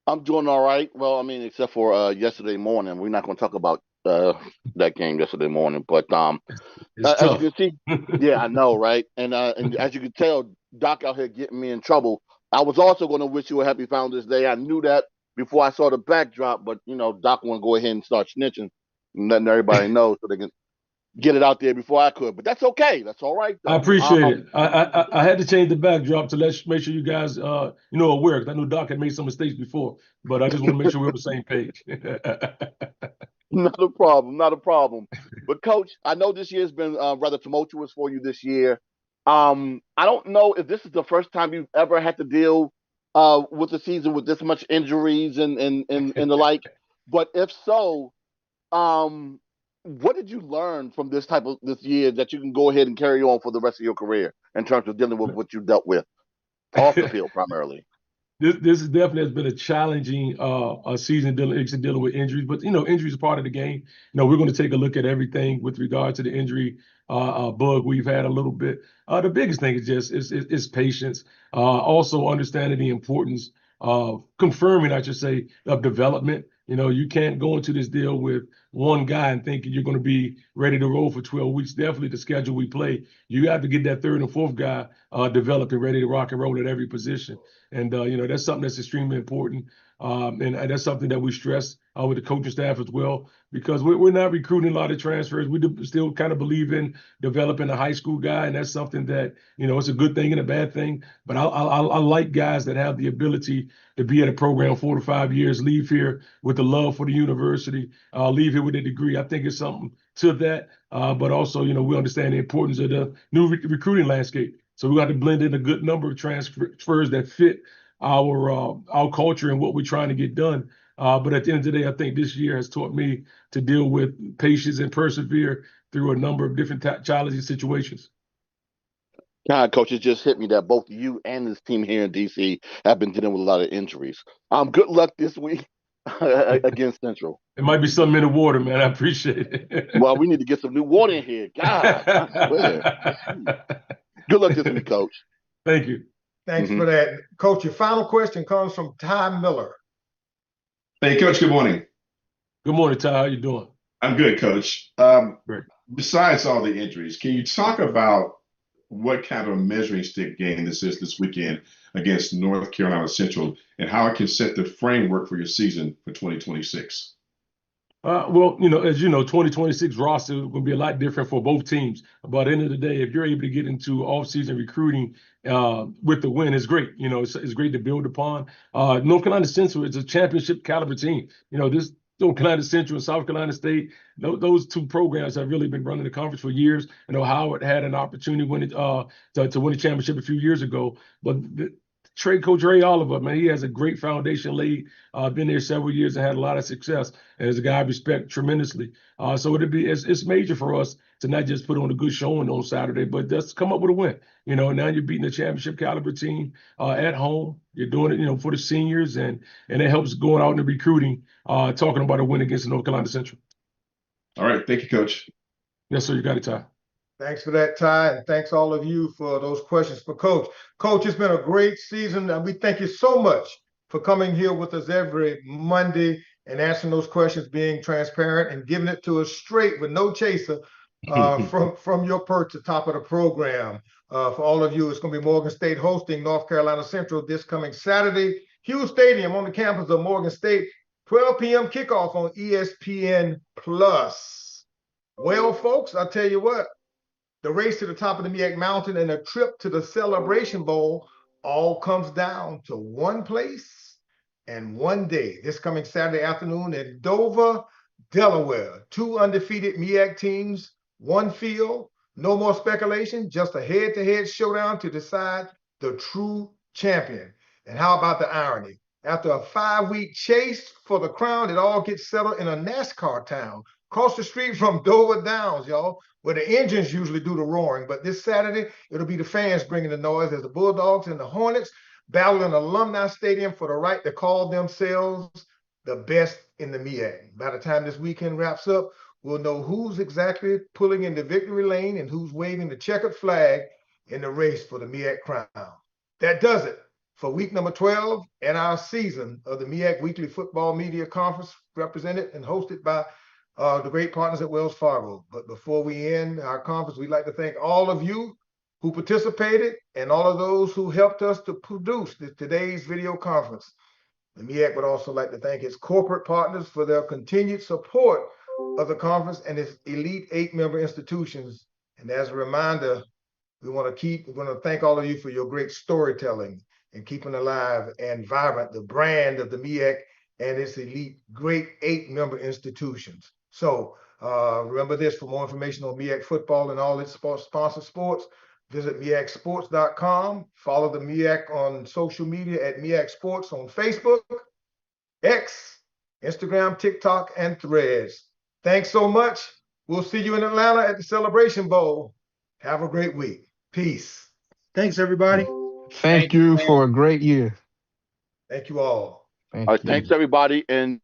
I'm doing all right. Well, except for yesterday morning. We're not going to talk about that game yesterday morning, but as you can see, yeah, I know, right? And as you can tell, Doc out here getting me in trouble. I was also going to wish you a happy Founders Day. I knew that before I saw the backdrop, but Doc want to go ahead and start snitching and letting everybody know so they can get it out there before I could. But that's okay. That's all right, though. I appreciate it. I had to change the backdrop to make sure you guys aware, because I know Doc had made some mistakes before, but I just want to make sure we're on the same page. Not a problem. Not a problem. But Coach, I know this year's been rather tumultuous for you this year. I don't know if this is the first time you've ever had to deal with the season with this much injuries and the like. But if so, what did you learn from this year that you can go ahead and carry on for the rest of your career in terms of dealing with what you dealt with off the field primarily? This definitely has been a challenging season dealing with injuries, but injuries are part of the game. We're going to take a look at everything with regard to the injury bug we've had a little bit. The biggest thing is just is patience. Also understanding the importance of confirming, I should say, of development. You can't go into this deal with one guy and thinking you're going to be ready to roll for 12 weeks. Definitely the schedule we play, you have to get that third and fourth guy developed and ready to rock and roll at every position. And, that's something that's extremely important. And that's something that we stress with the coaching staff as well, because we're not recruiting a lot of transfers. We still kind of believe in developing a high school guy, and that's something that, it's a good thing and a bad thing. But I like guys that have the ability to be at a program 4 to 5 years, leave here with the love for the university, leave here with a degree. I think it's something to that. But also, we understand the importance of the new recruiting landscape. So we got to blend in a good number of transfers that fit our culture and what we're trying to get done. But at the end of the day, I think this year has taught me to deal with patience and persevere through a number of different challenging situations. God, coach, it just hit me that both you and this team here in DC have been dealing with a lot of injuries. Good luck this week against Central. It might be something in the water, man. I appreciate it. Well, we need to get some new water in here. God, I swear. Good luck this week, coach. Thank you. Thanks for that. Coach, your final question comes from Ty Miller. Hey, Coach, good morning. Good morning, Ty. How you doing? I'm good, Coach. Great. Besides all the injuries, can you talk about what kind of measuring stick game this is this weekend against North Carolina Central and how it can set the framework for your season for 2026? Well, as you know, 2026 roster is going to be a lot different for both teams. But at the end of the day, if you're able to get into off-season recruiting with the win, it's great. It's great to build upon. North Carolina Central is a championship caliber team. This North Carolina Central and South Carolina State, those two programs have really been running the conference for years. Howard had an opportunity to win a championship a few years ago. But Coach Ray Oliver, man, he has a great foundation laid. Been there several years and had a lot of success. And is a guy I respect tremendously. So it's major for us to not just put on a good showing on Saturday, but just come up with a win. Now you're beating a championship caliber team at home. You're doing it, for the seniors, and it helps going out in the recruiting, talking about a win against North Carolina Central. All right, thank you, Coach. Yes, sir. You got it, Ty. Thanks for that, Ty, and thanks all of you for those questions for Coach. Coach, it's been a great season, and we thank you so much for coming here with us every Monday and answering those questions, being transparent and giving it to us straight with no chaser from your perch at the top of the program. For all of you, it's going to be Morgan State hosting North Carolina Central this coming Saturday. Hughes Stadium on the campus of Morgan State, 12 p.m. kickoff on ESPN+. Well, folks, I'll tell you what. The race to the top of the MEAC Mountain and a trip to the Celebration Bowl all comes down to one place and one day. This coming Saturday afternoon in Dover, Delaware. 2 undefeated MEAC teams, 1 field, no more speculation, just a head-to-head showdown to decide the true champion. And how about the irony? After a 5-week chase for the crown, it all gets settled in a NASCAR town across the street from Dover Downs, y'all, where the engines usually do the roaring. But this Saturday, it'll be the fans bringing the noise as the Bulldogs and the Hornets battle in Alumni Stadium for the right to call themselves the best in the MEAC. By the time this weekend wraps up, we'll know who's exactly pulling into victory lane and who's waving the checkered flag in the race for the MEAC crown. That does it for week number 12 and our season of the MEAC Weekly Football Media Conference, represented and hosted by the great partners at Wells Fargo. But before we end our conference, we'd like to thank all of you who participated and all of those who helped us to produce today's video conference. The MEAC would also like to thank its corporate partners for their continued support of the conference and its elite 8-member institutions. And as a reminder, we want to thank all of you for your great storytelling and keeping alive and vibrant the brand of the MEAC and its elite great 8-member institutions. So remember this: for more information on MEAC football and all its sponsored sports, visit MEACsports.com. Follow the MEAC on social media at MEAC Sports on Facebook, X, Instagram, TikTok, and Threads. Thanks so much. We'll see you in Atlanta at the Celebration Bowl. Have a great week. Peace. Thanks, everybody. Thank you for a great year. Thank you all. All right, thanks, everybody. And